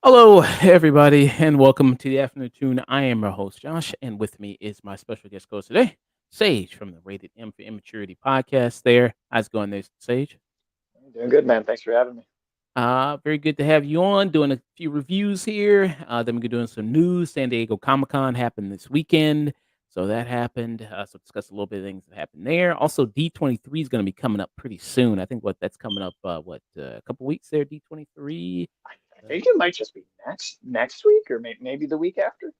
Hello, everybody, and welcome to the afternoon tune. I am your host, Josh, and with me is my special guest host today, Sage from the Rated M for Immaturity podcast. There, how's it going, there, Sage? Doing good, man. Thanks for having me. Very good to have you on. Doing a few reviews here. Then we're doing some news. San Diego Comic Con happened this weekend, so that happened. So discuss a little bit of things that happened there. Also, D23 is going to be coming up pretty soon. I think what that's coming up. A couple weeks there. D23. I think it might just be next week or maybe the week after.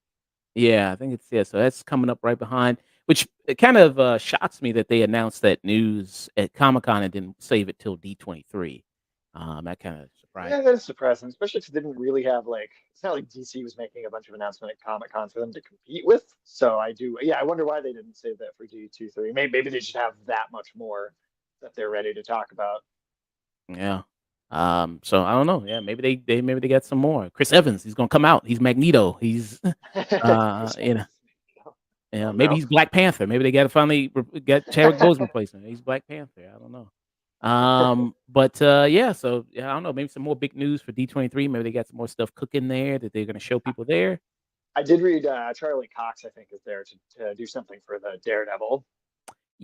Yeah, I think it's yeah, so that's coming up right behind, which it kind of, shocks me that they announced that news at Comic-Con and didn't save it till D23. That kinda surprised Yeah, that is surprising, especially because it didn't really have like it's not like DC was making a bunch of announcement at Comic Con for them to compete with. So yeah, I wonder why they didn't save that for D23. Maybe they just have that much more that they're ready to talk about. me. Yeah. So I don't know, yeah, maybe they got some more. Chris Evans, he's gonna come out, he's Magneto, he's, Chris you know, Evans. yeah, Oh maybe no. he's Black Panther, maybe they gotta finally get Chadwick Boseman replacement, he's Black Panther, I don't know. Yeah, so yeah, I don't know, maybe some more big news for D23. Maybe they got some more stuff cooking there that they're gonna show people there. I did read Charlie Cox, I think, is there to do something for the Daredevil.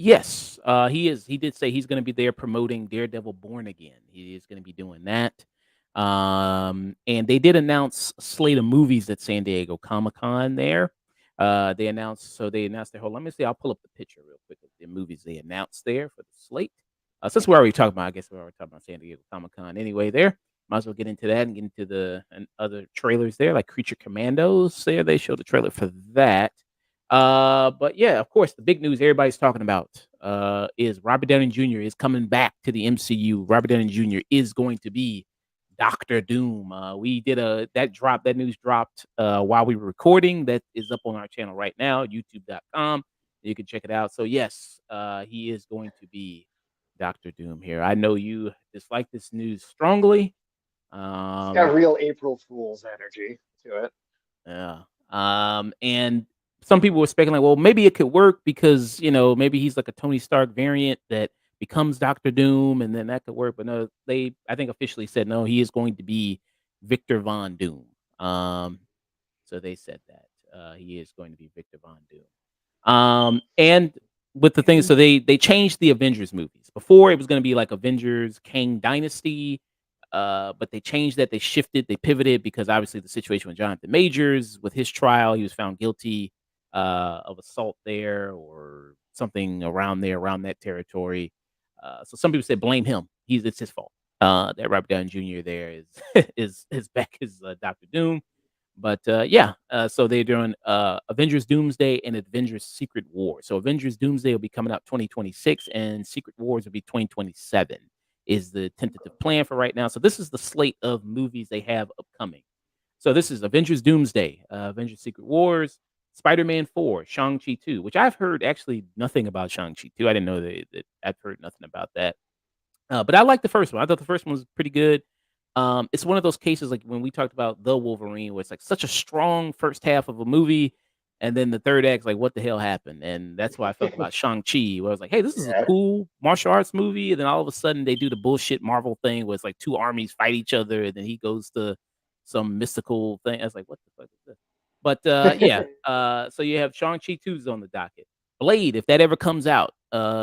Yes, he is. He did say he's gonna be there promoting Daredevil Born Again. He is gonna be doing that. And they did announce a slate of movies at San Diego Comic-Con there. They announced their whole let me see, I'll pull up the picture real quick of the movies they announced there for the slate. Since we're already talking about I guess we're already talking about San Diego Comic-Con anyway there. Might as well get into that and get into the and other trailers there, like Creature Commandos there. They showed the trailer for that. But yeah, of course, the big news everybody's talking about is Robert Downey Jr. is coming back to the MCU. Robert Downey Jr. is going to be Doctor Doom. We did that news dropped while we were recording. That is up on our channel right now, youtube.com. You can check it out. So yes, he is going to be Doctor Doom here. I know you dislike this news strongly. It's Um, got real April Fool's energy to it. Yeah. And some people were speculating, well, maybe it could work because, maybe he's like a Tony Stark variant that becomes Doctor Doom, and then that could work. But no, they I think officially said no, he is going to be Victor Von Doom. So they said that he is going to be Victor Von Doom. And with the thing, so they changed the Avengers movies. Before it was going to be like Avengers Kang Dynasty, but they changed that. They shifted, they pivoted because obviously the situation with Jonathan Majors with his trial, he was found guilty of assault there or something around there, around that territory. So some people said blame him. It's his fault. That Robert Downey Jr. there is is back as Doctor Doom. But yeah, so they're doing Avengers Doomsday and Avengers Secret War. So Avengers Doomsday will be coming out 2026, and Secret Wars will be 2027. Is the tentative plan for right now. So this is the slate of movies they have upcoming. So this is Avengers Doomsday, Avengers Secret Wars, Spider-Man 4, Shang-Chi 2, which I've heard actually nothing about Shang-Chi 2. I didn't know that I've heard nothing about that. But I like the first one. I thought the first one was pretty good. It's one of those cases like when we talked about the Wolverine, where it's like such a strong first half of a movie, and then the third act's like, what the hell happened? And that's why I felt about Shang-Chi, where I was like, hey, this is a Yeah. cool martial arts movie. And then all of a sudden they do the bullshit Marvel thing where it's like two armies fight each other, and then he goes to some mystical thing. I was like, what the fuck is this? But yeah, so you have Shang-Chi 2's on the docket. Blade, if that ever comes out,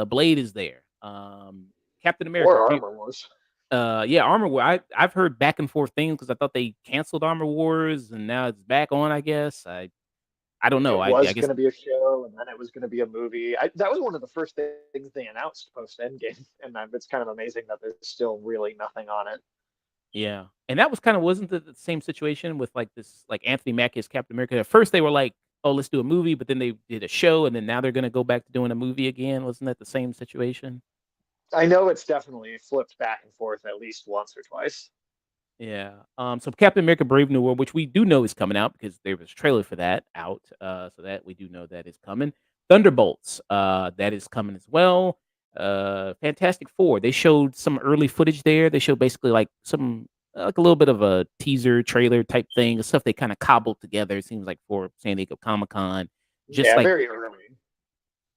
Blade is there. Captain America. Or Armor Wars. Yeah, Armor War. I've heard back and forth things because I thought they canceled Armor Wars and now it's back on. I guess I don't know. It I was guess going to be a show, and then it was going to be a movie. That was one of the first things they announced post Endgame, and it's kind of amazing that there's still really nothing on it. yeah, and that was kind of wasn't the same situation with like this like Anthony Mackie as Captain America. At first they were like, oh, let's do a movie, but then they did a show, and then now they're gonna go back to doing a movie again. Wasn't that the same situation? I know it's definitely flipped back and forth at least once or twice. Yeah. So Captain America: Brave New World, which we do know is coming out because there was a trailer for that out. So that we do know that is coming. Thunderbolts, that is coming as well. Fantastic Four. They showed some early footage there. They showed basically like some like a little bit of a teaser trailer type thing, stuff they kind of cobbled together. It seems like for San Diego Comic Con, just Yeah, like very early.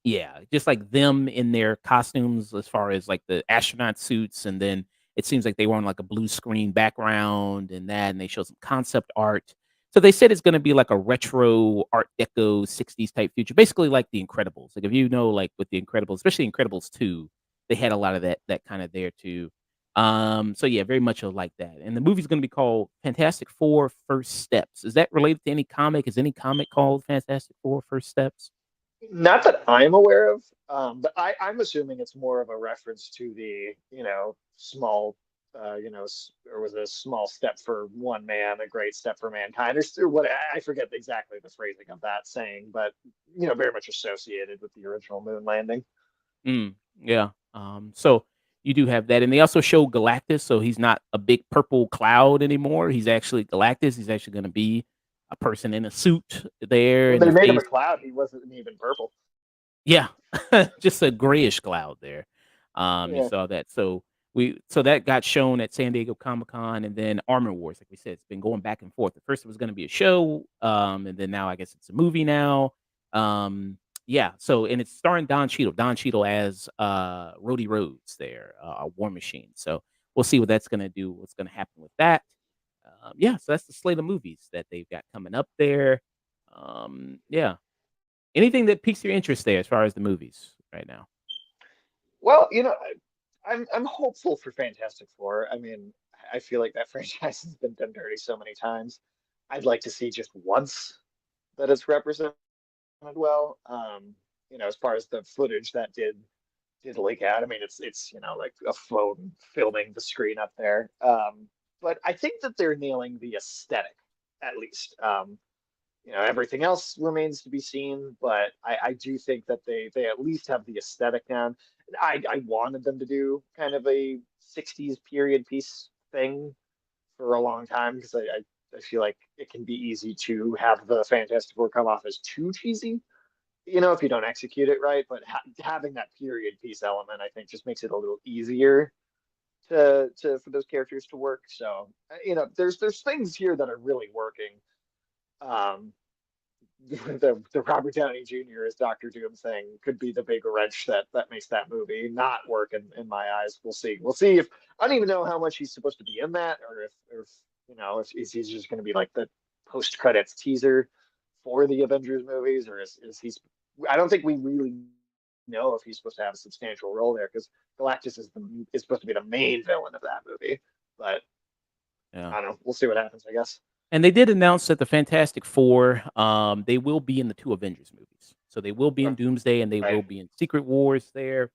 yeah, just like them in their costumes as far as like the astronaut suits, and then it seems like they were on like a blue screen background and that, and they showed some concept art. So they said it's going to be like a retro Art Deco 60s type future, basically like The Incredibles. Like if you know, like with The Incredibles, especially Incredibles 2, they had a lot of that kind of there too. So yeah, very much like that. And the movie's going to be called Fantastic Four: First Steps. Is that related to any comic? Is any comic called Fantastic Four: First Steps? Not that I'm aware of, but I'm assuming it's more of a reference to the, small, or was it a small step for one man, a great step for mankind, or what, I forget exactly the phrasing of that saying, but, very much associated with the original moon landing. Yeah. So you do have that, and they also show Galactus. So he's not a big purple cloud anymore. He's actually Galactus. He's actually going to be a person in a suit there When in they the made him a face. cloud, he wasn't even purple. Yeah, just a grayish cloud there. You Yeah. saw that. So that got shown at San Diego Comic-Con, and then Armor Wars, like we said, it's been going back and forth. At first it was gonna be a show, and then now I guess it's a movie now. Yeah, so and it's starring Don Cheadle. Don Cheadle as Rhodey Rhodes there, a War Machine. So we'll see what that's gonna do, what's gonna happen with that. Yeah, so that's the slate of movies that they've got coming up there. Yeah. Anything that piques your interest there as far as the movies right now? Well, I'm hopeful for Fantastic Four. I mean, I feel like that franchise has been done dirty so many times. I'd like to see just once that it's represented well. As far as the footage that did leak out, I mean, it's like a phone filming the screen up there. But I think that they're nailing the aesthetic at least. Everything else remains to be seen, but I do think that they at least have the aesthetic down. I wanted them to do kind of a 60s period piece thing for a long time because I feel like it can be easy to have the Fantastic Four come off as too cheesy, if you don't execute it right. But having that period piece element, I think, just makes it a little easier to for those characters to work. So, there's things here that are really working. Um, the Robert Downey Jr. as Doctor Doom thing could be the big wrench that makes that movie not work in my eyes. We'll see. We'll see if I don't even know how much he's supposed to be in that, or if he's just going to be like the post credits teaser for the Avengers movies, or is he's. I don't think we really know if he's supposed to have a substantial role there because Galactus is supposed to be the main villain of that movie. But Yeah. I don't know. We'll see what happens. I guess. And they did announce that the Fantastic Four, they will be in the 2 Avengers movies. So they will be in Doomsday and they Right. will be in Secret Wars there.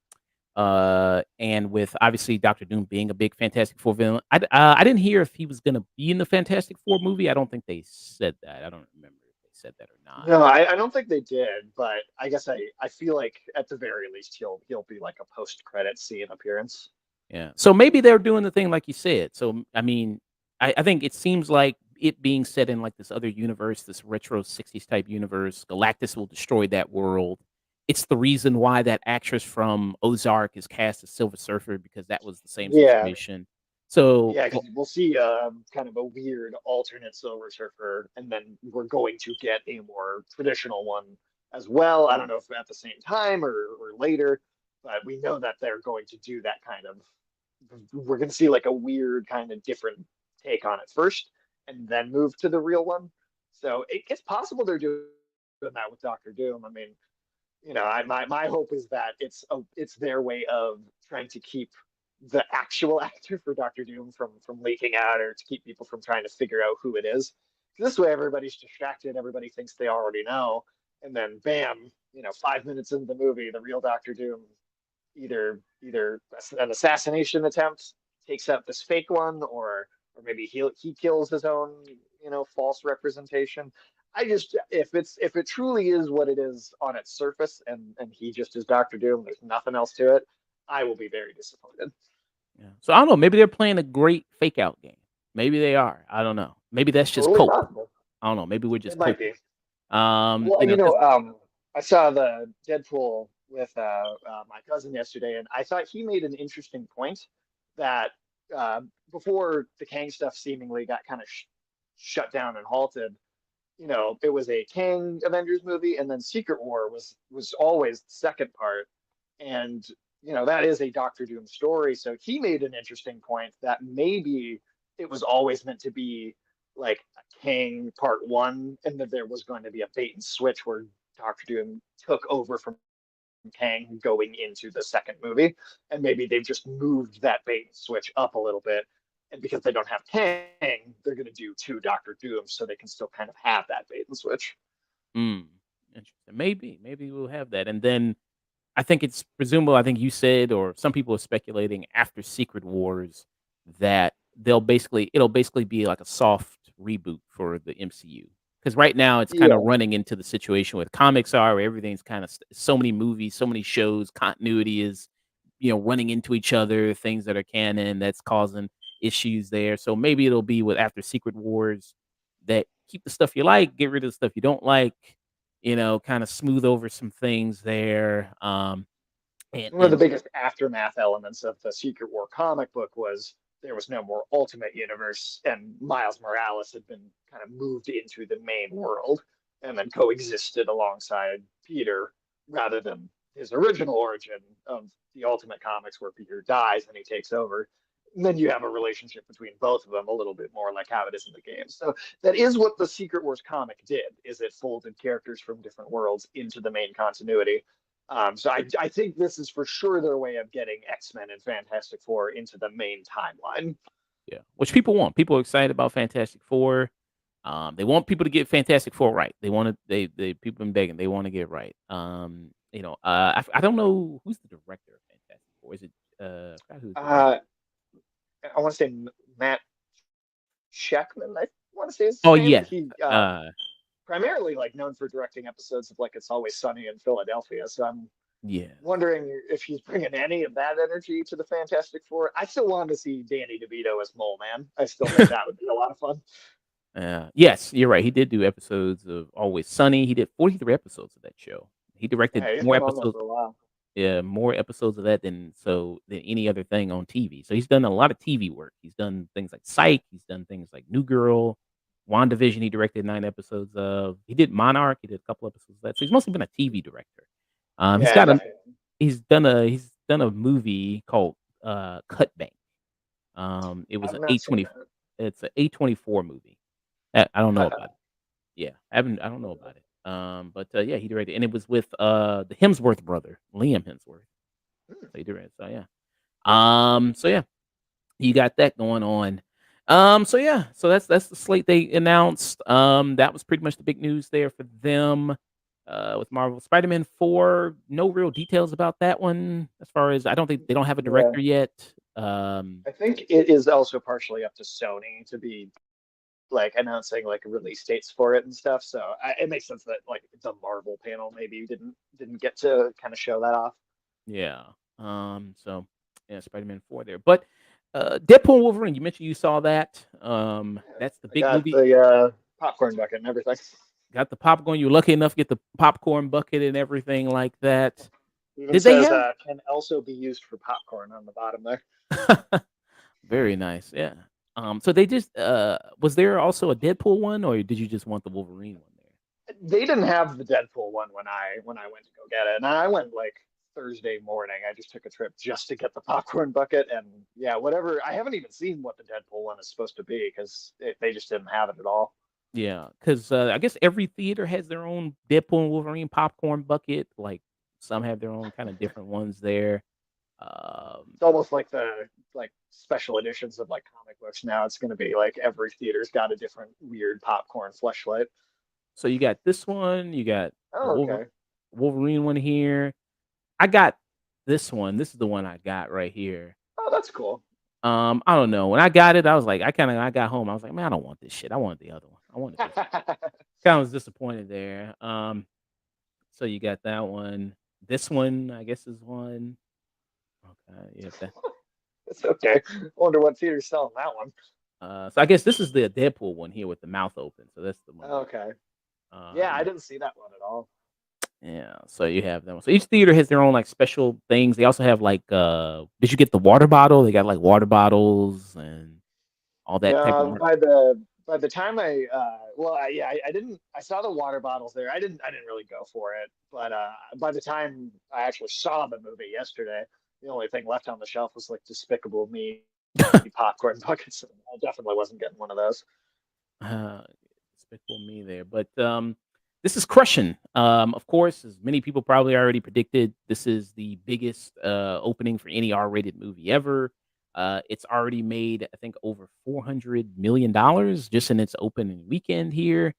And with obviously Doctor Doom being a big Fantastic Four villain, I didn't hear if he was gonna be in the Fantastic Four movie. I don't think they said that. I don't remember if they said that or not. No, I don't think they did, but I guess I feel like at the very least he'll be like a post credit scene appearance. Yeah. So maybe they're doing the thing like you said. So I mean, I think it seems like it being set in like this other universe, this retro 60s type universe, Galactus will destroy that world. It's the reason why that actress from Ozark is cast as Silver Surfer because that was the same Yeah, situation. So yeah, because we'll see kind of a weird alternate Silver Surfer, and then we're going to get a more traditional one as well. I don't know if at the same time or later, but we know that they're going to do that kind of. We're going to see like a weird kind of different take on it first, and then move to the real one. So it's possible they're doing that with Doctor Doom. I mean, my hope is that it's their way of trying to keep the actual actor for Doctor Doom from leaking out, or to keep people from trying to figure out who it is. This way, everybody's distracted. Everybody thinks they already know, and then bam, 5 minutes into the movie, the real Doctor Doom either an assassination attempt takes out this fake one, or maybe he kills his own false representation. I just if it truly is what it is on its surface, and he just is Doctor Doom, there's nothing else to it, I will be very disappointed. yeah. So I don't know. Maybe they're playing a great fake out game. Maybe they are. I don't know. Maybe that's just Totally cope. possible. I don't know. Maybe we're It just might coping. be. Well, 'Cause I saw the Deadpool with my cousin yesterday, and I thought he made an interesting point that uh, before the Kang stuff seemingly got kind of shut down and halted, it was a Kang Avengers movie, and then Secret War was always the second part. And that is a Doctor Doom story. So he made an interesting point that maybe it was always meant to be like Kang Part One, and that there was going to be a bait and switch where Doctor Doom took over from Kang going into the second movie, and maybe they've just moved that bait and switch up a little bit. And because they don't have Kang, they're going to do two Doctor Dooms, so they can still kind of have that bait and switch. Mm, interesting. Maybe we'll have that, and then I think it's presumable. I think you said, or some people are speculating after Secret Wars that it'll basically be like a soft reboot for the MCU. Because right now it's kind of Yeah. running into the situation where comics are, where everything's kind of so many movies, so many shows, continuity is running into each other, things that are canon that's causing issues there. So maybe it'll be with after Secret Wars that keep the stuff you like, get rid of the stuff you don't like, kind of smooth over some things there. And One of the and biggest aftermath elements of the Secret War comic book was there was no more Ultimate Universe, and Miles Morales had been kind of moved into the main world and then coexisted alongside Peter rather than his original origin of the Ultimate Comics, where Peter dies and he takes over. And then you have a relationship between both of them a little bit more like how it is in the game. So that is what the Secret Wars comic did, is it folded characters from different worlds into the main continuity. So I think this is for sure their way of getting X-Men and Fantastic Four into the main timeline. yeah, which people want. People are excited about Fantastic Four. They want people to get Fantastic Four right. They want to. They people been begging. They want to get it right. I don't know who's the director of Fantastic Four. Is it I forgot who's the director. Uh, I want to say Matt Sheckman. I want to say his Oh name. yeah, He uh, primarily like known for directing episodes of like It's Always Sunny in Philadelphia. So I'm yeah. wondering if he's bringing any of that energy to the Fantastic Four. I still want to see Danny DeVito as Mole Man. I still think that would be a lot of fun. Yes, you're right. He did do episodes of Always Sunny. He did 43 episodes of that show. He directed Yeah, he's more been on there episodes. for a while. Yeah, more episodes of that than any other thing on TV. So he's done a lot of TV work. He's done things like Psych. He's done things like New Girl, WandaVision. He directed 9 episodes of. He did Monarch. He did a couple episodes of that. So he's mostly been a TV director. He's Yeah, got a definitely. he's done a movie called Cut Bank. It was I've an not seen A20. that. It's an A24 movie. I don't know about it. Yeah, I don't know about it. But yeah, he directed, and it was with the Hemsworth brother, Liam Hemsworth. So he directed. So yeah. So yeah, you got that going on. So yeah, so that's the slate they announced. That was pretty much the big news there for them. With Marvel Spider-Man 4, no real details about that one as far as I don't think they don't have a Yeah, director yet. I think it is also partially up to Sony to be like announcing like release dates for it and stuff. So it makes sense that like the Marvel panel maybe didn't get to kind of show that off. Yeah. So yeah, Spider-Man 4 there. But Deadpool and Wolverine, you mentioned you saw that. Yeah, That's the I big got movie. the popcorn bucket and everything. Got the popcorn. You were lucky enough to get the popcorn bucket and everything like that. Even Did they says have can also be used for popcorn on the bottom there. very nice, yeah. So they just was there also a Deadpool one, or did you just want the Wolverine one there? They didn't have the Deadpool one when I went to go get it, and I went like Thursday morning. I just took a trip just to get the popcorn bucket, and yeah, whatever. I haven't even seen what the Deadpool one is supposed to be because they just didn't have it at all. Yeah, because I guess every theater has their own Deadpool and Wolverine popcorn bucket. Like some have their own kind of different ones there. Um, It's almost like the like special editions of like comic books now. It's going to be like every theater's got a different weird popcorn fleshlight. so you got this one, you got the Oh, okay. Wolverine one here. I got this one. This is the one I got right here. Oh, that's cool. I don't know. When I got it, I was like, I got home. I was like, man, I don't want this shit. I wanted the other one. I wanted this. Kind of was disappointed there. So you got that one. This one, I guess, is one. Okay, yeah. It's okay. I wonder what theater's selling that one. So I guess this is the Deadpool one here with the mouth open. So that's the one. Okay. Yeah, I Yeah, didn't see that one at all. yeah. So you have that one. So each theater has their own like special things. They also have like, did you get the water bottle? They got like water bottles and all that type of No, art. by the time yeah, I didn't. I saw the water bottles there. I didn't really go for it. But by the time I actually saw the movie yesterday, the only thing left on the shelf was like Despicable Me popcorn buckets. I definitely wasn't getting one of those. Uh, Despicable Me there, but this is crushing. Of course, as many people probably already predicted, this is the biggest opening for any R-rated movie ever. It's already made, I think, over $400 million just in its opening weekend here.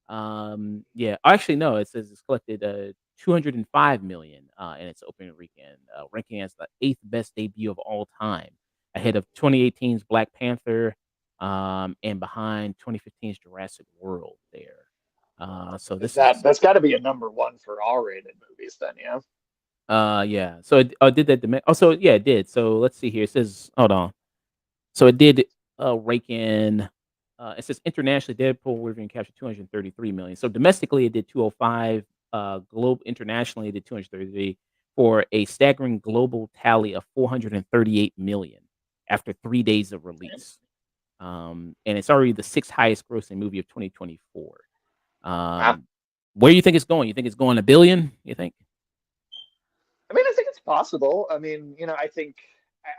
Yeah, actually, no, it says it's collected 205 million in its opening weekend, ranking as the eighth best debut of all time, ahead of 2018's Black Panther, and behind 2015's Jurassic World there. So this is That's got to be a number one for R-rated movies, then, yeah. yeah. So it did that oh, so yeah, it did. So let's see here. It says hold on. So it did rake in it says internationally Deadpool Wolverine captured 233 million. So domestically it did 205, globe internationally it did 233 for a staggering global tally of 438 million after 3 days of release. And it's already the sixth highest grossing movie of 2024. Wow. Um, where you think it's going? You think it's going a billion? You think? I mean, I think it's possible. I mean, I think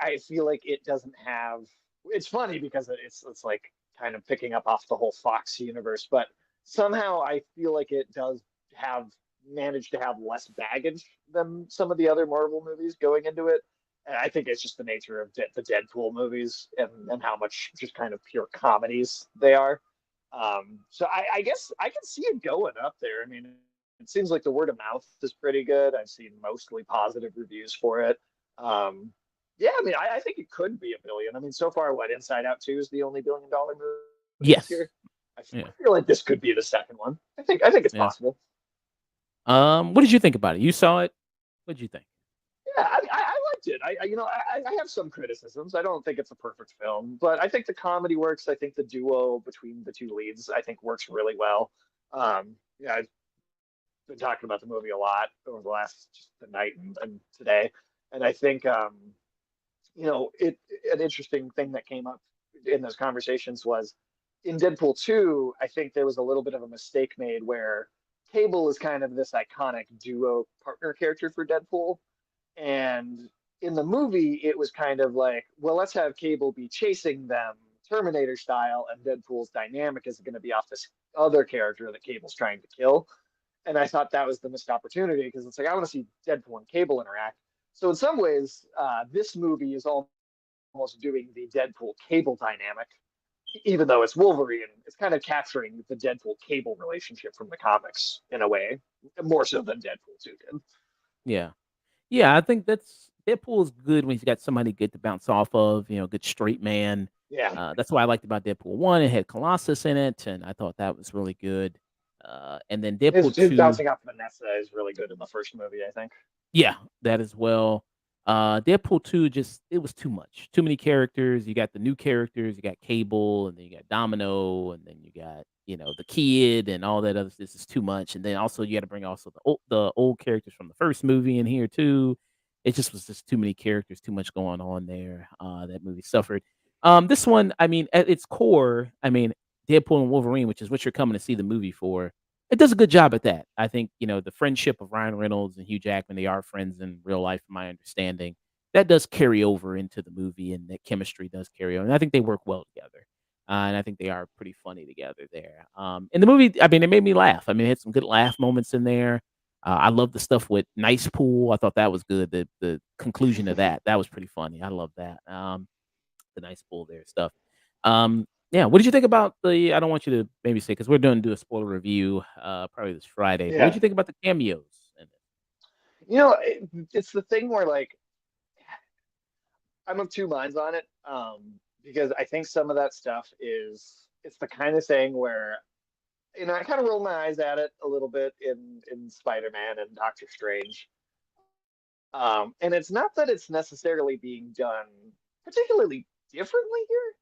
I feel like it doesn't have. It's funny because it's like kind of picking up off the whole Fox universe, but somehow I feel like it does have managed to have less baggage than some of the other Marvel movies going into it. And I think it's just the nature of the Deadpool movies and how much just kind of pure comedies they are. So I guess I can see it going up there. I mean, it seems like the word of mouth is pretty good. I've seen mostly positive reviews for it. Um, yeah, I mean, I think it could be a billion. I mean, so far, what Inside Out 2 is the only $1 billion movie this Yes. year. I Yeah. feel like this could be the second one. I think it's Yeah. possible. What did you think about it? You saw it. What did you think? Yeah, I liked it. I have some criticisms. I don't think it's a perfect film, but I think the comedy works. I think the duo between the two leads, I think, works really well. Yeah, I've been talking about the movie a lot over the last just the night and today, and I think it an interesting thing that came up in those conversations was in Deadpool 2, I think there was a little bit of a mistake made where Cable is kind of this iconic duo partner character for Deadpool, and in the movie, it was kind of like, well, let's have Cable be chasing them Terminator style, and Deadpool's dynamic is going to be off this other character that Cable's trying to kill. And I thought that was the missed opportunity because it's like, I want to see Deadpool and Cable interact. So, in some ways, this movie is almost doing the Deadpool Cable dynamic, even though it's Wolverine. It's kind of capturing the Deadpool Cable relationship from the comics in a way, more so than Deadpool 2 did. Yeah. Yeah, I think that's Deadpool is good when he's got somebody good to bounce off of, good straight man. Yeah. That's what I liked about Deadpool 1. It had Colossus in it, and I thought that was really good. And then His, Deadpool his 2, bouncing off Vanessa is really good in the first movie, I think. yeah, that as well. Deadpool 2 just it was too much. Too many characters. You got the new characters, you got Cable, and then you got Domino, and then you got, the kid and all that other this is too much. And then also you got to bring also the old characters from the first movie in here too. It just was just too many characters, too much going on there. That movie suffered. This one, I mean, at its core, I mean, Deadpool and Wolverine, which is what you're coming to see the movie for, it does a good job at that. I think, the friendship of Ryan Reynolds and Hugh Jackman, they are friends in real life, from my understanding. That does carry over into the movie, and that chemistry does carry over. And I think they work well together. And I think they are pretty funny together there. In the movie, I mean, it made me laugh. I mean, it had some good laugh moments in there. I love the stuff with Nice Pool. I thought that was good. The conclusion of that was pretty funny. I love that. The Nice Pool there stuff. Yeah, what did you think about the I don't want you to maybe say because we're going to do a spoiler review probably this Friday. But what did Yeah. you think about the cameos in it? It's the thing where like I'm of two minds on it. Because I think some of that stuff it's the kind of thing where I kind of roll my eyes at it a little bit in Spider-Man and Doctor Strange. And it's not that it's necessarily being done particularly differently here,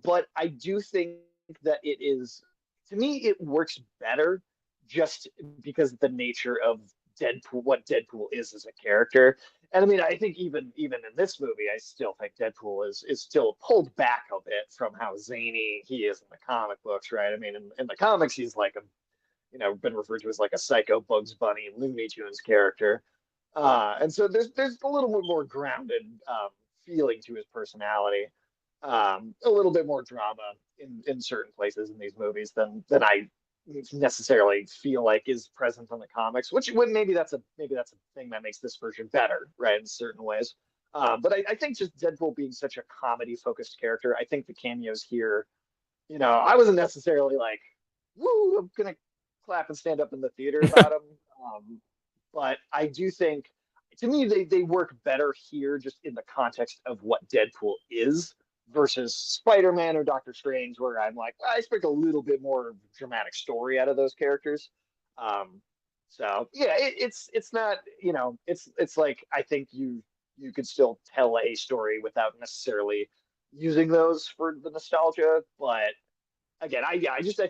but I do think that it is, to me, it works better just because of the nature of Deadpool, what Deadpool is as a character. And I mean, I think even in this movie, I still think Deadpool is still pulled back a bit from how zany he is in the comic books, right? I mean, in the comics, he's like been referred to as like a psycho Bugs Bunny Looney Tunes character. And so there's a little bit more grounded feeling to his personality, a little bit more drama in certain places in these movies than I necessarily feel like is present in the comics. Which maybe that's a thing that makes this version better, right? In certain ways. But I think just Deadpool being such a comedy focused character, I think the cameos here, I wasn't necessarily like, woo, I'm gonna clap and stand up in the theater about him. Um, but I do think, to me, they work better here just in the context of what Deadpool is versus Spider-Man or Doctor Strange, where I'm like, I expect a little bit more dramatic story out of those characters. Um, so yeah, it's not, it's like I think you could still tell a story without necessarily using those for the nostalgia, but again, I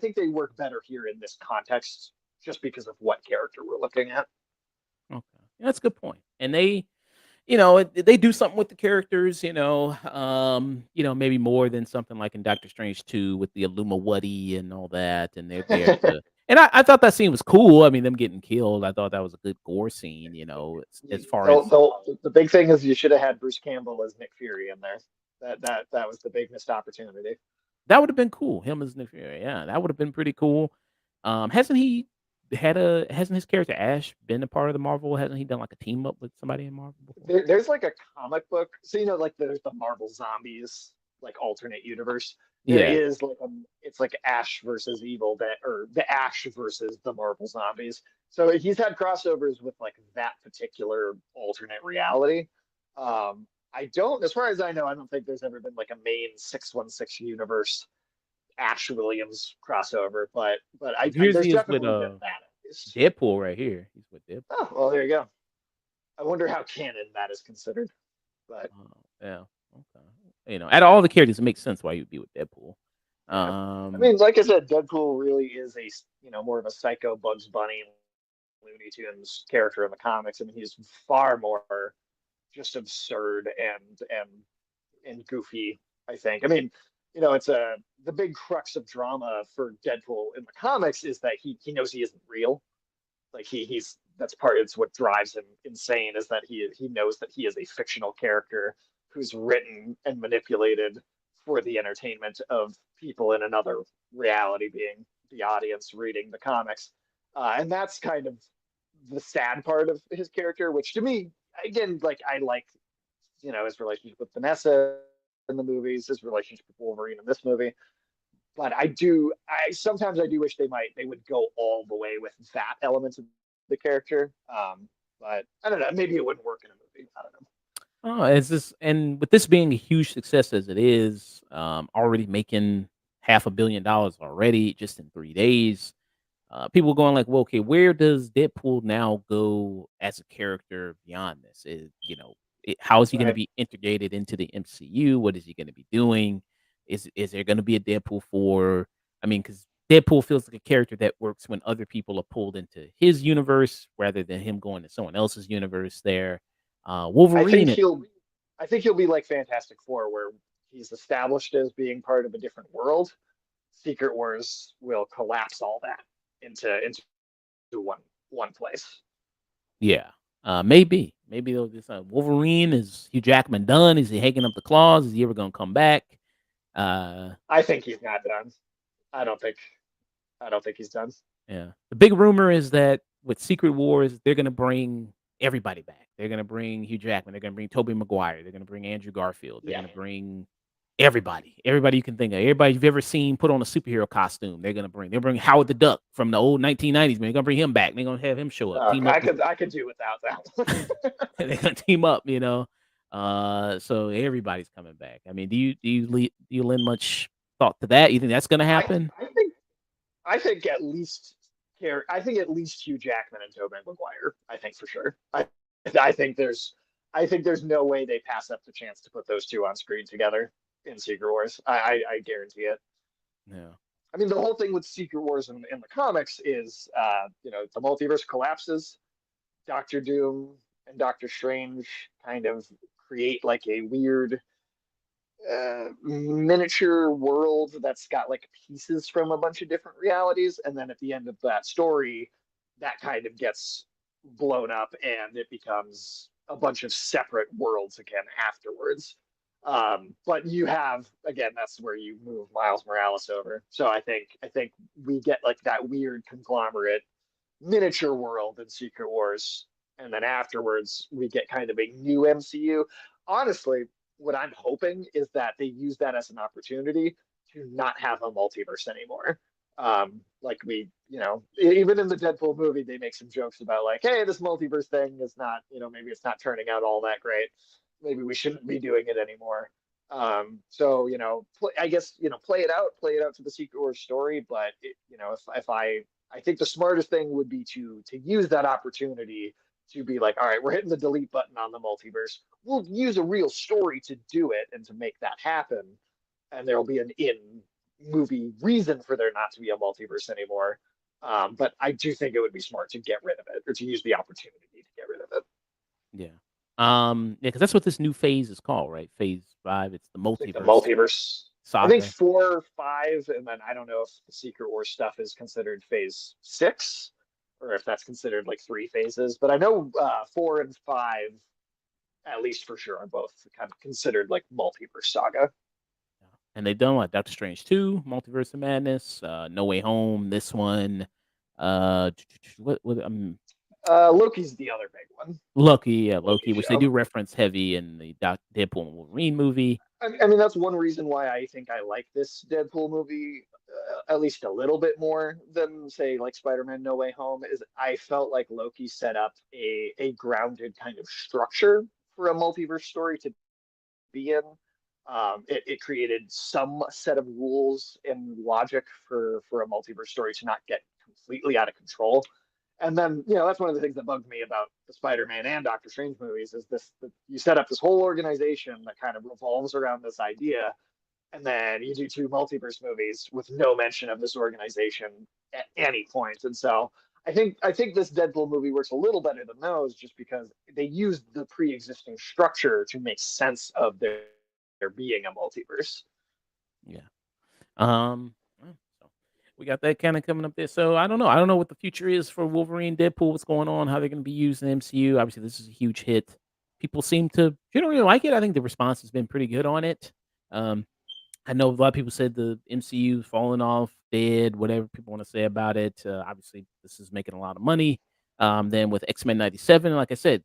think they work better here in this context just because of what character we're looking at. Okay. Yeah, that's a good point. And they do something with the characters, maybe more than something like in Doctor Strange 2 with the Illumawati and all that, and they're there to and I thought that scene was cool. I mean, them getting killed, I thought that was a good gore scene, as far as The big thing is you should have had Bruce Campbell as Nick Fury in there. That was the big missed opportunity. that would have been cool. Him as Nick Fury, yeah, that would have been pretty cool. Hasn't his character Ash been a part of the Marvel? Hasn't he done like a team up with somebody in Marvel before? There's like a comic book, so like there's the Marvel Zombies like alternate universe. There Yeah. is like it's like Ash versus Evil Dead, or the Ash versus the Marvel Zombies. So he's had crossovers with like that particular alternate reality. I don't, as far as I know, I don't think there's ever been like a main 616 universe Ash Williams crossover, but Here's there's he is with definitely been that at least. Deadpool right here. He's with Deadpool. Oh, well, there you go. I wonder how canon that is considered. But Oh, yeah. Okay. Out of all the characters, it makes sense why you'd be with Deadpool. yeah, I Um, mean, like I said, Deadpool really is a more of a psycho Bugs Bunny, Looney Tunes character in the comics. I mean, he's far more just absurd and goofy, I think. I mean, it's the big crux of drama for Deadpool in the comics is that he knows he isn't real. Like he's that's part, it's what drives him insane, is that he knows that he is a fictional character who's written and manipulated for the entertainment of people in another reality, being the audience reading the comics. And that's kind of the sad part of his character, which to me, again, like I like, his relationship with Vanessa in the movies, his relationship with Wolverine in this movie. But I sometimes I do wish they would go all the way with that element of the character. But I don't know, maybe it wouldn't work in a movie. I don't know. oh, it's this, and with this being a huge success as it is, already making $500 million already just in 3 days. People going like, well, okay, where does Deadpool now go as a character beyond this? How is he going to Right. be integrated into the MCU? What is he going to be doing? Is there going to be a Deadpool 4? I mean, because Deadpool feels like a character that works when other people are pulled into his universe rather than him going to someone else's universe. There, I think Wolverine. he'll I think he'll be like Fantastic Four, where he's established as being part of a different world. Secret Wars will collapse all that into one place. Yeah. Maybe they'll just Wolverine, is Hugh Jackman done? Is he hanging up the claws? Is he ever gonna come back? Uh I think he's not done. I don't think I don't think he's done. yeah. The big rumor is that with Secret Wars, they're gonna bring everybody back. They're gonna bring Hugh Jackman, they're gonna bring Tobey Maguire, they're gonna bring Andrew Garfield, they're Yeah. gonna bring everybody. Everybody you can think of. Everybody you've ever seen put on a superhero costume, they'll bring Howard the Duck from the old 1990s, man. They're gonna bring him back. They're gonna have him show up, team up with I could do without that. they're gonna team up. So everybody's coming back. I mean, do you lend much thought to that? You think that's gonna I happen? I think I think at least I think at least Hugh Jackman and Tobey Maguire. I think for sure. I think there's I think there's no way they pass up the chance to put those two on screen together in Secret Wars. I guarantee it. Yeah. I mean, the whole thing with Secret Wars in the comics is, the multiverse collapses. Doctor Doom and Doctor Strange kind of create like a weird miniature world that's got like pieces from a bunch of different realities, and then at the end of that story, that kind of gets blown up and it becomes a bunch of separate worlds again afterwards. But you have again, that's where you move Miles Morales over. So I think we get like that weird conglomerate miniature world in Secret Wars, and then afterwards we get kind of a new MCU. Honestly, what I'm hoping is that they use that as an opportunity to not have a multiverse anymore. Like even in the Deadpool movie, they make some jokes about like, hey, this multiverse thing is not, maybe it's not turning out all that great. Maybe we shouldn't be doing it anymore. So I guess play it out to the Secret Wars story. But if I think the smartest thing would be to use that opportunity to be like, all right, we're hitting the delete button on the multiverse. We'll use a real story to do it and to make that happen, and there'll be an in movie reason for there not to be a multiverse anymore. But I do think it would be smart to get rid of it or to use the opportunity to get rid of it. Yeah. Yeah, because that's what this new phase is called, right? Phase 5. It's the I think the multiverse multiverse. I think saga. 4, 5, and then I don't know if the Secret War stuff is considered phase 6, or if that's considered like 3 phases. But I know 4 and 5, at least for sure, are both kind of considered like multiverse saga. Yeah. And they've done what? Doctor Strange 2, Multiverse of Madness, No Way Home, this one. What Loki's the other big one. Loki, yeah, Loki Loki, which they show. do reference heavy in the Deadpool and Wolverine movie. I mean, that's one reason why I think I like this Deadpool movie at least a little bit more than, say, like Spider-Man No Way Home. Is I felt like Loki set up a grounded kind of structure for a multiverse story to be in. It created some set of rules and logic for a multiverse story to not get completely out of control. And then, that's one of the things that bugged me about the Spider-Man and Doctor Strange movies is this: that you set up this whole organization that kind of revolves around this idea, and then you do 2 multiverse movies with no mention of this organization at any point. And so I think this Deadpool movie works a little better than those, just because they used the pre-existing structure to make sense of there being a multiverse. Yeah. So we got that kind of coming up there. So I don't know. I don't know what the future is for Wolverine, Deadpool. What's going on? How they're going to be used in the MCU? Obviously, this is a huge hit. People seem to generally like it. I think the response has been pretty good on it. Um, I know a lot of people said the MCU's falling off, dead, whatever people want to say about it. Obviously, this is making a lot of money. Then with X-Men 97, like I said,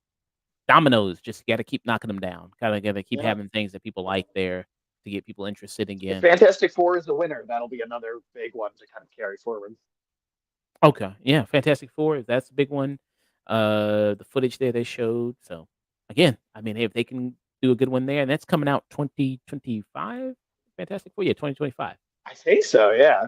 dominoes, just got to keep knocking them down. Kind of got to keep Yeah. having things that people like there to get people interested If again. Fantastic Four is the winner, that'll be another big one to kind of carry forward. Okay, yeah, Fantastic Four, that's a big one. The footage there they showed. So again, I mean, if they can do a good one there, and that's coming out 2025. Fantastic Four, yeah, 2025. I think so, yeah.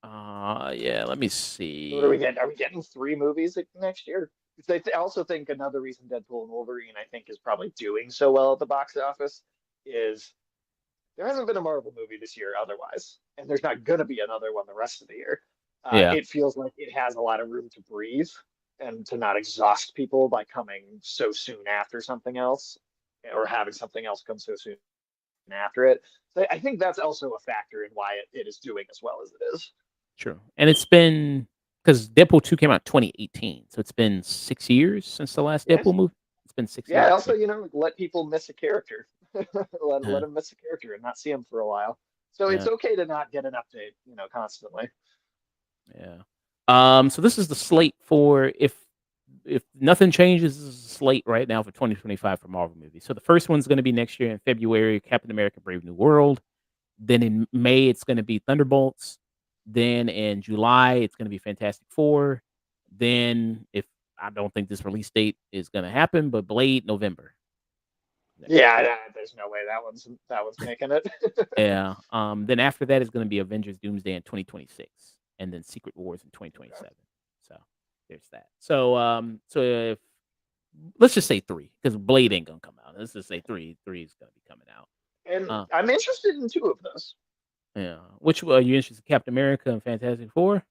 Yeah, let me What are we see. getting? Are we getting 3 movies like next year? Because I also think another reason Deadpool and Wolverine, I think, is probably doing so well at the box office is there hasn't been a Marvel movie this year otherwise, and there's not going to be another one the rest of the year. Yeah, It feels like it has a lot of room to breathe and to not exhaust people by coming so soon after something else, or having something else come so soon after it. So I think that's also a factor in why it is doing as well as it is. true. And it's been because Deadpool 2 came out 2018, so it's been 6 years since the last Yeah. Deadpool movie. It's been 6 years. Yeah. Yeah. Also, let people miss a character, let Uh, them miss a character and not see him for a while. So it's yeah. okay to not get an update, constantly. Yeah. So this is the slate for if nothing changes, this is the slate right now for 2025 for Marvel movies. So the first one's going to be next year in February, Captain America: Brave New World. Then in May, it's going to be Thunderbolts. Then in July, it's going to be Fantastic Four. Then if I don't think this release date is going to happen, but Blade November next year. Yeah, there's no way that one's making it. Yeah. Then after that is going to be Avengers Doomsday in 2026, and then Secret Wars in 2027. So there's that. So if let's just say three, because Blade ain't gonna come out. Let's just say three. Three is gonna be coming out. And I'm interested in 2 of those. Yeah. Which are you interested in? Captain America and Fantastic Four?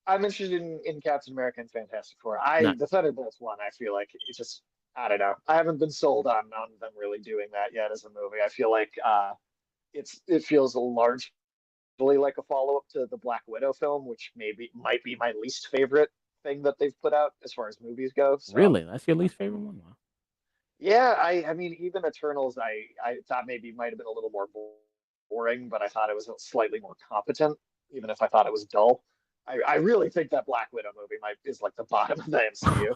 I'm interested in Captain America and Fantastic Four. I Not. the Thunderbolts one, I feel like it's just I don't know. I haven't been sold on them really doing that yet as a movie. I feel like it feels largely like a follow up to the Black Widow film, which maybe might be my least favorite thing that they've put out as far as movies go. So Really? That's your least favorite one? Wow. yeah, I mean, even Eternals, I thought maybe might have been a little more boring, but I thought it was slightly more competent, even if I thought it was dull. I really think that Black Widow movie might is like the bottom of the MCU.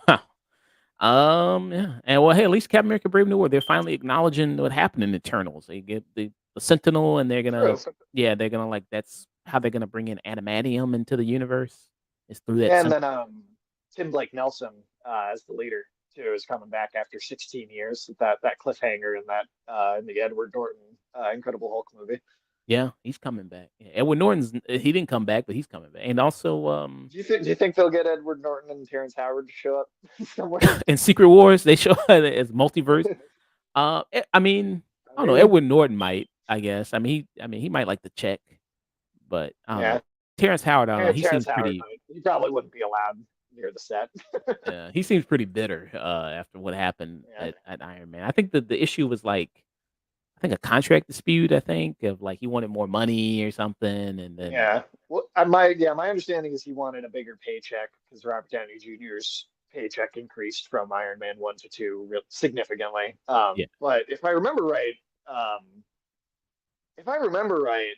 Yeah, and well, hey, at least Captain America: Brave New World, they're finally acknowledging what happened in Eternals. They get the Sentinel, and they're True. gonna, yeah, they're gonna like that's how they're gonna bring in adamantium into the universe. Is through that Yeah, and Sentinel. then Tim Blake Nelson as the leader too is coming back after 16 years. That cliffhanger in the Edward Norton Incredible Hulk movie. Yeah, he's coming back. Yeah, Edward Norton's he didn't come back, but he's coming back, and also Do you think they'll get Edward Norton and Terrence Howard to show up somewhere? in Secret Wars they show as multiverse. I mean, I I don't know. mean, Edward Norton might, I guess. I mean, he might like the check, but I don't know. yeah, Terrence Howard, I don't know. He Terrence seems Howard pretty. might. He probably wouldn't be allowed near the set. He seems pretty bitter after what happened Yeah. at Iron Man. I think that the issue was like, I think a contract dispute. I think of like he wanted more money or something, and then Yeah. Well, my understanding is he wanted a bigger paycheck because Robert Downey Jr.'s paycheck increased from Iron Man 1 to 2 significantly. yeah, But um, if I remember right,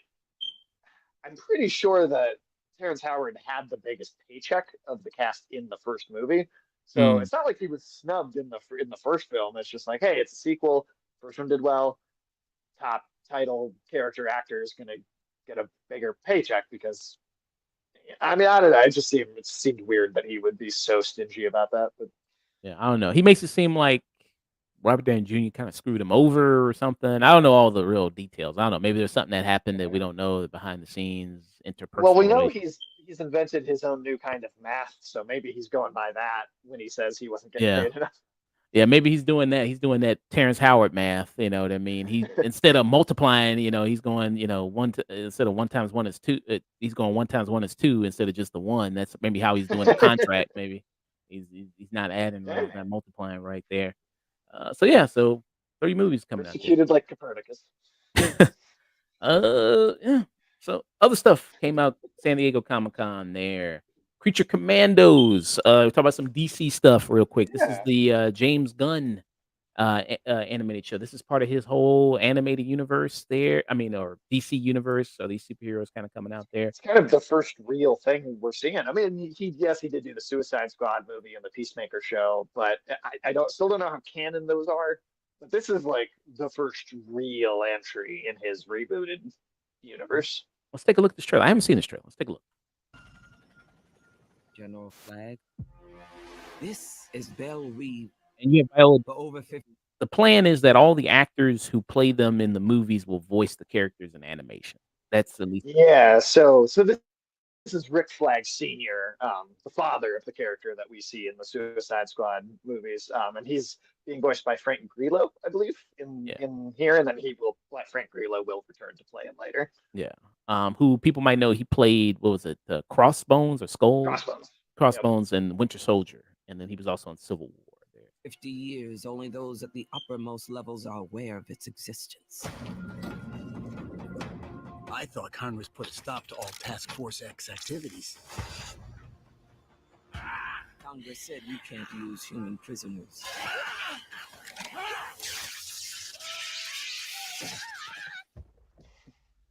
I'm pretty sure that Terrence Howard had the biggest paycheck of the cast in the first movie. So mm, it's not like he was snubbed in the first film. It's just like, hey, it's a sequel. First one did well. Top title character actor is going to get a bigger paycheck because I mean I don't know. It seemed weird that he would be so stingy about that. But yeah. I don't know. He makes it seem like Robert Downey Jr. kind of screwed him over or something. I don't know all the real details. I don't know. Maybe there's something that happened that we don't know behind the scenes, well, we interpersonal know relations. he's invented his own new kind of math, so maybe he's going by that when he says he wasn't getting Yeah. paid enough. Yeah, maybe he's doing that. He's doing that Terrence Howard math. You know what I mean? He instead of multiplying, he's going, instead of one times one is two. He's going one times one is two instead of just the one. That's maybe how he's doing the contract. Maybe he's not adding right. Yeah, He's not multiplying right there. So yeah, so 3 movies coming out this persecuted like Copernicus. year. Yeah. So other stuff came out San Diego Comic-Con there. Creature Commandos. Talk about some DC stuff real quick. This is Yeah, the James Gunn animated show. This is part of his whole animated universe there. I mean, or DC universe. So these superheroes kind of coming out there. it's kind of the first real thing we're seeing. I mean, he did do the Suicide Squad movie and the Peacemaker show, but I don't still don't know how canon those are. But this is like the first real entry in his rebooted universe. Let's take a look at this trailer. I haven't seen this trailer. Let's take a look. General Flag. This is Belle Reeve And you have Viola. for over 50. The plan is that all the actors who play them in the movies will voice the characters in animation. That's at least. Yeah, so this is Rick Flag Sr., the father of the character that we see in the Suicide Squad movies, and he's being voiced by Frank Grillo, I believe, Yeah. in here, and then Frank Grillo will return to play him later. Yeah. Who people might know, he played, what was it, Crossbones or Skull? Crossbones. Yep. Crossbones and Winter Soldier. And then he was also in Civil War there. 50 years, only those at the uppermost levels are aware of its existence. I thought Congress put a stop to all Task Force X activities. Congress said you can't use human prisoners.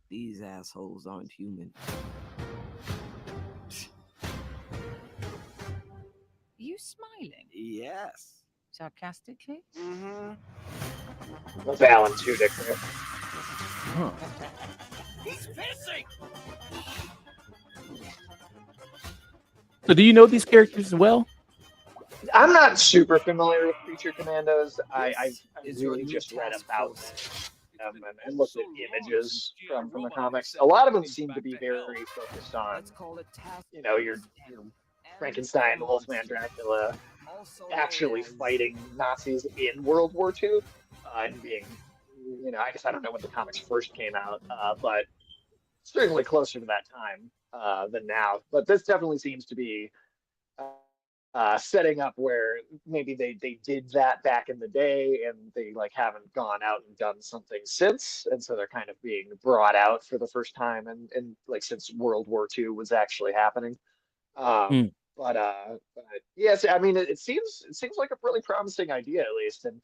These assholes aren't human. You smiling Yes. sarcastically? That's Alan Tudyk there. Huh. He's pissing! So do you know these characters as well? I'm not super familiar with Creature Commandos. I've Is your really new just read task about force. them and looked at images from the comics. A lot of them seem to be very focused on, Let's call it task. your Frankenstein, Wolfman, Dracula, Also actually known as- fighting Nazis in World War II, and being, I guess I don't know when the comics first came out, but certainly closer to that time than now. But this definitely seems to be setting up where maybe they did that back in the day and they like haven't gone out and done something since, and so they're kind of being brought out for the first time and like since World War II was actually happening. Um, Mm. But yes, I mean, it seems like a really promising idea at least, and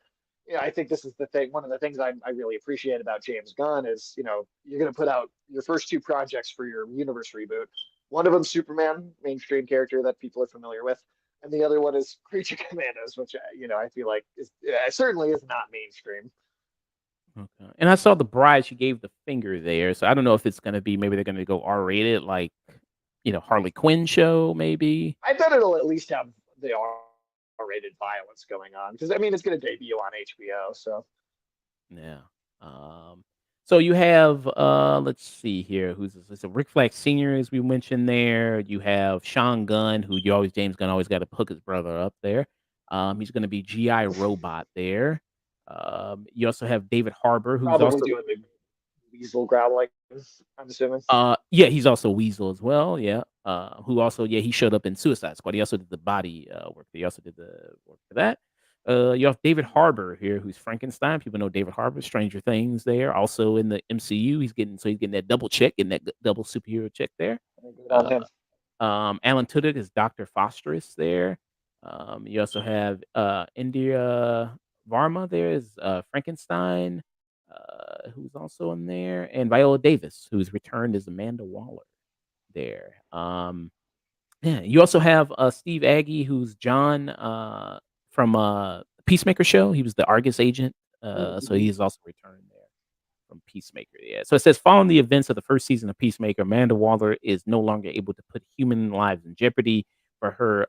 I think this is the thing. One of the things I really appreciate about James Gunn is, you're going to put out your first two projects for your universe reboot. One of them, Superman, mainstream character that people are familiar with, and the other one is Creature Commandos, which I feel like is certainly is not mainstream. Okay. And I saw the bride. She gave the finger there, so I don't know if it's gonna be maybe they're gonna go R-rated, like Harley Quinn show, maybe. I bet it'll at least have the R-rated violence going on because I mean it's going to debut on HBO, so. Yeah. So you have let's see here, who's this? It's a Rick Flag Sr. as we mentioned there. You have Sean Gunn, who James Gunn always got to hook his brother up there. He's gonna be GI Robot there. You also have David Harbour, who's Probably also doing the weasel growling, I'm assuming. yeah, he's also Weasel as well. Yeah. Who also, yeah, he showed up in Suicide Squad. He also did the body work. He also did the work for that. You have David Harbour here, who's Frankenstein. People know David Harbour, Stranger Things there. Also in the MCU, he's getting that double check, getting that double superhero check there. Good on him. Alan Tudyk is Dr. Fosterus there. You also have Indira Varma there is Frankenstein, who's also in there, and Viola Davis, who's returned as Amanda Waller there. Yeah, you also have Steve Agee, who's John from Peacemaker show. He was the Argus agent, so Mhm. he's also returned there from Peacemaker. Yeah. So it says, following the events of the first season of Peacemaker, Amanda Waller is no longer able to put human lives in jeopardy for her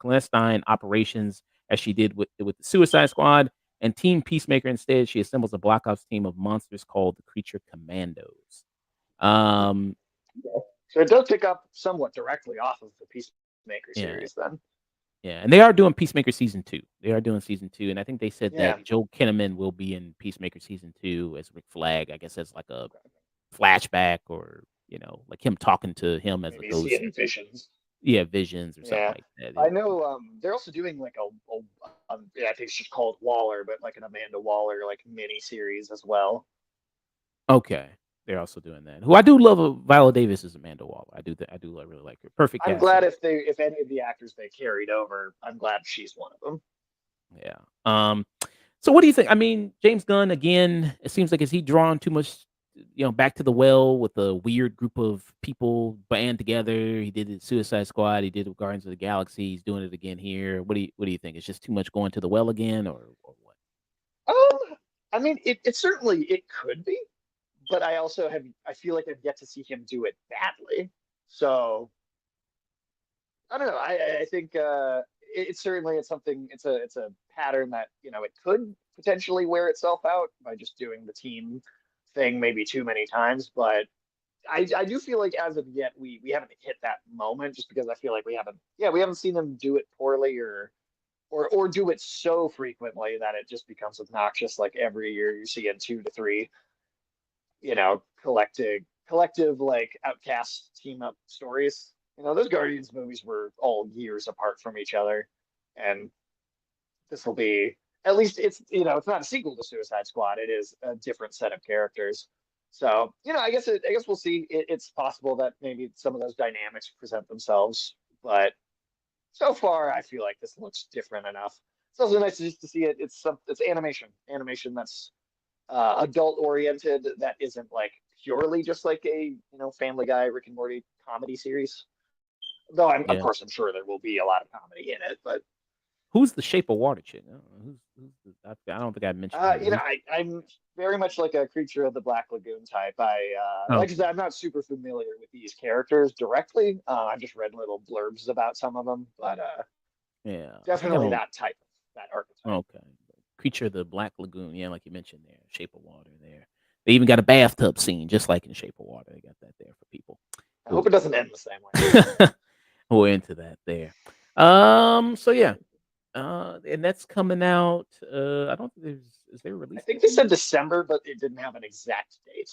clandestine operations as she did with the Suicide Squad and Team Peacemaker. Instead, she assembles a Black Ops team of monsters called the Creature Commandos. Um, So it does pick up somewhat directly off of the Peacemaker yeah, series then. yeah, and they are doing Peacemaker season 2. They are doing season 2, and I think they said Yeah. that Joel Kinnaman will be in Peacemaker season 2 as Rick Flag. I guess as like a flashback, or like him talking to him as a Maybe ghost. seeing visions. Yeah, visions or something Yeah. like that. I know they're also doing like yeah, I think it's just called Waller, but like an Amanda Waller like mini series as well. Okay, they're also doing that. Who I do love, Viola Davis is Amanda Waller. I do really like her. Perfect I'm glad casting. if any of the actors they carried over, I'm glad she's one of them. Yeah. So what do you think? I mean, James Gunn again. It seems like, is he drawn too much, back to the well with a weird group of people band together? He did it Suicide Squad. He did it with Guardians of the Galaxy. He's doing it again here. What do you think? It's just too much going to the well again, or what? I mean, it certainly it could be, but I feel like I've yet to see him do it badly. So I don't know. I think it's certainly it's a pattern that it could potentially wear itself out by just doing the team thing maybe too many times. But I do feel like as of yet we haven't hit that moment just because I feel like we haven't seen them do it poorly or do it so frequently that it just becomes obnoxious. Like every year you see in 2 to 3 collective like outcast team up stories. Those Guardians movies were all years apart from each other, and this will be at least it's not a sequel to Suicide Squad. It is a different set of characters. So I guess we'll see. It's possible that maybe some of those dynamics present themselves, but so far I feel like this looks different enough. It's also nice just to see it. It's animation that's adult oriented that isn't like purely just like a Family Guy, Rick and Morty comedy series. Though of Yeah. course I'm sure there will be a lot of comedy in it, but Who's the Shape of Water chick? I don't know. I don't think I mentioned her. I'm very much like a Creature of the Black Lagoon type. Like I Okay. said, I'm not super familiar with these characters directly. I've just read little blurbs about some of them, but Yeah. I think I definitely don't. that type, that archetype. Okay. Creature of the Black Lagoon. Yeah, like you mentioned there. Shape of Water there. They even got a bathtub scene, just like in Shape of Water. They got that there for people I hope who it doesn't end the same way. who are into that there. So yeah. And that's coming out. I don't think is there a I release think date they on said that? December, but it didn't have an exact date.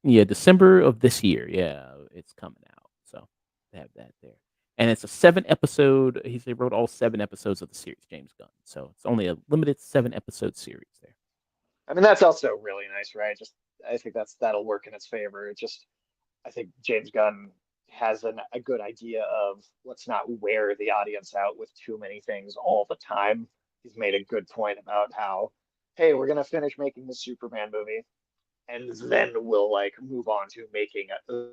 Yeah, December of this year. Yeah, it's coming out. So they have that there. And it's a 7 episode. He wrote all 7 episodes of the series, James Gunn. So it's only a limited 7 episode series there. I mean, that's also really nice, right? Just I think that'll work in its favor. I think James Gunn has a good idea of let's not wear the audience out with too many things all the time. He's made a good point about how, hey, we're gonna finish making the Superman movie, and then we'll like move on to making the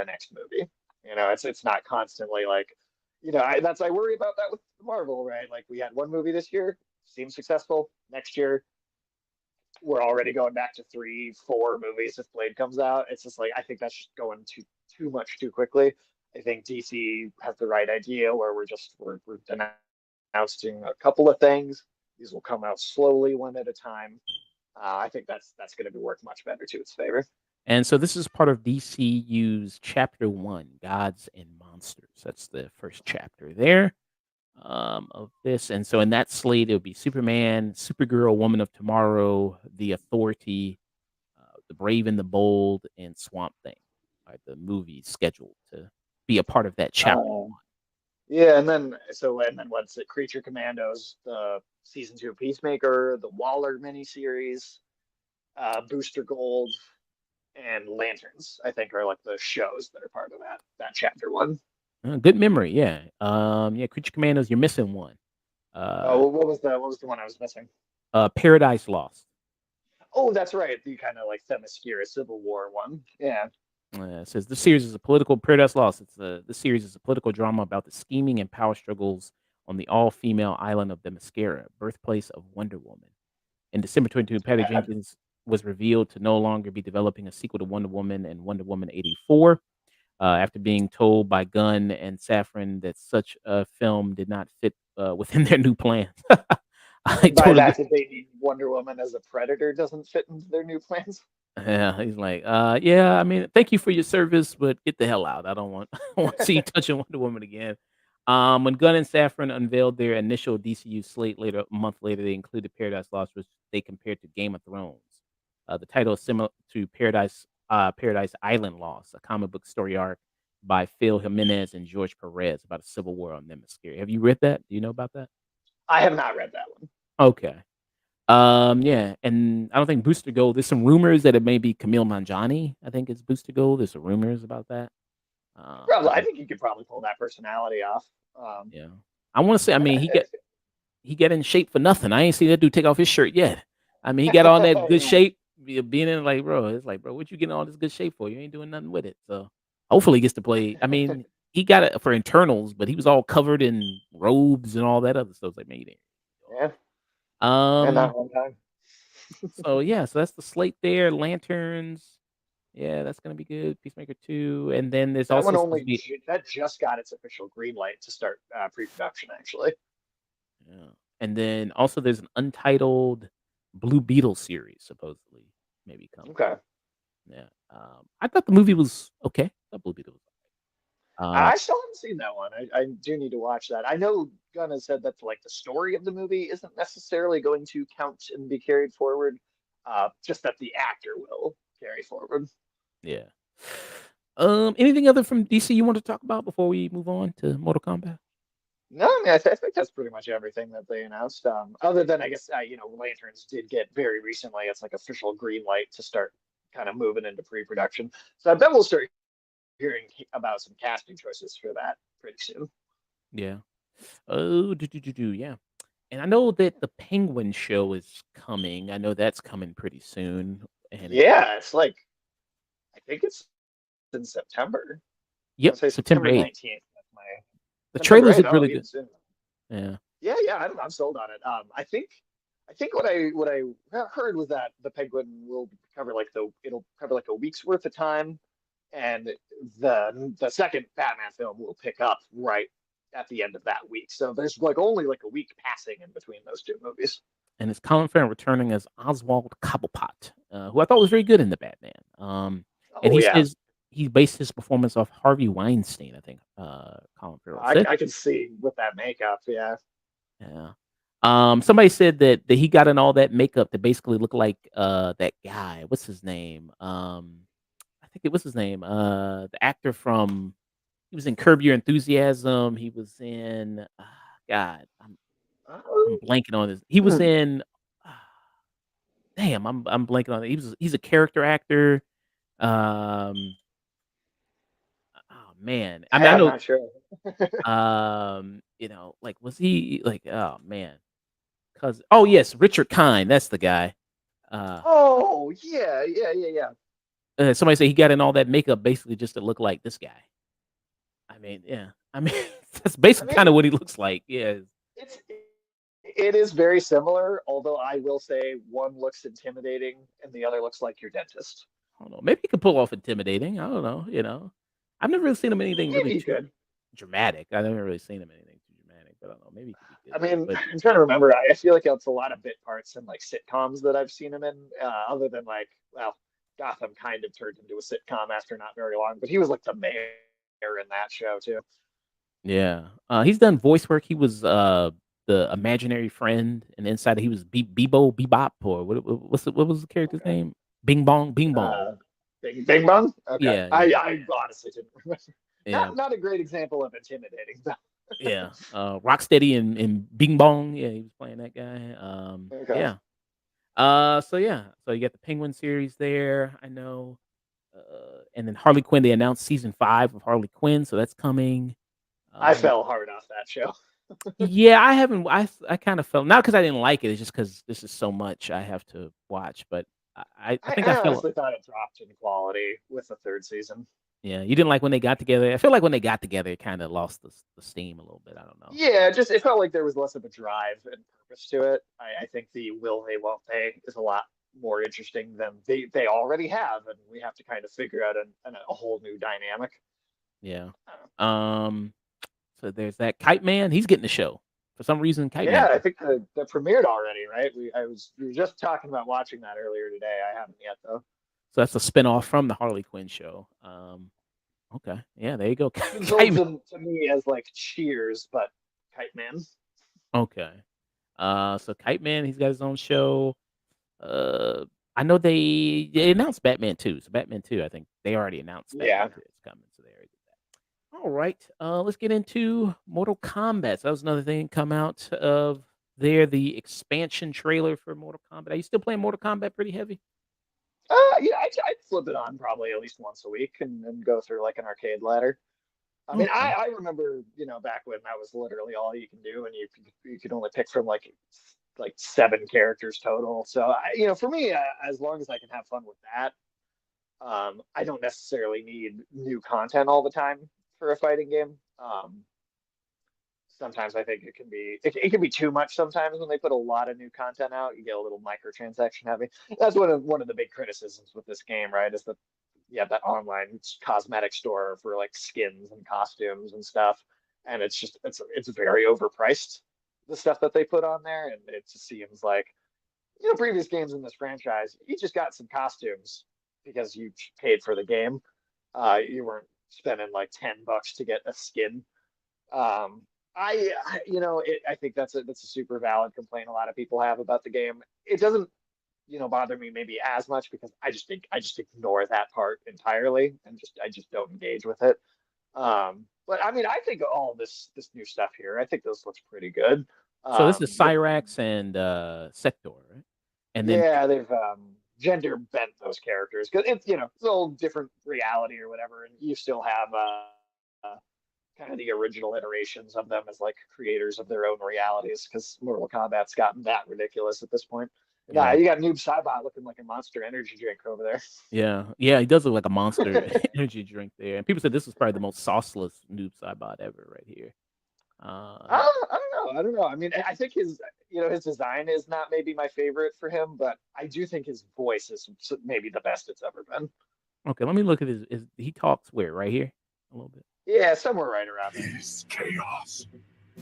next movie. It's not constantly like, I worry about that with Marvel, right? Like we had one movie this year, seemed successful. Next year, we're already going back to 3, 4 movies if Blade comes out. It's just like I think that's just going too much too quickly. I think DC has the right idea where we're announcing a couple of things. These will come out slowly, one at a time. I think that's going to work much better to its favor. And so this is part of DCU's Chapter 1, Gods and Monsters. That's the first chapter there of this. And so in that slate, it'll be Superman, Supergirl, Woman of Tomorrow, The Authority, The Brave and the Bold, and Swamp Thing. Right, the movie scheduled to be a part of that chapter. Yeah, and then what's it? Creature Commandos, the season 2 Peacemaker, the Waller miniseries, Booster Gold, and Lanterns, I think, are like the shows that are part of that chapter 1. Good memory, yeah. Yeah, Creature Commandos, you're missing one. What was the one I was missing? Paradise Lost. Oh, that's right. The kind of like Themyscira Civil War one. Yeah. It says the series is a political Paradise Lost. This series is a political drama about the scheming and power struggles on the all-female island of Themyscira, birthplace of Wonder Woman. In December 22, Patty Jenkins was revealed to no longer be developing a sequel to Wonder Woman and Wonder Woman 84. After being told by Gunn and Safran that such a film did not fit within their new plans. By that, did they need Wonder Woman as a predator doesn't fit into their new plans? Yeah, he's like, yeah, I mean, thank you for your service, but get the hell out. I don't want to see you touching Wonder Woman again. When Gunn and Safran unveiled their initial DCU slate a month later, they included Paradise Lost, which they compared to Game of Thrones. The title is similar to Paradise Island Lost, a comic book story arc by Phil Jimenez and George Perez about a civil war on Themyscira. Have you read that? Do you know about that? I have not read that one. Okay. Yeah, and I don't think Booster Gold. There's some rumors that it may be Camille Manjani. I think it's Booster Gold. There's some rumors about that. Probably, I think you could probably pull that personality off. Yeah, I want to say. I mean, he got in shape for nothing. I ain't seen that dude take off his shirt yet. I mean, he got all that good shape. Being in like, bro, it's like, bro, what you getting all this good shape for? You ain't doing nothing with it. So hopefully he gets to play. I mean, he got it for internals, but he was all covered in robes and all that other stuff. It's like, man, you didn't. Yeah. And that one time. So that's the slate there. Lanterns. Yeah, that's gonna be good. Peacemaker 2, and then there's that also one that just got its official green light to start pre-production actually. Yeah, and then also there's an untitled Blue Beetle series supposedly maybe coming. Okay. Yeah, I thought the movie was okay. I thought Blue Beetle was I still haven't seen that one. I do need to watch that. I know Gunn has said that like the story of the movie isn't necessarily going to count and be carried forward, just that the actor will carry forward. Yeah. Anything other from DC you want to talk about before we move on to Mortal Kombat? No, I mean I think that's pretty much everything that they announced. Other than I guess Lanterns did get very recently. It's like official green light to start kind of moving into pre-production. So I bet we'll start hearing about some casting choices for that pretty soon. Yeah. Oh, yeah. And I know that the Penguin show is coming. I know that's coming pretty soon. And yeah, it's like I think it's in September. Yep, September 8th. 19th. That's my the trailers look really good. Soon. Yeah. Yeah. I'm sold on it. I think what I heard was that the Penguin will cover it'll cover like a week's worth of time, and the second Batman film will pick up right at the end of that week. So there's only a week passing in between those two movies. And it's Colin Farrell returning as Oswald Cobblepot, who I thought was very good in the Batman. And he says he based his performance off Harvey Weinstein, I think. Colin Farrell said. I can see with that makeup, yeah. Yeah. Somebody said that he got in all that makeup to basically look like that guy. What's his name? I think it was his name. The actor he was in Curb Your Enthusiasm. He was in God. I'm blanking on this. He was in. Damn, I'm blanking on it. He's a character actor. Oh man. I mean, I I'm know, not sure. you know, like, was he like, oh man, cause oh yes, Richard Kind, that's the guy. Uh, Oh yeah, yeah, yeah, yeah. somebody said he got in all that makeup basically just to look like this guy. I mean, yeah, I mean, that's I basically mean, kind of what he looks like. Yeah, it's it is very similar, although I will say one looks intimidating and the other looks like your dentist. I don't know. Maybe he could pull off intimidating. I don't know. You know, I've never really seen him anything really Maybe you too could. dramatic. I've never really seen him anything too dramatic, but I don't know. Maybe he could be good I there. mean, But I'm trying to remember. I feel like it's a lot of bit parts and like sitcoms that I've seen him in, other than like, well, Gotham kind of turned into a sitcom after not very long, but he was like the mayor in that show too. yeah, he's done voice work. He was the imaginary friend, and inside he was Bebo Bebop, or what was the character's Okay. name? Bing Bong, Bing Bong. Uh, Bing Bong. Okay. Yeah, I yeah, I honestly didn't remember. yeah, Not a great example of intimidating though. yeah. Rocksteady and Bing Bong. Yeah, he was playing that guy. Okay. Yeah. So yeah, so you got the Penguin series there. I know. And then Harley Quinn. They announced season 5 of Harley Quinn, so that's coming. I Um, fell hard off that show. yeah, I haven't. I kind of felt not because I didn't like it. It's just because this is so much I have to watch. But I think I I felt. honestly thought it dropped in quality with the third season. Yeah, you didn't like when they got together. I feel like when they got together, it kind of lost the steam a little bit. I don't know. Yeah, just it felt like there was less of a drive and purpose to it. I think the will they won't they is a lot more interesting than they already have, and we have to kind of figure out a whole new dynamic. Yeah. Um. So there's that Kite Man. He's getting the show for some reason. Kite Man. Yeah, I think the premiered already, right? We were just talking about watching that earlier today. I haven't yet though. So that's a spinoff from the Harley Quinn show. Okay. Yeah, there you go. It's been Kite sold Man. to me as like Cheers, but Kite Man. Okay. So Kite Man, he's got his own show. Uh, I know they announced Batman 2. So Batman 2, I think they already announced Batman Yeah. 2 is coming. So they already did that. All right. Let's get into Mortal Kombat. So that was another thing come out of there, the expansion trailer for Mortal Kombat. Are you still playing Mortal Kombat pretty heavy? Yeah, I'd flip it on probably at least once a week and go through like an arcade ladder. I mean, Okay. I remember, back when that was literally all you can do, and you could only pick from like 7 characters total. So for me, as long as I can have fun with that, I don't necessarily need new content all the time for a fighting game. Sometimes I think it can be too much sometimes when they put a lot of new content out. You get a little microtransaction heavy. That's one of the big criticisms with this game, right? Is that that online cosmetic store for like skins and costumes and stuff, and it's very overpriced, the stuff that they put on there, and it just seems like previous games in this franchise, you just got some costumes because you paid for the game. You weren't spending like $10 to get a skin. Um, I think that's a super valid complaint a lot of people have about the game. It doesn't bother me maybe as much because I just ignore that part entirely and I just don't engage with it. But I mean, I think all this new stuff here, I think this looks pretty good. So this is The Cyrax and Sector, right? And then Yeah, they've gender bent those characters because it's a whole different reality or whatever, and you still have kind of the original iterations of them as like creators of their own realities because Mortal Kombat's gotten that ridiculous at this point. Nah, yeah, you got Noob Saibot looking like a Monster Energy drink over there. yeah, he does look like a monster energy drink there. And people said this is probably the most sauceless Noob Saibot ever right here. Uh, I don't know. I mean, I think his design is not maybe my favorite for him, but I do think his voice is maybe the best it's ever been. okay, let me look at his he talks where right here a little bit. Yeah, somewhere right around there. Is chaos.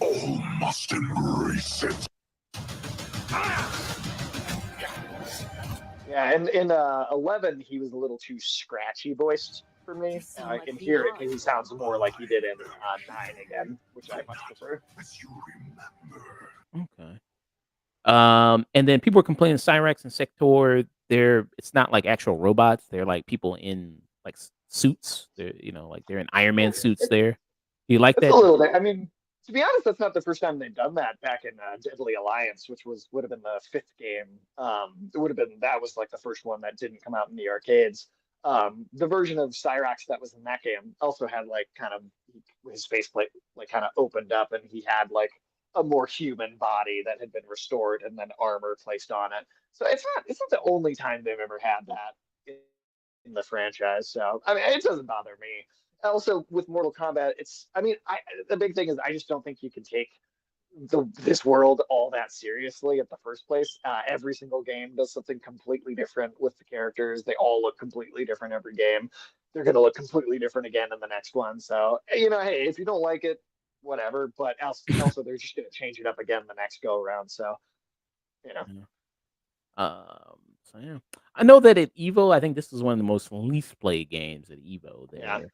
All must embrace it. Yeah, and in 11, he was a little too scratchy voiced for me. I can hear it because he sounds more like he did in 9 again, which I much prefer. As you remember. Okay. And then people were complaining Cyrax and Sector, it's not like actual robots. They're like people in like suits. They're like they're in Iron Man suits there. Do you like It's that? a little bit. I mean, to be honest, that's not the first time they've done that. Back in Deadly Alliance, which would have been the 5th game. That was like the first one that didn't come out in the arcades. The version of Cyrax that was in that game also had like kind of his faceplate like kind of opened up, and he had like a more human body that had been restored and then armor placed on it. So it's not the only time they've ever had that in the franchise. So I mean, it doesn't bother me. Also, with Mortal Kombat, the big thing is I just don't think you can take this world all that seriously at the first place. Every single game does something completely different with the characters. They all look completely different every game. They're going to look completely different again in the next one. So, hey, if you don't like it, whatever. But also they're just going to change it up again the next go around. So, you know. Yeah. So yeah, I know that at Evo, I think this is one of the most least played games at Evo Yeah. there.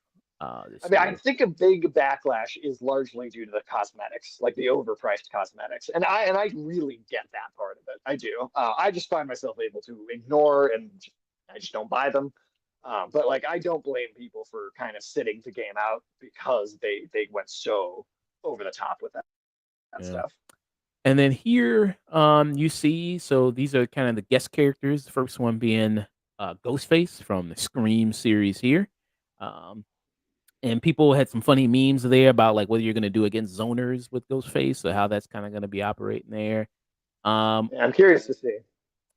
This I mean, I year. think a big backlash is largely due to the cosmetics, like the overpriced cosmetics, and I really get that part of it. I do. I just find myself able to ignore and I just don't buy them. But like, I don't blame people for kind of sitting the game out because they went so over the top with that Yeah. stuff. And then here, you see, so these are kind of the guest characters. The first one being Ghostface from the Scream series here. Um, and people had some funny memes there about like whether you're going to do against zoners with Ghostface or how that's kind of going to be operating there. Um, Yeah, I'm curious to see.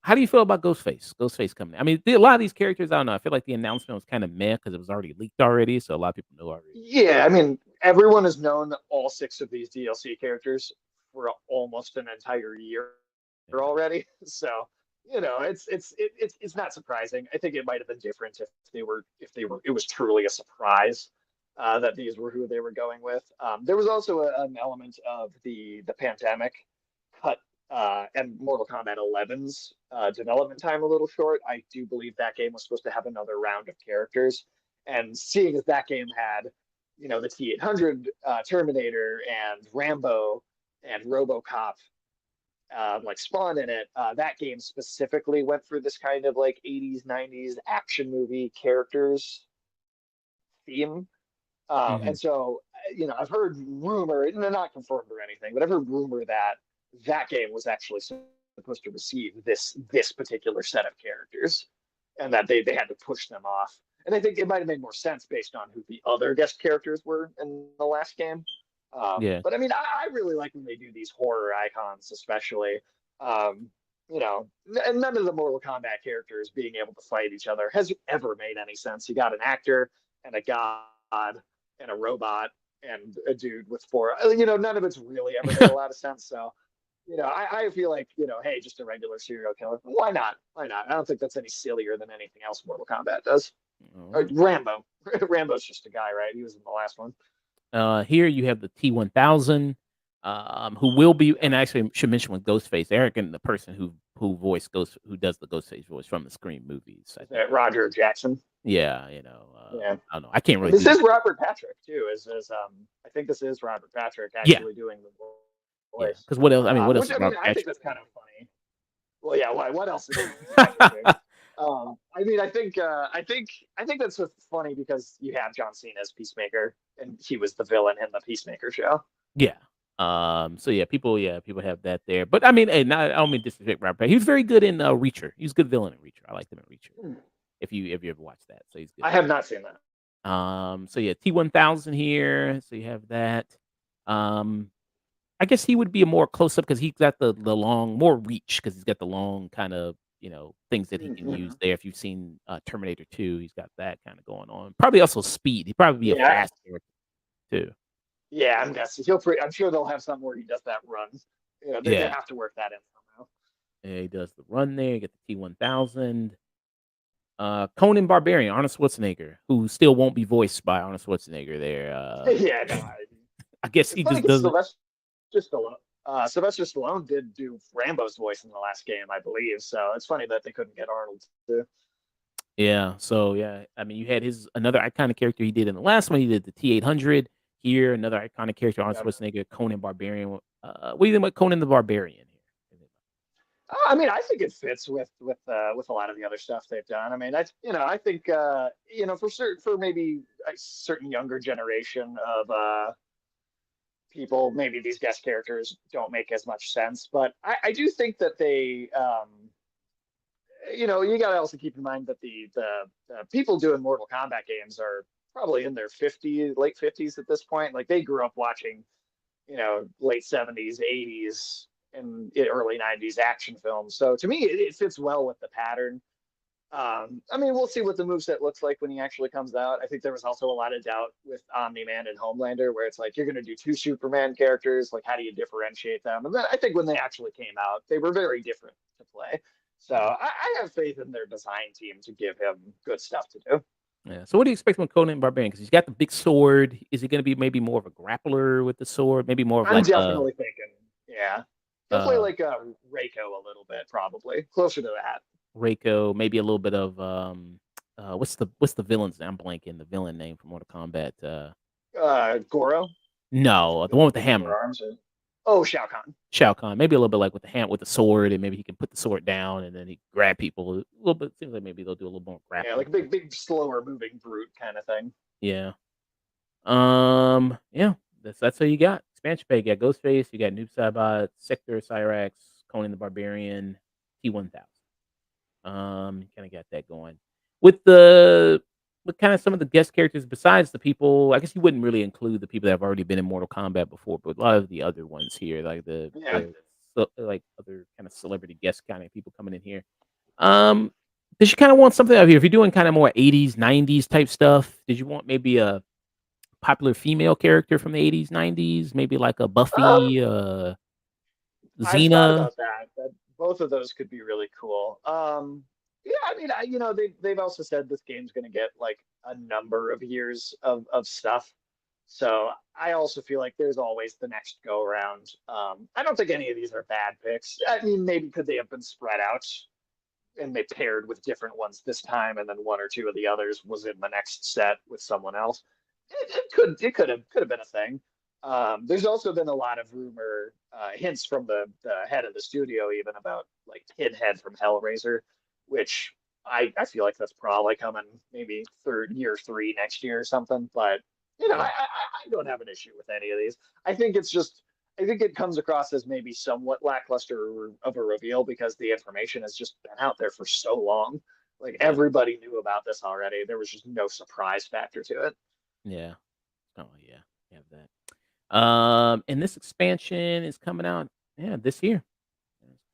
how do you feel about Ghostface? Ghostface coming. I mean, a lot of these characters, I don't know. I feel like the announcement was kind of meh because it was already leaked already, so a lot of people know already. Yeah, I mean, everyone has known all six of these DLC characters for almost an entire year Yeah. already. So, it's not surprising. I think it might have been different if it was truly a surprise that these were who they were going with. There was also an element of the pandemic cut and Mortal Kombat 11's development time a little short. I do believe that game was supposed to have another round of characters, and seeing as that game had, the T-800, Terminator, and Rambo and RoboCop like Spawn in it, that game specifically went for this kind of like 80s, 90s action movie characters theme. Hmm. And so, I've heard rumor, and they're not confirmed or anything, but I've heard rumor that that game was actually supposed to receive this particular set of characters, and that they had to push them off. And I think it might have made more sense based on who the other guest characters were in the last game. Yeah. But I mean, I really like when they do these horror icons, especially. Um, and none of the Mortal Kombat characters being able to fight each other has ever made any sense. You got an actor and a god and a robot and a dude with four. None of it's really ever made a lot of sense. So, I feel like, hey, just a regular serial killer. Why not? Why not? I don't think that's any sillier than anything else Mortal Kombat does. Alright. Rambo. Rambo's just a guy, right? He was in the last one. Here you have the T-1000, who will be, and actually I should mention with Ghostface, Eric, and the person who does the Ghostface voice from the Scream movies. I Is think. that Roger Jackson? Yeah, Yeah. I don't know. I can't really. This is Robert Patrick too. I think this is Robert Patrick Yeah, actually doing the yeah. voice. Because what else? I mean, what else Which is I mean, Robert I think Patrick? that's kind of funny. Well, yeah. What else is Patrick doing? I mean, I think that's what's funny because you have John Cena as Peacemaker, and he was the villain in the Peacemaker show. Yeah. So people have that there. But I mean, hey, I don't mean disrespect Robert Patrick. He was very good in Reacher. He was a good villain in Reacher. I liked him in Reacher. Hmm. If you ever watched that, so he's good. I have not seen that. So yeah, T-1000 here. So you have that. I guess he would be a more close up because he's got the long more reach because he's got the long kind of things that he can use Mhm. there. If you've seen Terminator 2, he's got that kind of going on. Probably also speed. He'd probably be a Yeah, fast character too. yeah. I'm guessing I'm sure they'll have something where he does that run. They Yeah, have to work that in somehow. yeah, he does the run there. You get the T-1000. Conan Barbarian, Arnold Schwarzenegger, who still won't be voiced by Arnold Schwarzenegger there. Yeah, no, I guess it's he funny just because doesn't. Sylvester Stallone did do Rambo's voice in the last game, I believe. So it's funny that they couldn't get Arnold to. Yeah, so yeah, I mean, you had another iconic character he did in the last one. He did the T-800. Here, another iconic character, Arnold Yep. Schwarzenegger, Conan Barbarian. What do you think about Conan the Barbarian here? I mean, I think it fits with a lot of the other stuff they've done. I mean, I think for maybe a certain younger generation of people, maybe these guest characters don't make as much sense. But I do think that you got to also keep in mind that the people doing Mortal Kombat games are probably in their late 50s at this point. Like they grew up watching, late 70s, 80s, and early 90s action films. So to me, it fits well with the pattern. I mean, we'll see what the moveset looks like when he actually comes out. I think there was also a lot of doubt with Omni-Man and Homelander, where it's like you're going to do two Superman characters. Like, how do you differentiate them? And then I think when they actually came out, they were very different to play. So I have faith in their design team to give him good stuff to do. Yeah. So what do you expect from Conan Barbarian? Because he's got the big sword. Is he going to be maybe more of a grappler with the sword? Maybe more of I'm like definitely thinking, yeah, definitely uh, like Reiko a little bit, probably closer to that. Reiko, maybe a little bit of what's the villain's name? I'm blanking the villain name from Mortal Kombat. Goro, No, the one with the bigger hammer. arms. Oh, Shao Kahn. Shao Kahn, maybe a little bit like with the hand with the sword, and maybe he can put the sword down and then he grab people a little bit. Seems like maybe they'll do a little more Yeah, grappling. like a big, slower moving brute kind of thing. Yeah. Yeah. That's how you got expansion pack. You got Ghostface, you got Noob Saibot, Sector, Cyrax, Conan the Barbarian, T1000. Kind of got that going with kind of some of the guest characters besides the people. I guess you wouldn't really include the people that have already been in Mortal Kombat before, but a lot of the other ones here, like Yeah. like other kind of celebrity guest kind of people coming in here. Um, did you kind of want something out here? If you're doing kind of more 80s, 90s type stuff, did you want maybe a popular female character from the 80s, 90s, maybe like a Um, Buffy, I've thought Xena? about that. That both of those could be really cool. Yeah, I mean, they've also said this game's going to get like a number of years of stuff. So I also feel like there's always the next go around. I don't think any of these are bad picks. I mean, maybe could they have been spread out and they paired with different ones this time, and then one or two of the others was in the next set with someone else. It could have been a thing. There's also been a lot of rumor hints from the head of the studio even about like Pinhead from Hellraiser, which I feel like that's probably coming maybe year three next year or something. But I don't have an issue with any of these. I think it's just I think it comes across as maybe somewhat lackluster of a reveal because the information has just been out there for so long. Like Yeah, everybody knew about this already. There was just no surprise factor to it. yeah. Oh yeah, you have that. And this expansion is coming out, yeah, this year.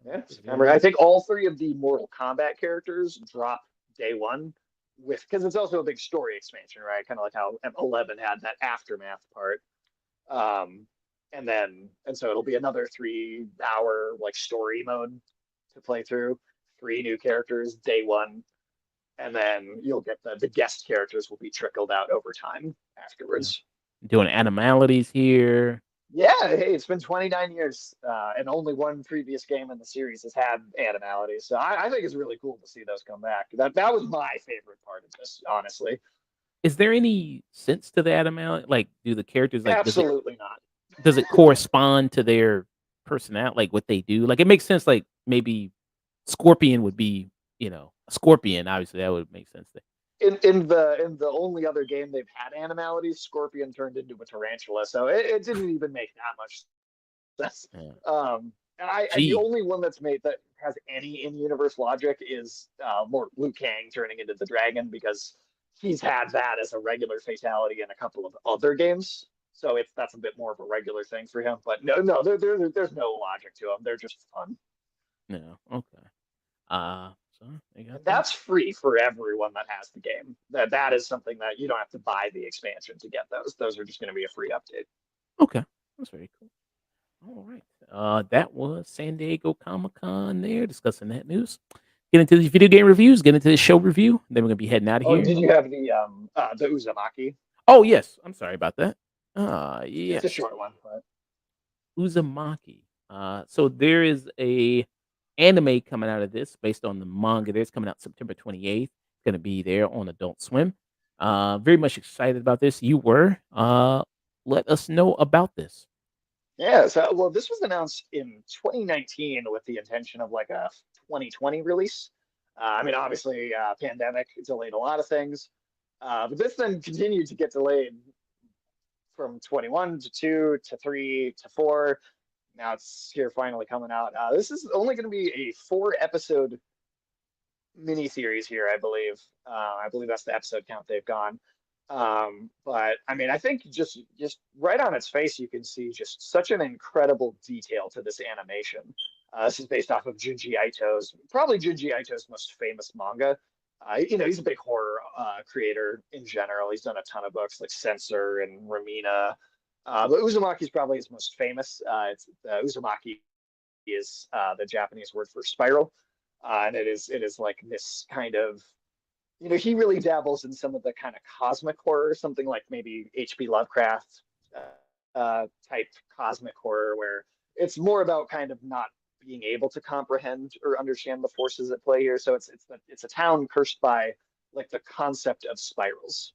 Yeah, it's coming Yeah, out this September. very I think all three of the Mortal Kombat characters drop day one with because it's also a big story expansion, right? Kind of like how M11 had that aftermath part. Um, and so it'll be another 3 hour like story mode to play through. Three new characters day one, and then you'll get the guest characters will be trickled out over time yeah. afterwards. Doing animalities here. Yeah, hey, it's been 29 years, and only one previous game in the series has had animalities. So I think it's really cool to see those come back. That was my favorite part of this, honestly. Is there any sense to the animality? Like, do the characters like Absolutely not. does it correspond to their personality, like what they do? Like, it makes sense. Like maybe Scorpion would be, a Scorpion. Obviously, that would make sense. In the only other game they've had animalities, Scorpion turned into a tarantula, so it didn't even make that much sense. Yeah. And the Gee, only one that's made that has any in-universe logic is more Liu Kang turning into the dragon because he's had that as a regular fatality in a couple of other games. So that's a bit more of a regular thing for him. But no, there's no logic to them. They're just fun. no, okay. So they got And that. that's free for everyone that has the game. That is something that you don't have to buy the expansion to get those. Those are just going to be a free update. Okay, that's very cool. All right. That was San Diego Comic Con there discussing that news. Get into these video game reviews, get into the show review. Then we're gonna be heading out of Oh, here. did you have the Uzumaki? Oh yes, I'm sorry about that. It's a Yes, short one, but Uzumaki. So there is a anime coming out of this based on the manga. There's coming out September 28th. It's gonna be there on Adult Swim. Very much excited about this. You were. Let us know about this. yeah. So well, this was announced in 2019 with the intention of like a 2020 release. I mean, obviously, pandemic delayed a lot of things, but this then continued to get delayed from 21 to 2 to 3 to 4. Now it's here finally coming out. This is only going to be a 4 episode mini series here, I believe. I believe that's the episode count they've gone. But I mean, I think just right on its face, you can see just such an incredible detail to this animation. This is based off of probably Junji Ito's most famous manga. He's a big horror creator in general. He's done a ton of books like Censor and Ramina. But Uzumaki's probably his most famous. Uzumaki is the Japanese word for spiral, and it is like this kind of he really dabbles in some of the kind of cosmic horror, something like maybe H.P. Lovecraft type cosmic horror, where it's more about kind of not being able to comprehend or understand the forces at play here. So it's a town cursed by like the concept of spirals.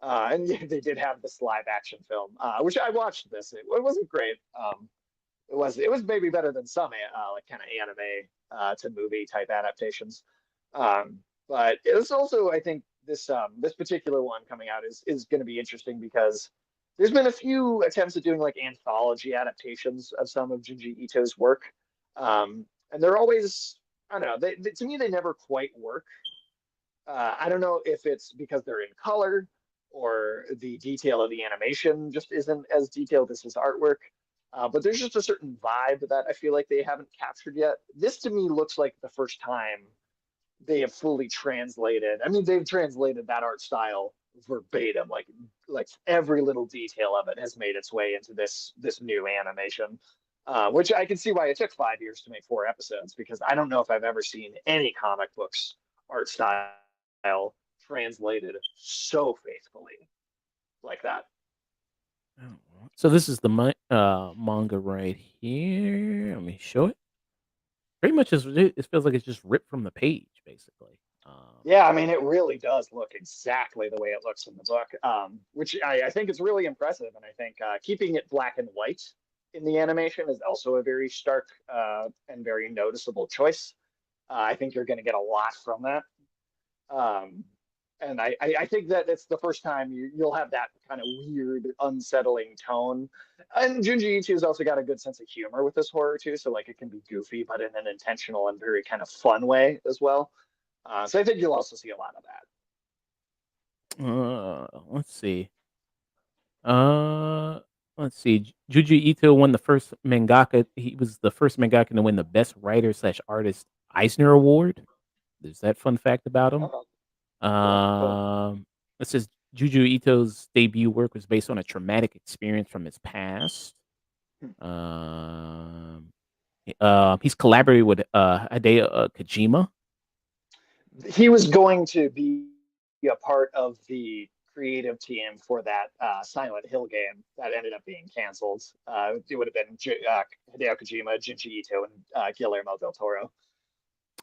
And they did have this live action film, which I watched this. It wasn't great. It was maybe better than some like kind of anime to movie type adaptations. But it's also, I think, this particular one coming out is going to be interesting because there's been a few attempts at doing like anthology adaptations of some of Junji Ito's work, and they're always, I don't know, to me they never quite work. I don't know if it's because they're in color or the detail of the animation just isn't as detailed as his artwork. But there's just a certain vibe that I feel like they haven't captured yet. This to me looks like the first time they have fully translated. I mean, they've translated that art style verbatim, like every little detail of it has made its way into this new animation. Which I can see why it took 5 years to make 4 episodes, because I don't know if I've ever seen any comic books art style translated so faithfully like that. So this is the manga right here. Let me show it. Pretty much, it feels like it's just ripped from the page, basically. Yeah, I mean, it really does look exactly the way it looks in the book, which I think is really impressive. And I think keeping it black and white in the animation is also a very stark and very noticeable choice. I think you're going to get a lot from that. And I think that it's the first time you'll have that kind of weird, unsettling tone. And Junji Ito's also got a good sense of humor with this horror too, so like it can be goofy, but in an intentional and very kind of fun way as well. So I think you'll also see a lot of that. Let's see. Let's see. Junji Ito won the first mangaka. He was the first mangaka to win the Best Writer / Artist Eisner Award. There's that fun fact about him. Cool. It says Junji Ito's debut work was based on a traumatic experience from his past. He's collaborated with Hideo Kojima. He was going to be a part of the creative team for that Silent Hill game that ended up being canceled. It would have been Hideo Kojima, Junji Ito, and Guillermo del Toro.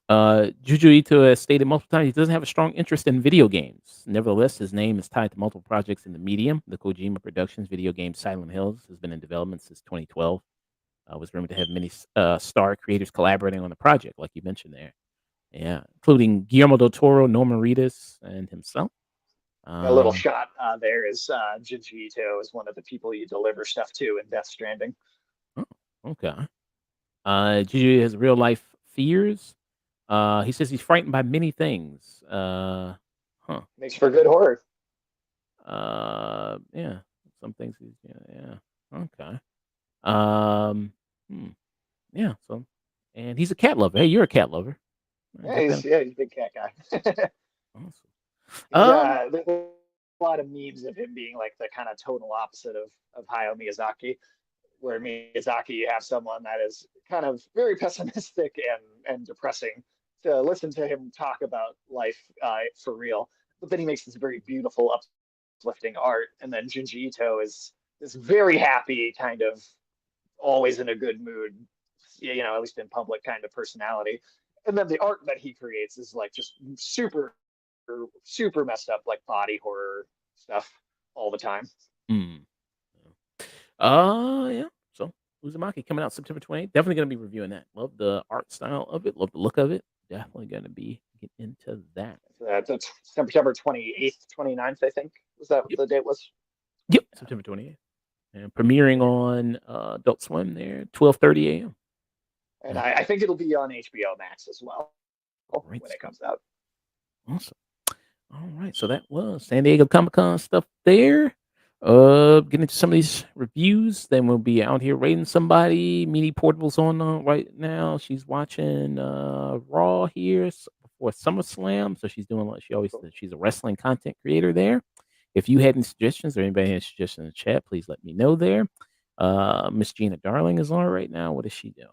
Junji Ito has stated multiple times he doesn't have a strong interest in video games. Nevertheless, his name is tied to multiple projects in the medium. The Kojima Productions video game Silent Hills has been in development since 2012. Was rumored to have many star creators collaborating on the project, like you mentioned there. Yeah, including Guillermo del Toro, Norman Reedus, and himself. A little shot there is Junji Ito is one of the people you deliver stuff to in Death Stranding. Oh, okay. Junji has real life fears. He says he's frightened by many things. Makes for good horror. Yeah, some things he's okay. Yeah. So, and he's a cat lover. Hey, you're a cat lover. Yeah, he's a big cat guy. Awesome. There's a lot of memes of him being like the kind of total opposite of Hayao Miyazaki, where Miyazaki, you have someone that is kind of very pessimistic and depressing to listen to him talk about life for real. But then he makes this very beautiful, uplifting art. And then Junji Ito is this very happy, kind of always in a good mood, at least in public kind of personality. And then the art that he creates is like just super messed up, like body horror stuff all the time. Yeah. So Uzumaki coming out September 28th. Definitely gonna be reviewing that. Love the art style of it. Love the look of it. Definitely gonna be get into that. That's September 28th, 29th, I think. Was that what the date was? Yep, September 28th. And premiering on Adult Swim there, 12:30 a.m. And I think it'll be on HBO Max as well. Great when it stuff. comes out. Awesome. All right, so that was San Diego Comic-Con stuff there. Getting into some of these reviews, then we'll be out here rating somebody. Meanie Portable's on right now. She's watching Raw here before SummerSlam, so she's doing what she always Cool. does. She's a wrestling content creator there. If you had any suggestions or anybody has suggestions in the chat, please let me know there. Miss Gina Darling is on right now. What is she doing?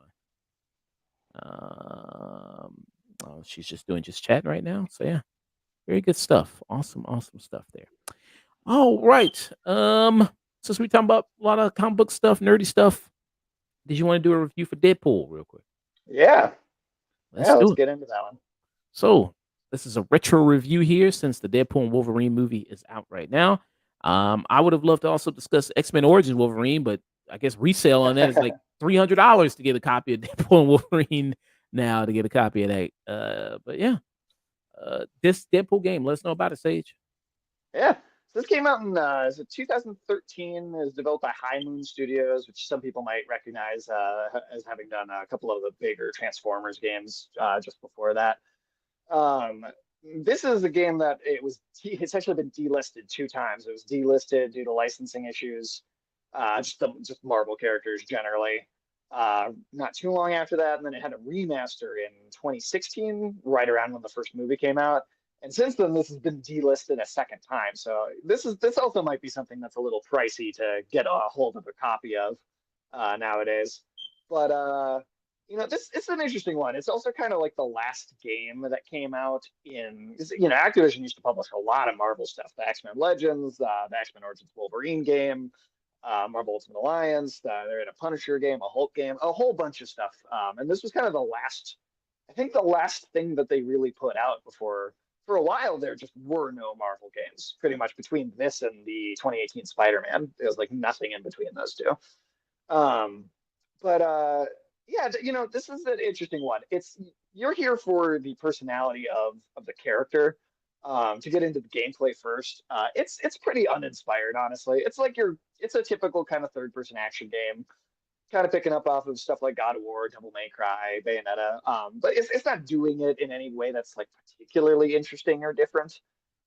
She's just doing chatting right now. So yeah, very good stuff. Awesome stuff there. All right. Since we're talking about a lot of comic book stuff, nerdy stuff, did you want to do a review for Deadpool real quick? Yeah, Let's let's do it. get into that one. So this is a retro review here since the Deadpool and Wolverine movie is out right now. I would have loved to also discuss X-Men Origins Wolverine, but I guess resale on that is like $300 to get a copy of Deadpool and Wolverine now to get a copy of that. But yeah, this Deadpool game, let us know about it, Sage. Yeah. So this came out in is it 2013. It was developed by High Moon Studios, which some people might recognize as having done a couple of the bigger Transformers games just before that. Um, this is a game that it's actually been delisted 2 times. It was delisted due to licensing issues, just Marvel characters generally. Not too long after that, and then it had a remaster in 2016, right around when the first movie came out. And since then, this has been delisted a second time. So this also might be something that's a little pricey to get a hold of a copy of nowadays. But this it's an interesting one. It's also kind of like the last game that came out Activision used to publish a lot of Marvel stuff, the X-Men Legends, the X-Men Origins Wolverine game, Marvel Ultimate Alliance. They're in a Punisher game, a Hulk game, a whole bunch of stuff. And this was kind of the last thing that they really put out before. For a while, there just were no Marvel games. Pretty much between this and the 2018 Spider-Man, there was like nothing in between those two. Um, but yeah, this is an interesting one. You're here for the personality of the character. To get into the gameplay first, it's pretty uninspired, honestly. It's a typical kind of third-person action game, kind of picking up off of stuff like God of War, Devil May Cry, Bayonetta. But it's not doing it in any way that's like particularly interesting or different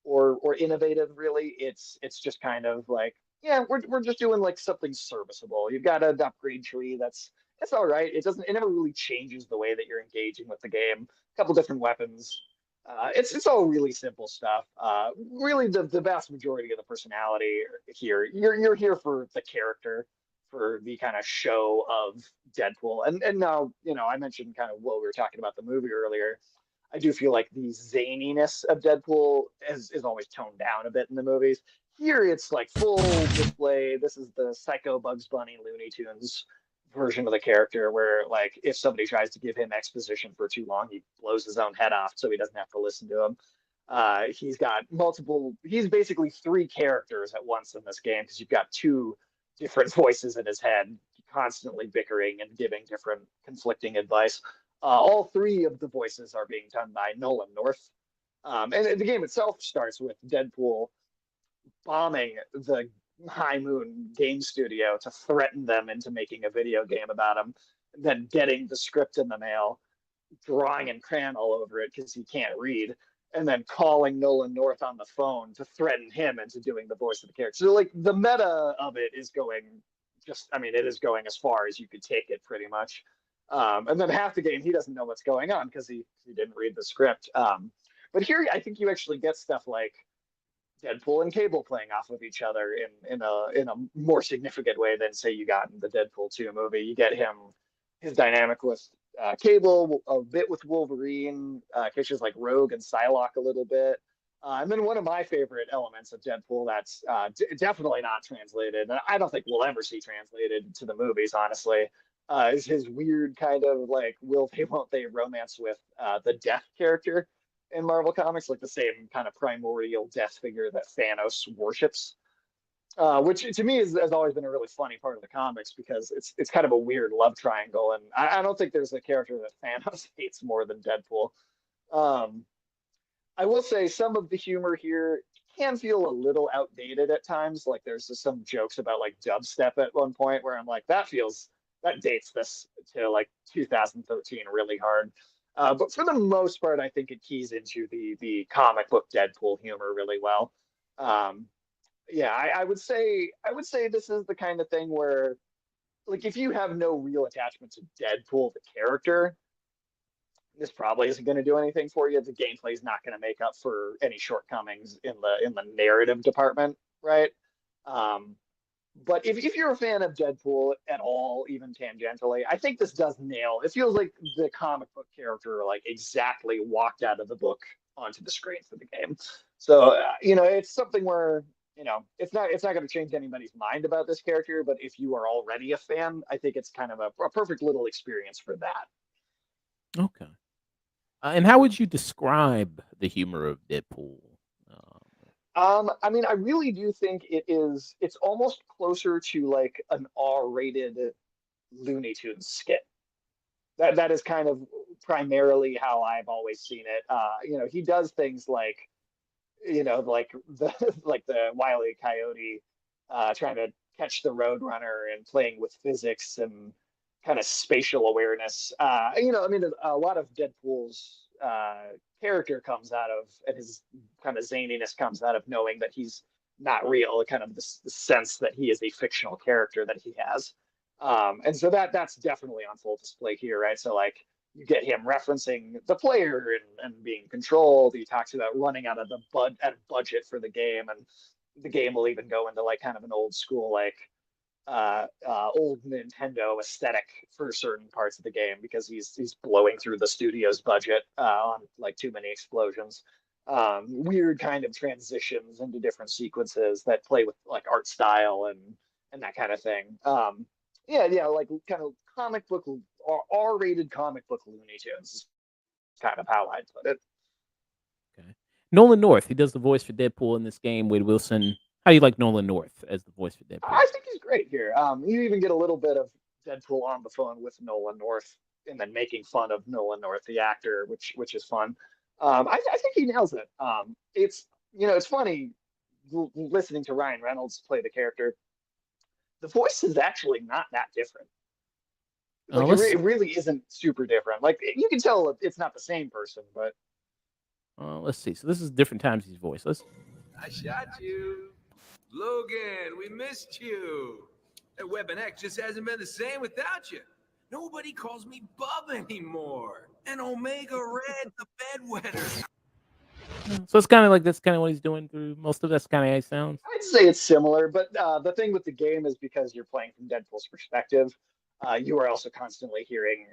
or innovative, really. It's just kind of like, yeah, we're just doing like something serviceable. You've got an upgrade tree that's all right. It never really changes the way that you're engaging with the game. A couple different weapons. It's all really simple stuff. Really, the vast majority of the personality here, you're here for the character, for the kind of show of Deadpool. And now, I mentioned kind of what we were talking about the movie earlier. I do feel like the zaniness of Deadpool is always toned down a bit in the movies. Here it's like full display. This is the Psycho Bugs Bunny Looney Tunes version of the character where like if somebody tries to give him exposition for too long, he blows his own head off so he doesn't have to listen to him. He's basically 3 characters at once in this game because you've got 2 different voices in his head constantly bickering and giving different conflicting advice. All 3 of the voices are being done by Nolan North. And the game itself starts with Deadpool bombing the High Moon game studio to threaten them into making a video game about him, then getting the script in the mail, drawing in crayon all over it because he can't read, and then calling Nolan North on the phone to threaten him into doing the voice of the character. So like the meta of it is going it is going as far as you could take it pretty much. And then half the game he doesn't know what's going on because he didn't read the script. But here I think you actually get stuff like Deadpool and Cable playing off of each other in a more significant way than say you got in the Deadpool 2 movie. You get his dynamic with Cable, a bit with Wolverine, catches like Rogue and Psylocke a little bit. And then one of my favorite elements of Deadpool that's definitely not translated, and I don't think we'll ever see translated to the movies, honestly, is his weird kind of like will they, won't they romance with the Death character in Marvel Comics, like the same kind of primordial death figure that Thanos worships. Which to me has always been a really funny part of the comics because it's kind of a weird love triangle, and I don't think there's a character that Thanos hates more than Deadpool. Um, I will say some of the humor here can feel a little outdated at times. Like there's just some jokes about like dubstep at one point where I'm like, that dates this to like 2013 really hard. But for the most part, I think it keys into the comic book Deadpool humor really well. Um, yeah, I would say this is the kind of thing where, like, if you have no real attachment to Deadpool the character, this probably isn't going to do anything for you. The gameplay is not going to make up for any shortcomings in the narrative department, right? Um, but if you're a fan of Deadpool at all, even tangentially, I think this does nail. It feels like the comic book character like exactly walked out of the book onto the screen for the game. So it's something where it's not going to change anybody's mind about this character. But if you are already a fan, I think it's kind of a perfect little experience for that. Okay. And how would you describe the humor of Deadpool? I mean, I really do think it's almost closer to like an R-rated Looney Tunes skit. That is kind of primarily how I've always seen it. He does things like, like the like the Wile E. Coyote trying to catch the Roadrunner and playing with physics and kind of spatial awareness. I mean, a lot of Deadpool's character comes out of, and his kind of zaniness comes out of knowing that he's not real, kind of the sense that he is a fictional character that he has. And so that's definitely on full display here, right? So like you get him referencing the player and being controlled. He talks about running out of the budget for the game, and the game will even go into like kind of an old school like old Nintendo aesthetic for certain parts of the game because he's blowing through the studio's budget on like too many explosions. Weird kind of transitions into different sequences that play with like art style and that kind of thing. Yeah, like kind of comic book R-rated comic book Looney Tunes is kind of how I'd put it. Okay. Nolan North, he does the voice for Deadpool in this game. Wade Wilson. How do you like Nolan North as the voice for Deadpool? I think he's great here. You even get a little bit of Deadpool on the phone with Nolan North, and then making fun of Nolan North, the actor, which is fun. I think he nails it. It's funny listening to Ryan Reynolds play the character. The voice is actually not that different. Like it really isn't super different. Like you can tell it's not the same person, but let's see. So this is different times he's voice. I shot you. Logan, we missed you. That Weapon X just hasn't been the same without you. Nobody calls me Bub anymore. And Omega Red, the bedwetter. So it's kind of like that's kind of what he's doing through most of that's kind of how he sounds. I'd say it's similar. But the thing with the game is because you're playing from Deadpool's perspective, you are also constantly hearing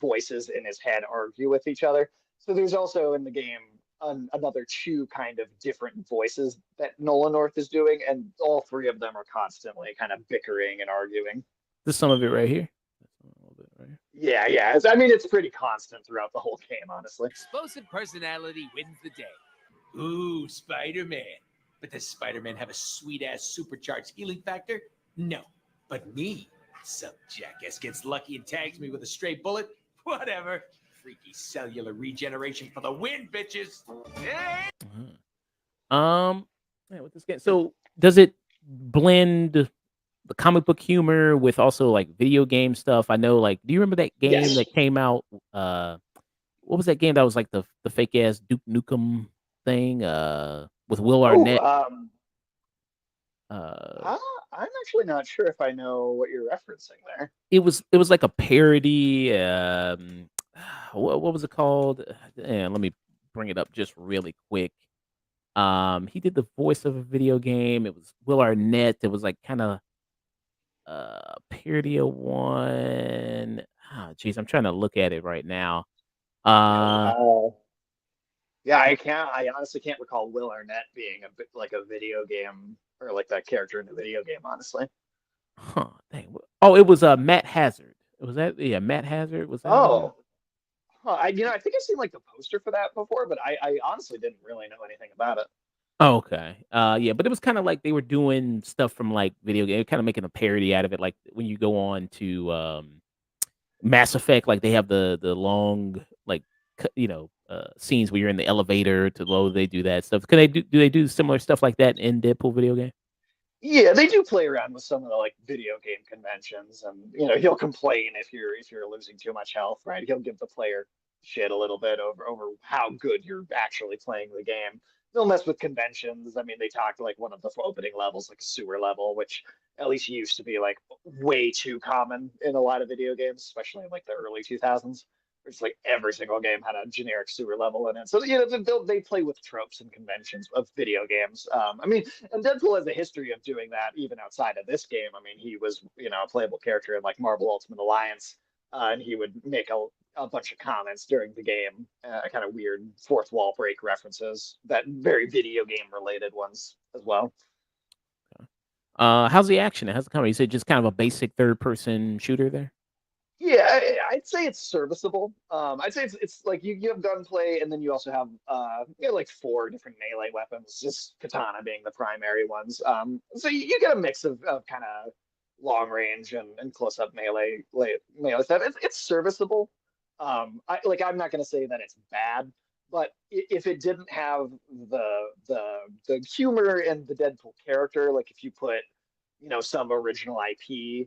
voices in his head argue with each other. So there's also in the game another two kind of different voices that Nolan North is doing, and all three of them are constantly kind of bickering and arguing. There's some of it right here. A little bit right here. Yeah. I mean, it's pretty constant throughout the whole game, honestly. Explosive personality wins the day. Ooh, Spider-Man. But does Spider-Man have a sweet-ass supercharged healing factor? No. But me, some jackass gets lucky and tags me with a stray bullet? Whatever. Freaky cellular regeneration for the win, bitches. Yeah. Yeah, with this game. So does it blend the comic book humor with also like video game stuff? I know, like, do you remember that game that came out? What was that game that was like the fake ass Duke Nukem thing? With Will Arnett. I'm actually not sure if I know what you're referencing there. It was like a parody. What was it called? Let me bring it up just really quick. He did the voice of a video game. It was Will Arnett. It was like kind of parody of one. Oh, geez, I'm trying to look at it right now. Yeah, I honestly can't recall Will Arnett being a bit like a video game or like that character in a video game, honestly. Huh. Dang. Oh, it was Matt Hazard. Was that Matt Hazard? Was that? I think I've seen like the poster for that before, but I honestly didn't really know anything about it. Oh, okay. Yeah, but it was kind of like they were doing stuff from like video game, kind of making a parody out of it. Like when you go on to Mass Effect, like they have the long like scenes where you're in the elevator to low. They do that stuff. Do they do similar stuff like that in Deadpool video game? Yeah, they do play around with some of the like video game conventions, and he'll complain if you're losing too much health, right? He'll give the player shit a little bit over how good you're actually playing the game. They'll mess with conventions. I mean, they talked like one of the opening levels, like a sewer level, which at least used to be like way too common in a lot of video games, especially in like the early 2000s. It's like every single game had a generic sewer level in it. So, they play with tropes and conventions of video games. I mean, and Deadpool has a history of doing that even outside of this game. I mean, he was, a playable character in like Marvel Ultimate Alliance, and he would make a bunch of comments during the game, kind of weird fourth wall break references, that very video game related ones as well. How's the action? How's the comedy? You said just kind of a basic third person shooter there. Yeah, I'd say it's serviceable. I'd say it's like you have gunplay, and then you also have like four different melee weapons, just katana being the primary ones. So you get a mix of kind of long range and close up melee stuff. It's serviceable. I'm not gonna say that it's bad, but if it didn't have the humor and the Deadpool character, like if you put some original IP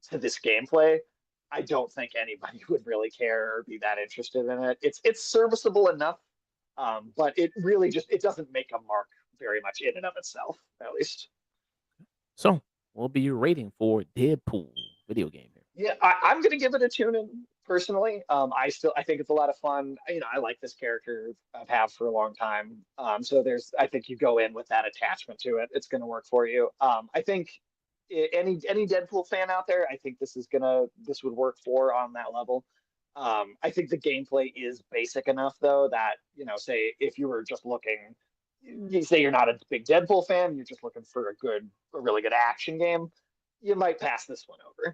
to this gameplay, I don't think anybody would really care or be that interested in it. It's serviceable enough, but it really it doesn't make a mark very much in and of itself, at least. So, what will be your rating for Deadpool video game here? Yeah, I'm gonna give it a tune in personally. I think it's a lot of fun. I like this character. I've had for a long time. So I think you go in with that attachment to it. It's gonna work for you. I think any Deadpool fan out there, I think this would work for on that level. I think the gameplay is basic enough though that say if you were just looking, you say you're not a big Deadpool fan, you're just looking for a really good action game, you might pass this one over.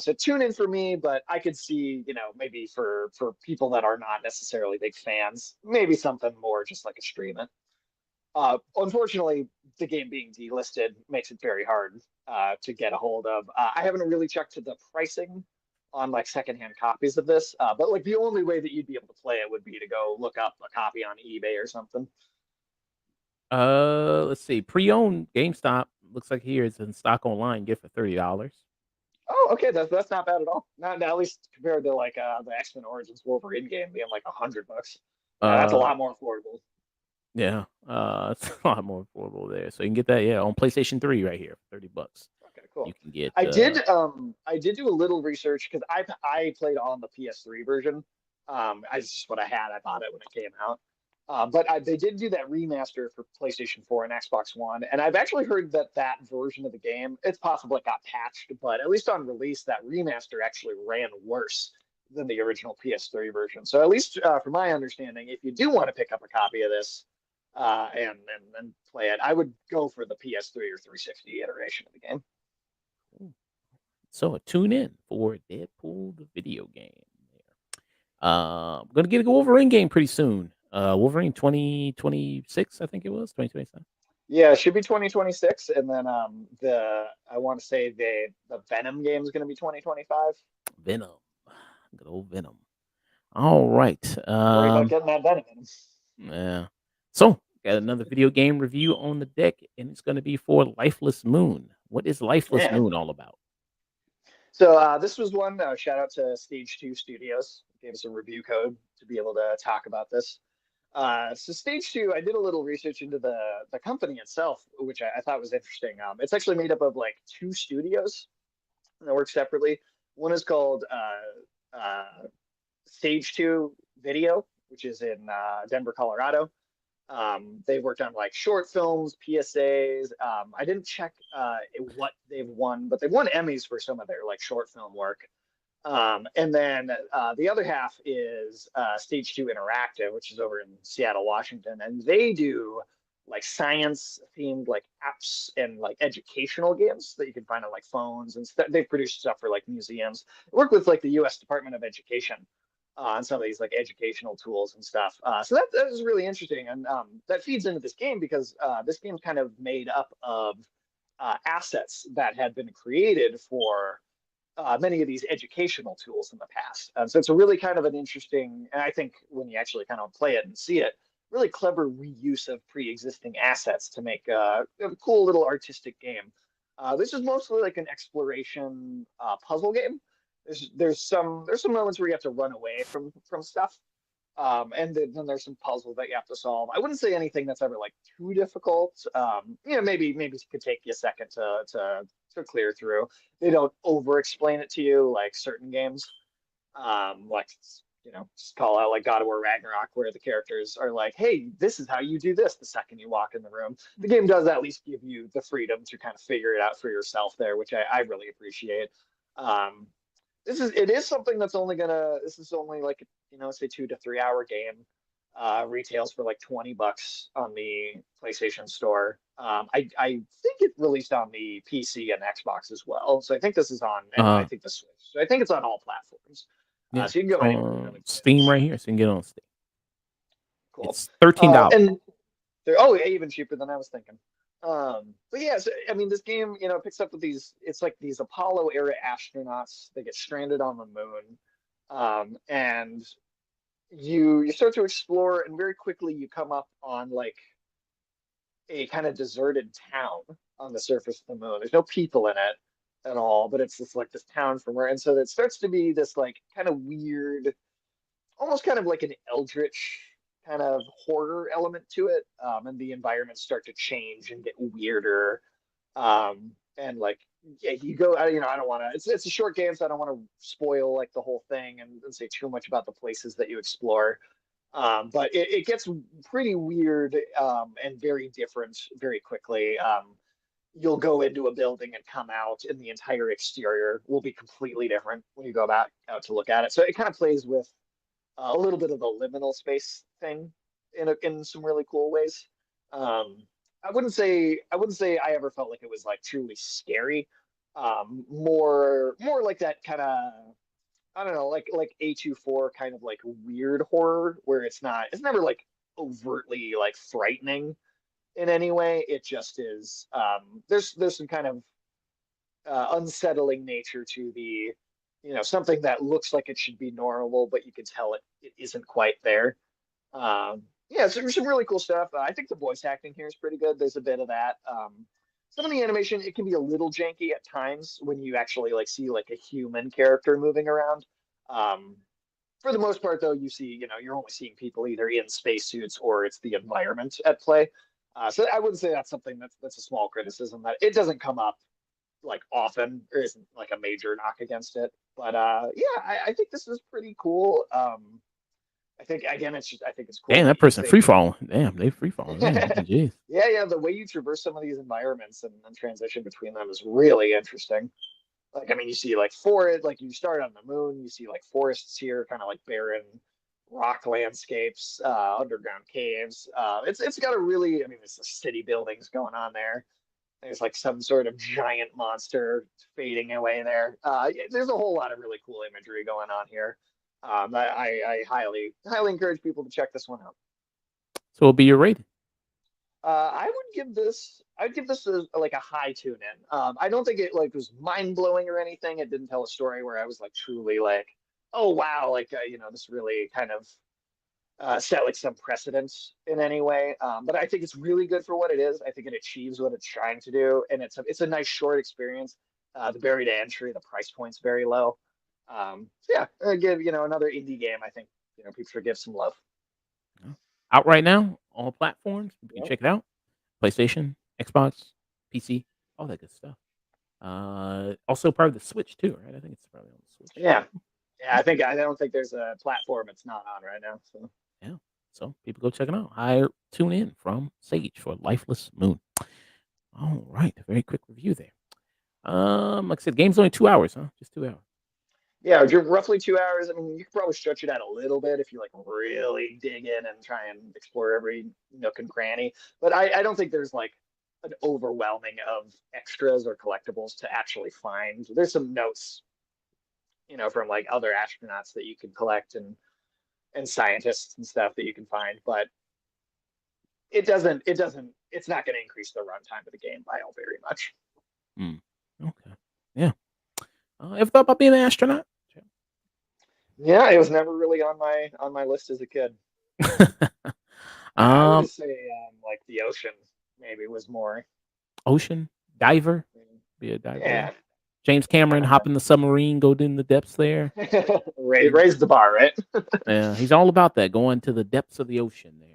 So tune in for me, but I could see, maybe for people that are not necessarily big fans, maybe something more just like a stream it. Unfortunately, the game being delisted makes it very hard to get a hold of. I haven't really checked the pricing on like secondhand copies of this, but like the only way that you'd be able to play it would be to go look up a copy on eBay or something. Let's see. Pre-owned GameStop looks like here it's in stock online. Get for $30. Oh, okay, that's not bad at all. Not at least compared to like the X-Men Origins Wolverine game being like $100. Yeah, that's a Uh, lot more affordable. yeah. It's a lot more affordable there. So you can get that, on PlayStation 3 right here, $30. Okay, cool. You can get. I did do a little research because I played on the PS3 version. It's just what I had. I bought it when it came out. But they did do that remaster for PlayStation 4 and Xbox One, and I've actually heard that version of the game, it's possible it got patched, but at least on release, that remaster actually ran worse than the original PS3 version. So at least from my understanding, if you do want to pick up a copy of this and play it, I would go for the PS3 or 360 iteration of the game. So tune in for Deadpool the video game. I'm gonna get a Wolverine game pretty soon. Wolverine 2026, I think it was 2027. Yeah, it should be 2026, and then I want to say the Venom game is going to be 2025. Venom, good old Venom. All right. Worry about getting that Venom in. Yeah. So got another video game review on the deck, and it's gonna be for Lifeless Moon. What is Lifeless Moon all about? So this was one shout out to Stage 2 Studios. Gave us a review code to be able to talk about this. So Stage 2, I did a little research into the company itself, which I thought was interesting. It's actually made up of like two studios that work separately. One is called Stage 2 Video, which is in Denver, Colorado. They've worked on like short films, PSAs. I didn't check what they've won, but they've won Emmys for some of their like short film work. And then the other half is Stage 2 Interactive, which is over in Seattle, Washington, and they do like science themed like apps and like educational games that you can find on like phones and stuff. They've produced stuff for like museums. They work with like the U.S. Department of Education on some of these like educational tools and stuff. So that was really interesting, and that feeds into this game because this game's kind of made up of assets that had been created for many of these educational tools in the past. So it's a really kind of an interesting, and I think when you actually kind of play it and see it, really clever reuse of pre-existing assets to make a cool little artistic game. This is mostly like an exploration puzzle game. there's some moments where you have to run away from stuff. And then there's some puzzles that you have to solve. I wouldn't say anything that's ever like too difficult. Maybe it could take you a second to clear through. They don't over explain it to you like certain games. Like just call out like God of War Ragnarok, where the characters are like, "Hey, this is how you do this." The second you walk in the room, the game does at least give you the freedom to kind of figure it out for yourself there, which I really appreciate. Um, it is something that's only gonna this is only like say 2 to 3 hour game. Retails for like $20 on the PlayStation Store. I think it released on the PC and Xbox as well, so I think this is on, and I think the Switch, so I think it's on all platforms. Yeah, So you can go anywhere on really. Steam right here, so you can get it on Steam. Cool. It's $13. And even cheaper than I was thinking. But yeah, so, I mean, this game, picks up with it's like these Apollo era astronauts. They get stranded on the moon. And you start to explore, and very quickly you come up on like a kind of deserted town on the surface of the moon. There's no people in it at all, but it's just like this town from where, and so it starts to be this like kind of weird, almost kind of like an eldritch kind of horror element to it. And the environments start to change and get weirder. And like, yeah, you go, I don't want to, it's a short game, so I don't want to spoil like the whole thing and say too much about the places that you explore. But it gets pretty weird, and very different very quickly. You'll go into a building and come out, and the entire exterior will be completely different when you go back out to look at it. So it kind of plays with a little bit of the liminal space thing in some really cool ways. I wouldn't say I ever felt like it was like truly scary. More like that kind of, I don't know, like A24 kind of like weird horror, where it's never like overtly like frightening in any way. It just is. There's some kind of unsettling nature to the, something that looks like it should be normal, but you can tell it isn't quite there. Yeah, so there's some really cool stuff. I think the voice acting here is pretty good. There's a bit of that. Some of the animation, it can be a little janky at times when you actually like see like a human character moving around. Um, for the most part, though, you see, you're only seeing people either in spacesuits or it's the environment at play. So I wouldn't say that's something that's a small criticism, that it doesn't come up like often, or isn't like a major knock against it. But yeah, I think this is pretty cool. I think again, I think it's cool. Damn, that person free falling. Damn, they free falling. Jeez. Yeah, the way you traverse some of these environments and transition between them is really interesting. Like, I mean, you see like forest, like you start on the moon, you see like forests here, kind of like barren rock landscapes, underground caves. It's got a really, I mean, there's city buildings going on there. There's like some sort of giant monster fading away there. There's a whole lot of really cool imagery going on here. I highly encourage people to check this one out. So it'll be your rating. I'd give this like a high tune in. I don't think it like was mind blowing or anything. It didn't tell a story where I was like truly like, oh wow, like this really kind of set like some precedence in any way. But I think it's really good for what it is. I think it achieves what it's trying to do, and it's a nice short experience. The barrier to entry, the price point's very low. So yeah, I give another indie game. I think people should give some love. Out right now, all platforms. You can Yep. check it out. PlayStation, Xbox, PC, all that good stuff. Also part of the Switch too, right? I think it's probably on the Switch. Yeah, I don't think there's a platform it's not on right now. So Yeah. So people go check it out. Tune in from Sage for Lifeless Moon. All right, a very quick review there. Like I said, game's only 2 hours, huh? Just 2 hours. yeah, roughly 2 hours. I mean, you could probably stretch it out a little bit if you like really dig in and try and explore every nook and cranny. But I don't think there's like an overwhelming of extras or collectibles to actually find. There's some notes, from like other astronauts that you can collect and scientists and stuff that you can find, but it's not going to increase the runtime of the game by all very much. Okay. Yeah. Ever thought about being an astronaut? Yeah, it was never really on my list as a kid. I would say like the ocean maybe was more. Ocean diver. Be a diver. Yeah, James Cameron hop in the submarine, go in the depths there. Raise the bar, right? Yeah, he's all about that, going to the depths of the ocean there.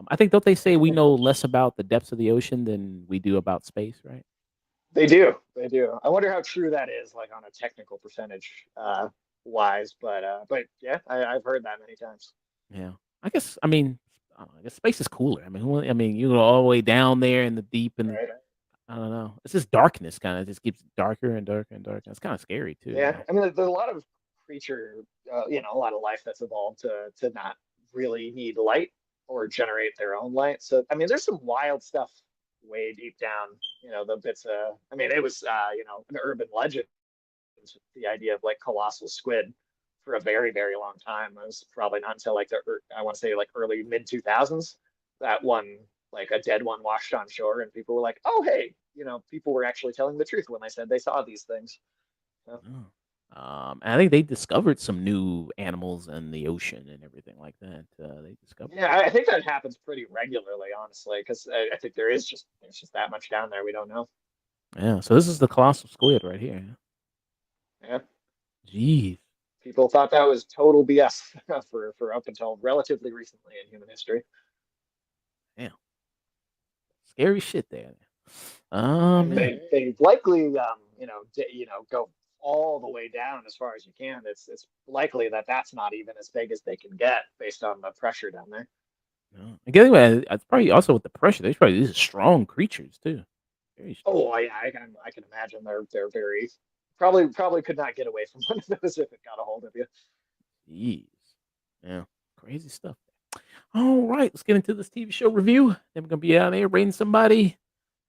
I think don't they say we know less about the depths of the ocean than we do about space, right? They do. They do. I wonder how true that is, like on a technical percentage wise. But yeah, I've heard that many times. Yeah. I guess I don't know, I guess space is cooler. I mean, you go all the way down there in the deep and Right. I don't know. It's just darkness kind of just keeps darker and darker and darker. It's kind of scary too, you Yeah. know. I mean, there's a lot of creature, a lot of life that's evolved to not really need light or generate their own light. So I mean, there's some wild stuff way deep down. The bits. I mean, it was an urban legend, the idea of like colossal squid for a very, very long time. It was probably not until like I want to say like early mid 2000s that one, like a dead one, washed on shore, and people were like, "Oh, hey, people were actually telling the truth when they said they saw these things." So, Oh. And I think they discovered some new animals in the ocean and everything like that. They discovered. yeah, I think that happens pretty regularly, honestly, because I think there's just that much down there we don't know. Yeah. So this is the colossal squid right here. Yeah, Jeez. people thought that was total BS for up until relatively recently in human history. Damn. Scary shit there. And Man. they likely go all the way down as far as you can. It's likely that that's not even as big as they can get based on the pressure down there. No. And anyway, it's probably also with the pressure. These are strong creatures too. Very strong. Oh, I can imagine they're very probably could not get away from one of those if it got a hold of you. Jeez. Yeah. Crazy stuff. All right, let's get into this TV show review. Then we're gonna be out there rating somebody.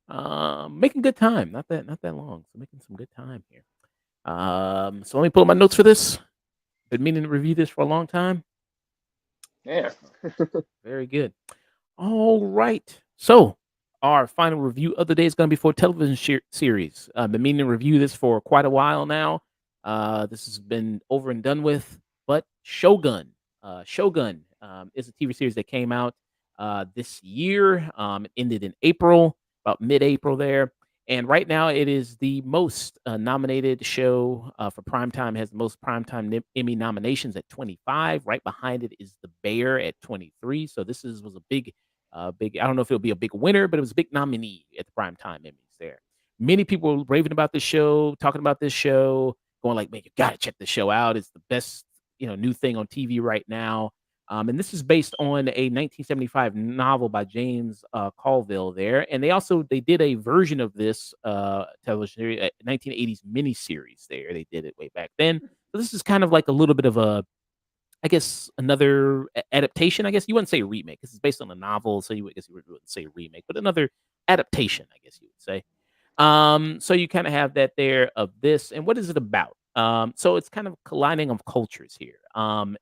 Making good time. Not that long. So making some good time here. So let me pull up my notes for this. Been meaning to review this for a long time. Yeah. Very good. All right. So our final review of the day is going to be for a television series. I've been meaning to review this for quite a while now. This has been over and done with. But Shogun. Shogun is a TV series that came out this year. It ended in April, about mid-April there. And right now, it is the most nominated show for primetime. It has the most primetime Emmy nominations at 25. Right behind it is The Bear at 23. So this was a big. I don't know if it'll be a big winner, but it was a big nominee at the primetime Emmys there. Many people were raving about this show, talking about this show, going like, "Man, you got to check this show out. It's the best, new thing on TV right now." And this is based on a 1975 novel by James Colville there. And they did a version of this television series, 1980s miniseries there. They did it way back then. So this is kind of like a little bit of I guess, another adaptation. I guess you wouldn't say remake because it's based on a novel. So I guess you wouldn't say remake, but another adaptation, I guess you would say. So you kind of have that there of this. And what is it about? So it's kind of colliding of cultures here.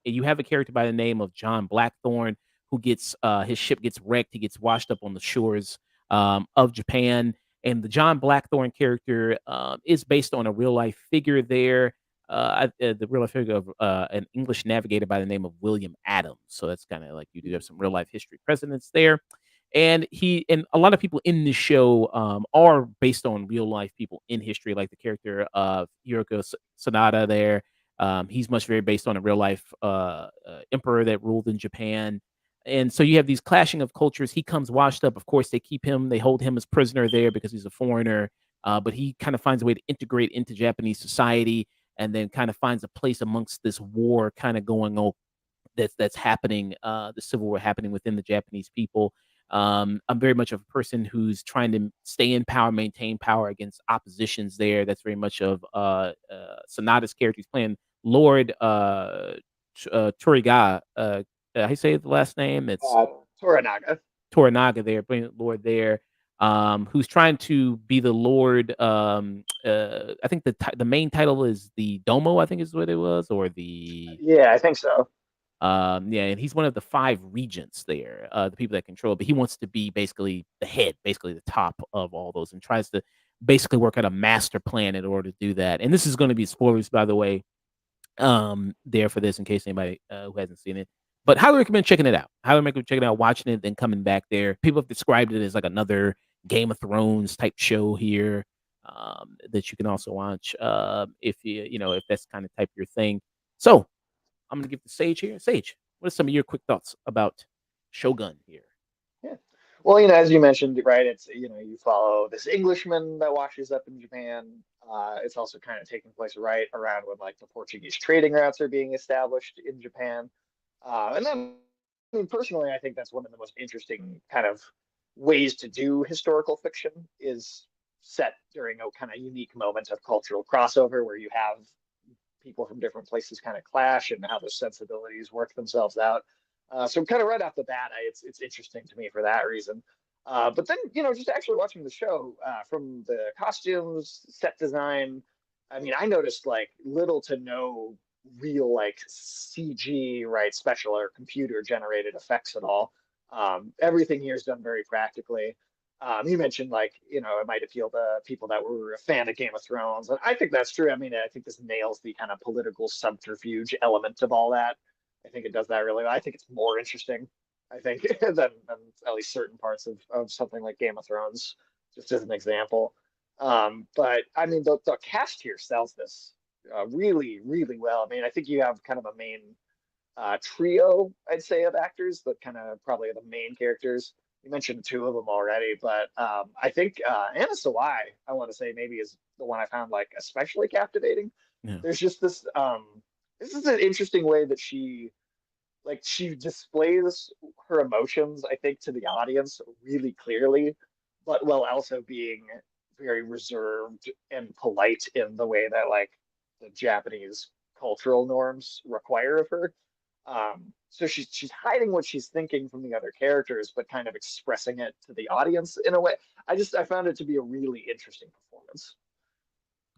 You have a character by the name of John Blackthorne who gets his ship gets wrecked. He gets washed up on the shores of Japan. And the John Blackthorne character is based on a real life figure there. The real life figure of an English navigator by the name of William Adams. So that's kind of like you do have some real life history precedents there. And a lot of people in this show are based on real life people in history, like the character of Hiroki Sanada there. He's much very based on a real life emperor that ruled in Japan. And so you have these clashing of cultures. He comes washed up. Of course, they hold him as prisoner there because he's a foreigner. But he kind of finds a way to integrate into Japanese society and then kind of finds a place amongst this war kind of going on that's happening, the civil war happening within the Japanese people. I'm very much of a person who's trying to stay in power, maintain power against oppositions there. That's very much of Sonata's character. He's playing Lord Toriga. How you say the last name? It's Toranaga. Toranaga there, playing Lord there. Who's trying to be the Lord. I think the main title is the Domo, I think is what it was, or the Yeah, I think so. yeah, and he's one of the 5 regents there, the people that control, but he wants to be basically the head, basically the top of all those, and tries to basically work out a master plan in order to do that. And this is going to be spoilers, by the way, there for this in case anybody who hasn't seen it. But highly recommend checking it out. Highly recommend checking it out, watching it, then coming back there. People have described it as like another Game of Thrones type show here. that you can also watch if if that's kind of type of your thing. So I'm gonna give the Sage here. Sage, what are some of your quick thoughts about Shogun here? Yeah. Well, as you mentioned, right, it's, you follow this Englishman that washes up in Japan. It's also kind of taking place right around when like the Portuguese trading routes are being established in Japan. And then, I mean, personally, I think that's one of the most interesting kind of ways to do historical fiction is set during a kind of unique moment of cultural crossover where you have people from different places kind of clash and how those sensibilities work themselves out. So kind of right off the bat, it's interesting to me for that reason. But then, just actually watching the show, from the costumes, set design, I mean, I noticed like little to no real like CG, right, special or computer generated effects at all. Everything here is done very practically. You mentioned like, it might appeal to people that were a fan of Game of Thrones. And I think that's true. I mean, I think this nails the kind of political subterfuge element of all that. I think it does that really well. I think it's more interesting, I think, than at least certain parts of something like Game of Thrones, just as an example. But I mean, the cast here sells this really, really well. I mean, I think you have kind of a main trio, I'd say, of actors that kind of probably are the main characters. You mentioned two of them already, but I think Anna Sawai, I want to say, maybe is the one I found like especially captivating. Yeah. There's just this is an interesting way that she displays her emotions, I think, to the audience really clearly, but while also being very reserved and polite in the way that like the Japanese cultural norms require of her. So she's hiding what she's thinking from the other characters, but kind of expressing it to the audience in a way. I found it to be a really interesting performance.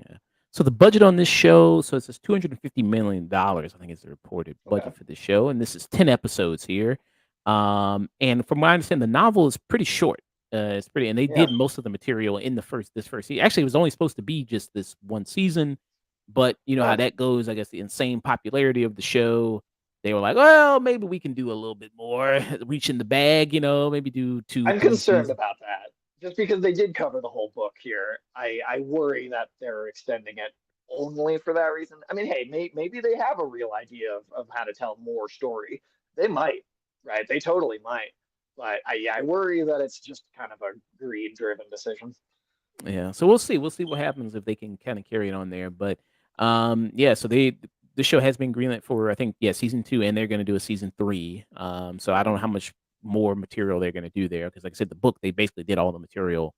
Yeah. So the budget on this show, so it says $250 million. I think is the reported Okay. budget for this show, and this is 10 episodes here. And from what I understand, the novel is pretty short. It's pretty, and they Yeah. did most of the material in this first season. Actually, it was only supposed to be just this one season, but you know how that goes. I guess the insane popularity of the show. They were like, well, maybe we can do a little bit more, reach in the bag, maybe do two, I'm three concerned seasons. about that. Just because they did cover the whole book here, I worry that they're extending it only for that reason. I mean, hey, maybe they have a real idea of how to tell more story. They might, right? They totally might. But I worry that it's just kind of a greed-driven decision. Yeah, so we'll see. We'll see what happens if they can kind of carry it on there. But yeah, so the show has been greenlit for I think season 2, and they're going to do a season 3. So I don't know how much more material they're going to do there because, like I said, the book they basically did all the material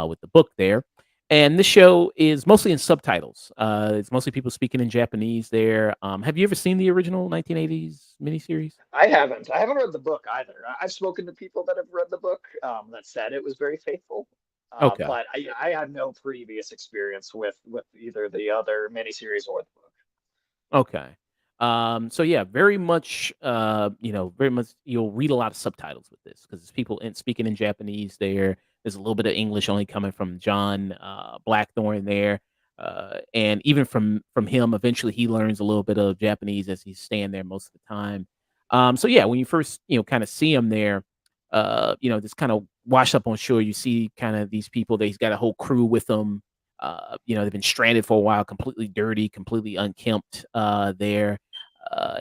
with the book there. And this show is mostly in subtitles. It's mostly people speaking in Japanese there. Have you ever seen the original 1980s miniseries? I haven't. I haven't read the book either. I've spoken to people that have read the book, that said it was very faithful. Okay. But I had no previous experience with either the other miniseries or the book. Okay. So yeah, very much, very much you'll read a lot of subtitles with this because it's people speaking in Japanese there. There's a little bit of English only coming from John Blackthorne there. And even from him, eventually he learns a little bit of Japanese as he's staying there most of the time. So yeah, when you first, kind of see him there, just kind of wash up on shore, you see kind of these people that he's got a whole crew with him. They've been stranded for a while, completely dirty, completely unkempt there.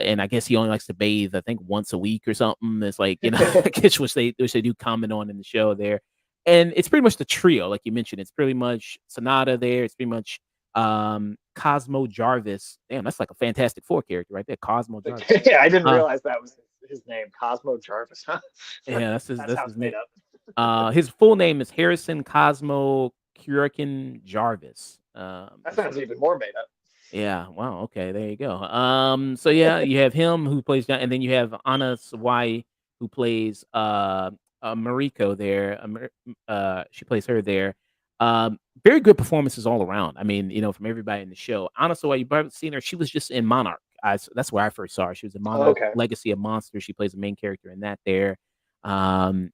And I guess he only likes to bathe, I think, once a week or something. It's like, I guess which they do comment on in the show there. And it's pretty much the trio, like you mentioned. It's pretty much Sonata there. It's pretty much Cosmo Jarvis. Damn, that's like a Fantastic Four character right there. Cosmo Jarvis. Yeah, I didn't Uh, realize that was his name, Cosmo Jarvis, huh? yeah, that's his That that's sounds his made name. up. His full name is Harrison Cosmo Curican Jarvis. That sounds even more made up. Yeah, wow, okay, there you go. So yeah, you have him who plays John, and then you have Anna Sawai who plays Mariko there. She plays her there. Very good performances all around. I mean, from everybody in the show. Anna Sawai, you've probably seen her. She was just in Monarch. That's where I first saw her. She was in Oh, Monarch okay. Legacy of Monsters. She plays the main character in that there. And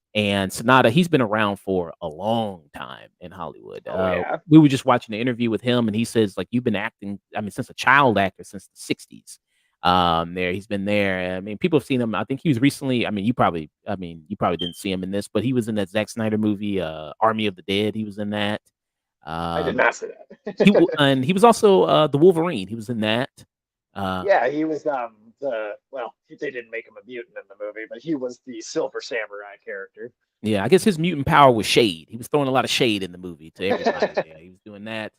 Sonata, he's been around for a long time in Hollywood. Oh yeah. We were just watching the interview with him, and he says like you've been acting. I mean, since a child actor since the '60s. There he's been there. I mean, people have seen him. I think he was recently. You probably didn't see him in this, but he was in that Zack Snyder movie, Army of the Dead. He was in that. I did Um, not say that. and he was also the Wolverine. He was in that. Uh, Yeah, he was they didn't make him a mutant in the movie, but he was the Silver Samurai character. yeah, I guess his mutant power was shade. He was throwing a lot of shade in the movie to everybody. Yeah, he was doing that.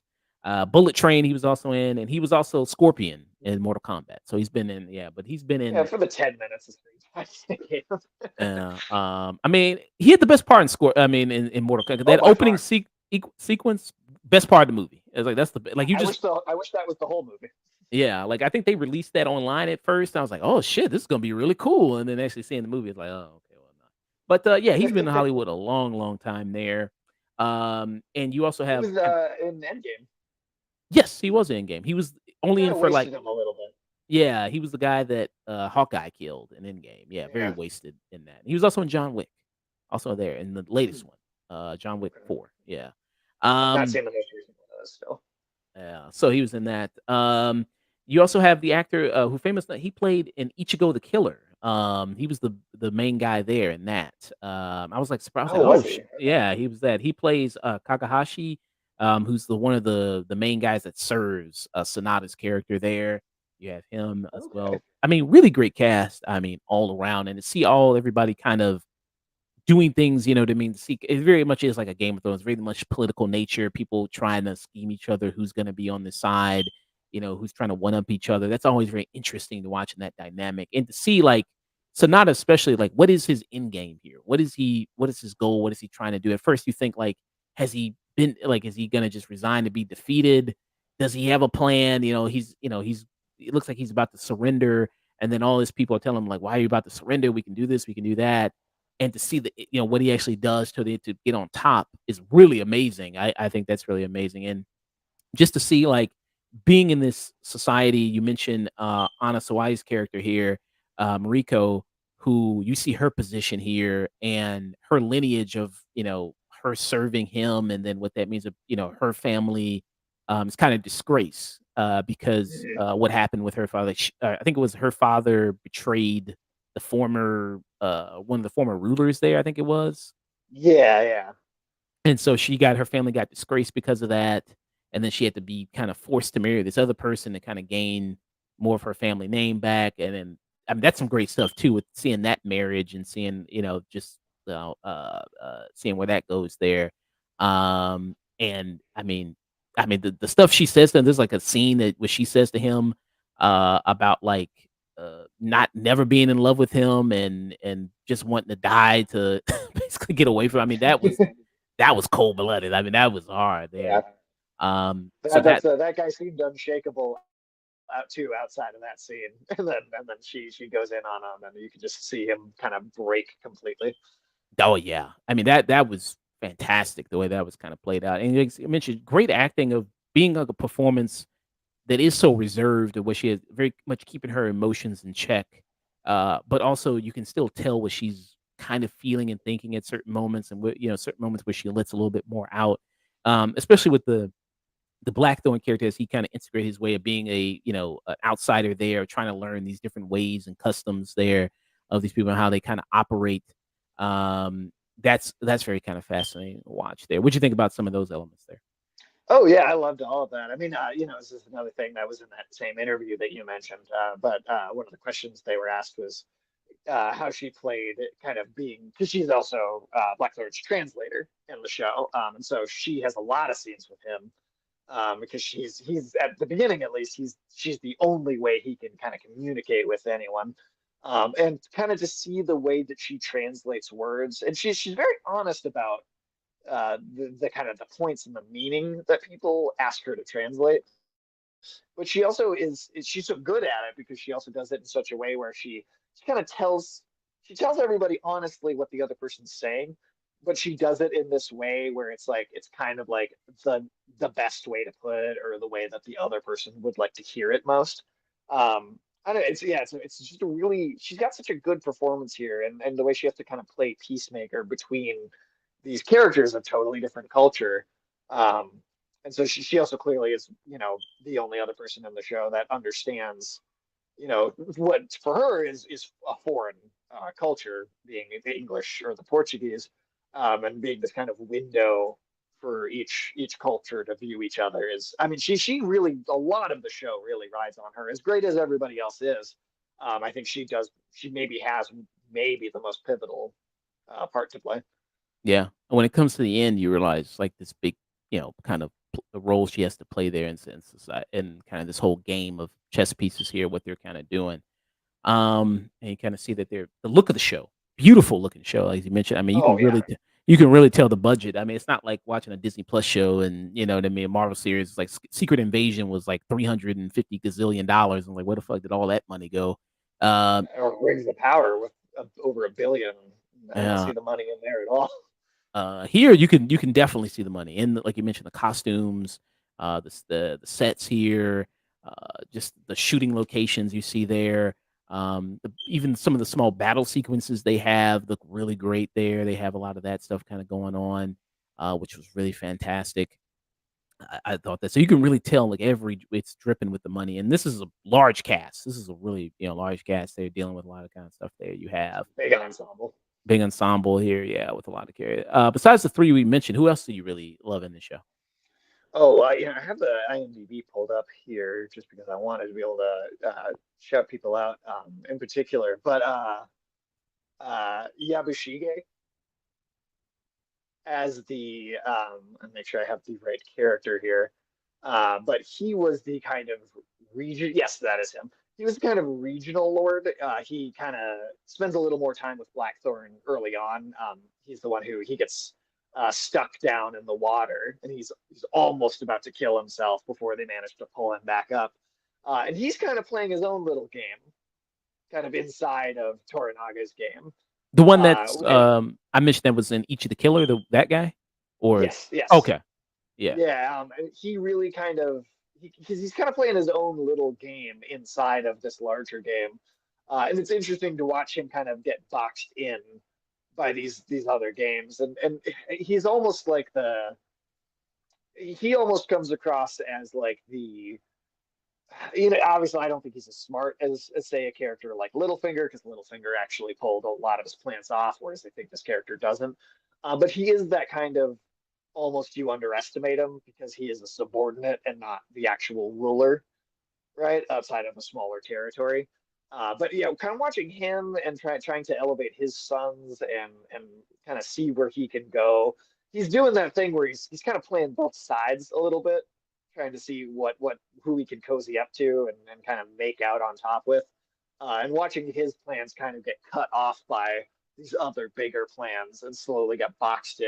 Bullet Train, he was also in, and he was also Scorpion in Mortal Kombat. So he's been in, yeah, but he's been Yeah, in. for the 10 minutes of screen time. I mean, he had the best part in in Mortal Kombat. Oh, That by opening far. sequence, best part of the movie. It's like that's the like you I just wish that was the whole movie. yeah, like I think they released that online at first. I was like, oh shit, this is gonna be really cool. And then actually seeing the movie, it's like, oh, okay, well not. But yeah, he's been in Hollywood a long, long time there. And you also He have was in Endgame. yes, he was in game. He was only Kind in of for like wasted him a little bit. yeah, he was the guy that Hawkeye killed in Endgame. Yeah, very Yeah. wasted in that. He was also in John Wick, also there in the latest Hmm. one, John Wick Okay. 4. Yeah. I've not Um, seen the most recent one of those still. yeah, so he was in that. You also have the actor who he played in Ichigo the Killer. He was the main guy there in that. I was like surprised, Oh, like, was oh he? Okay. yeah, he was that. He plays Kakahashi, who's the one of the main guys that serves Sonata's character there. You have him as Okay. well. I mean, really great cast. I mean, all around, and to see everybody kind of doing things, you know what I mean? See, it very much is like a Game of Thrones, very much political nature, people trying to scheme each other, who's gonna be on the side, who's trying to one up each other. That's always very interesting to watch in that dynamic. And to see like Sonata, especially like what is his end game here? What is his goal? What is he trying to do? At first you think like, has he been like, is he gonna just resign to be defeated? Does he have a plan? He's it looks like he's about to surrender. And then all his people are telling him, like, why are you about to surrender? We can do this, we can do that, and to see what he actually does to get on top is really amazing. I think that's really amazing, and just to see like being in this society. You mentioned Anna Sawai's character here, Mariko, who you see her position here and her lineage of her serving him, and then what that means of her family is kind of disgrace because Mhm. what happened with her father. I think it was her father betrayed the former one of the former rulers there. I think it was, Yeah, yeah. and so her family got disgraced because of that, and then she had to be kind of forced to marry this other person to kind of gain more of her family name back, and then I mean that's some great stuff too with seeing that marriage and seeing just seeing where that goes there, and I mean the stuff she says to him. There's like a scene that where she says to him about like not never being in love with him and just wanting to die to basically get away from. I mean that was cold blooded. I mean, that was hard Yeah. there. So That guy seemed unshakable outside of that scene, and then she goes in on him, and you can just see him kind of break completely. oh yeah, I mean that was fantastic the way that was kind of played out. And like you mentioned, great acting of being like a performance that is so reserved, where she is very much keeping her emotions in check, but also you can still tell what she's kind of feeling and thinking at certain moments, and certain moments where she lets a little bit more out, especially with the Blackthorn character as he kind of integrated his way of being an outsider there, trying to learn these different ways and customs there of these people and how they kind of operate. That's very kind of fascinating to watch there. What do you think about some of those elements there? Oh yeah, I loved all of that. I mean, this is another thing that was in that same interview that you mentioned. But one of the questions they were asked was how she played kind of being, because she's also Blackthorn's translator in the show, and so she has a lot of scenes with him because he's at the beginning at least she's the only way he can kind of communicate with anyone, and kind of to see the way that she translates words, and she's very honest about the kind of the points and the meaning that people ask her to translate. But she also she's so good at it because she also does it in such a way where she kind of tells everybody honestly what the other person's saying, but she does it in this way where it's kind of like the best way to put it, or the way that the other person would like to hear it most. I don't know, it's just a really, she's got such a good performance here, and the way she has to kind of play peacemaker between these characters of totally different culture. Um, and so she also clearly is, the only other person in the show that understands, what for her is a foreign culture, being the English or the Portuguese, and being this kind of window for each culture to view each other is, I mean, she really, a lot of the show really rides on her. As great as everybody else is, I think she maybe has maybe the most pivotal part to play. Yeah. And when it comes to the end, you realize like this big, kind of the role she has to play there in society, and kind of this whole game of chess pieces here, what they're kind of doing. And you kind of see that the look of the show, beautiful looking show, as you mentioned. I mean, Oh yeah. You can really tell the budget. I mean, it's not like watching a Disney Plus show, and you know what I mean. A Marvel series like Secret Invasion was like $350 gazillion, and like where the fuck did all that money go? Um, Or Rings of Power with over $1 billion. I don't yeah. see the money in there at all. Here you can definitely see the money in, like you mentioned, the costumes, the sets here, just the shooting locations you see there. Even some of the small battle sequences they have look really great there. They have a lot of that stuff kind of going on, which was really fantastic. I thought that, so you can really tell like it's dripping with the money, and this is a large cast. This is a really large cast. They're dealing with a lot of kind of stuff there. You have Big ensemble. big ensemble here, yeah, with a lot of characters. Besides the three we mentioned, who else do you really love in the show? Oh, I have the IMDb pulled up here just because I wanted to be able to shout people out in particular. But Yabushige as the and make sure I have the right character here. But he was the kind of region. Yes, that is him. He was the kind of regional lord. He kind of spends a little more time with Blackthorn early on. He's the one who he gets stuck down in the water, and he's almost about to kill himself before they manage to pull him back up. And he's kind of playing his own little game, kind of inside of Toranaga's game. The one that's And I mentioned that was in Each of the Killer, that guy, or yes, yes. okay, yeah, Yeah, and he really kind of he's kind of playing his own little game inside of this larger game, and it's interesting to watch him kind of get boxed in by these other games, and he's almost like he almost comes across as like obviously I don't think he's as smart as say a character like Littlefinger, because Littlefinger actually pulled a lot of his plans off, whereas I think this character doesn't. But he is that kind of, almost you underestimate him because he is a subordinate and not the actual ruler, right? Outside of a smaller territory. But kind of watching him and trying to elevate his sons and kind of see where he can go. He's doing that thing where he's kind of playing both sides a little bit, trying to see who he can cozy up to and kind of make out on top with. And watching his plans kind of get cut off by these other bigger plans and slowly get boxed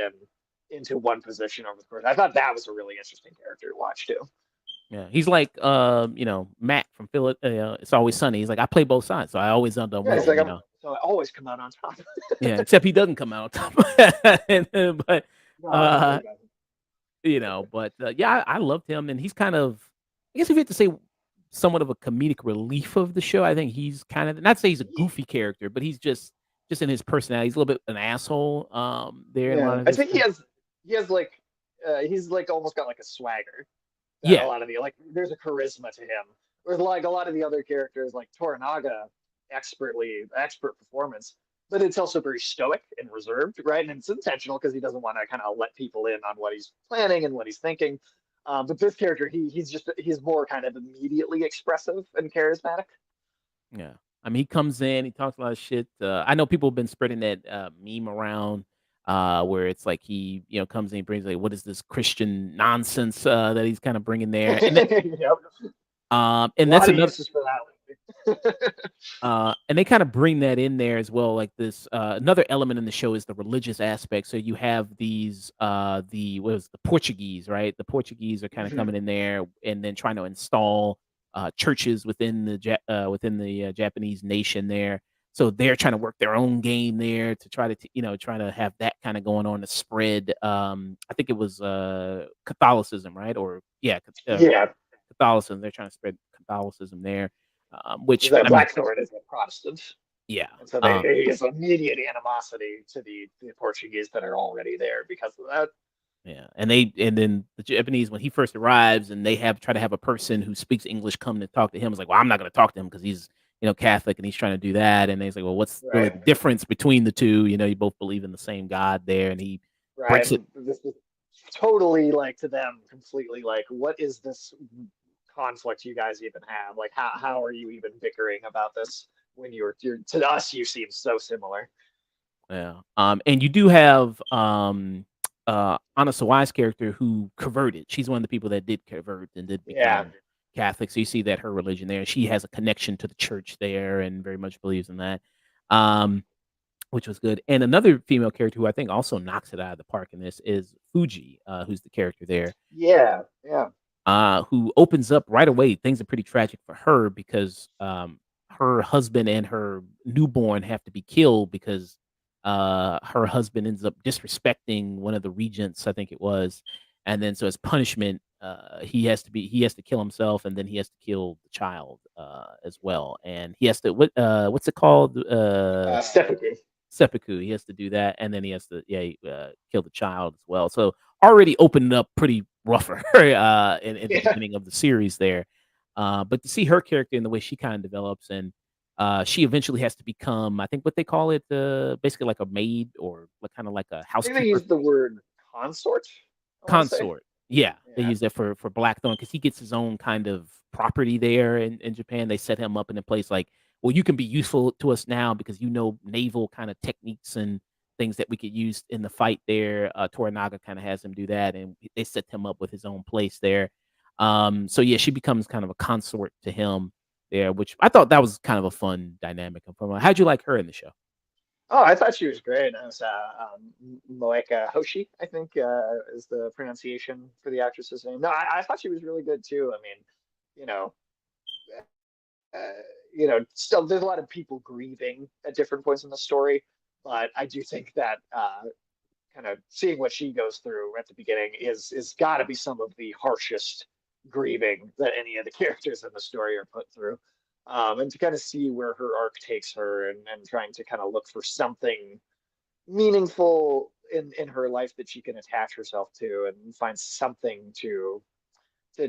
into one position over the course. I thought that was a really interesting character to watch too. yeah. He's like Matt from Philip. It's Always Sunny. He's like, I play both sides, so I always end up Yeah, it's winning. like so I always come out on top. Yeah, except he doesn't come out on top. But No, uh, he doesn't. but yeah, I loved him, and he's kind of, I guess if you have to say, somewhat of a comedic relief of the show. I think he's kind of, not to say he's a goofy character, but he's just in his personality. He's a little bit an asshole. There in a lot Yeah, of I his think he has like he's like almost got like a swagger. That yeah, a lot of the like there's a charisma to him. Whereas like a lot of the other characters, like Toranaga, expert performance, but it's also very stoic and reserved, right? And it's intentional because he doesn't want to kind of let people in on what he's planning and what he's thinking. But this character, he's more kind of immediately expressive and charismatic. yeah. I mean, he comes in, he talks a lot of shit. I know people have been spreading that meme around, where it's like he, comes in, brings like, what is this Christian nonsense that he's kind of bringing there, and Yep. and A that's lot of another. uses for that. And they kind of bring that in there as well. Like this, another element in the show is the religious aspect. So you have these, the Portuguese, right? The Portuguese are kind of coming in there and then trying to install churches within the Japanese nation there. So they're trying to work their own game there to try to, try to have that kind of going on to spread. I think it was Catholicism, right? Or yeah, Yeah, Catholicism. They're trying to spread Catholicism there. Which that I mean, Blackthorn is a Protestant, yeah, and so there's immediate animosity to the Portuguese that are already there because of that. yeah, and then the Japanese, when he first arrives, and they try to have a person who speaks English come to talk to him. It's like, well, I'm not going to talk to him because he's Catholic and he's trying to do that. And he's like, well, what's really the Right, difference between the two? You both believe in the same God there, and he right. breaks it. And this totally like to them completely like, what is this conflict you guys even have? Like, how are you even bickering about this when you're to us you seem so similar. Yeah. And you do have Anna Sawai's character who converted. She's one of the people that did convert and did Yeah. become Catholic. So you see that her religion there. She has a connection to the church there and very much believes in that. Um, which was good. And another female character who I think also knocks it out of the park in this is Fuji, who's the character there, Yeah. Yeah. who opens up right away. Things are pretty tragic for her because her husband and her newborn have to be killed because her husband ends up disrespecting one of the regents, I think it was, and then so as punishment, he has to kill himself, and then he has to kill the child as well, and he has to what's it called Seppuku. seppuku. He has to do that, and then he has to kill the child as well. So already opening up pretty rougher in the Yeah. beginning of the series there. But to see her character and the way she kind of develops, and she eventually has to become, I think what they call it, basically like a maid or like kind of like a I think they housekeeper use the word consort, I want to say. consort. Yeah, they Yeah. use that for Blackthorn because he gets his own kind of property there in Japan. They set him up in a place like, well, you can be useful to us now because you know naval kind of techniques and things that we could use in the fight there. Toranaga kind of has him do that, and they set him up with his own place there. So yeah, she becomes kind of a consort to him there, which I thought that was kind of a fun dynamic. How'd you like her in the show? Oh, I thought she was great. I was Moeka Hoshi, I think is the pronunciation for the actress's name. No, I thought she was really good too. I mean, you know, uh, still there's a lot of people grieving at different points in the story, but I do think that kind of seeing what she goes through at the beginning is got to be some of the harshest grieving that any of the characters in the story are put through. And to kind of see where her arc takes her and trying to kind of look for something meaningful in her life that she can attach herself to and find something to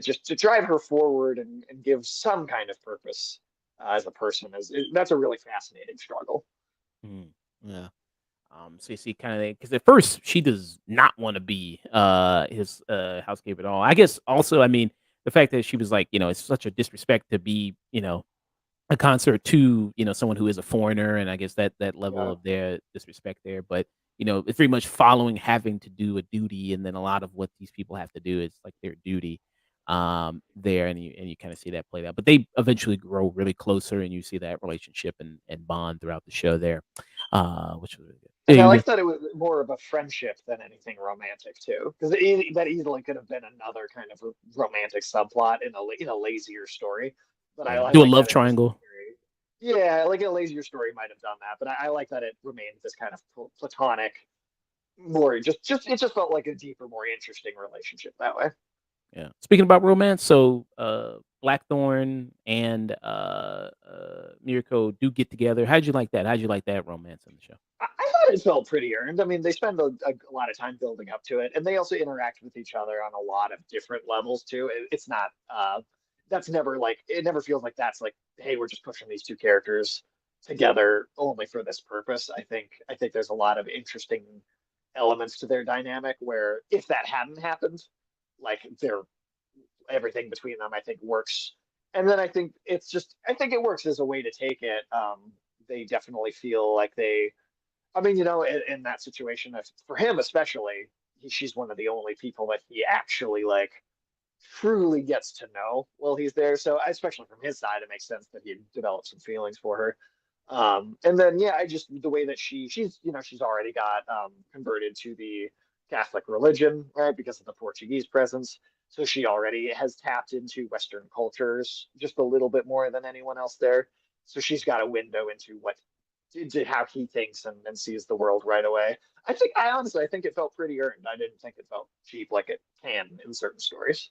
just to drive her forward and give some kind of purpose as a person that's a really fascinating struggle. Mm, yeah. So you see kind of because at first she does not want to be his housekeeper at all. I guess also, I mean, the fact that she was like, it's such a disrespect to be, a concert to, someone who is a foreigner, and I guess that level Yeah. of their disrespect there. But it's very much following having to do a duty, and then a lot of what these people have to do is like their duty there, and you kind of see that played out. But they eventually grow really closer, and you see that relationship and bond throughout the show there, which was really good. And I Yeah, like that it was more of a friendship than anything romantic too, because that easily could have been another kind of romantic subplot in a lazier story. But I, yeah. I Do a like love that it was triangle. very, yeah, like a lazier story might have done that, but I like that it remained this kind of platonic, more just it just felt like a deeper, more interesting relationship that way. Yeah. Speaking about romance, so Blackthorn and Mirko do get together. How'd you like that? How'd you like that romance in the show? I thought it felt pretty earned. I mean, they spend a lot of time building up to it, and they also interact with each other on a lot of different levels too. It's not that's never like it never feels like that's like, hey, we're just pushing these two characters together only for this purpose. I think there's a lot of interesting elements to their dynamic where if that hadn't happened, like their everything between them, I think works. And then I think it works as a way to take it. They definitely feel like I mean, in that situation, for him especially, she's one of the only people that he actually like truly gets to know while he's there. So, especially from his side, it makes sense that he developed some feelings for her. And then, yeah, I just the way that she's already got converted to the Catholic religion, right, because of the Portuguese presence. So she already has tapped into Western cultures just a little bit more than anyone else there. So she's got a window into into how he thinks and sees the world right away. I honestly, I think it felt pretty earned. I didn't think it felt cheap like it can in certain stories.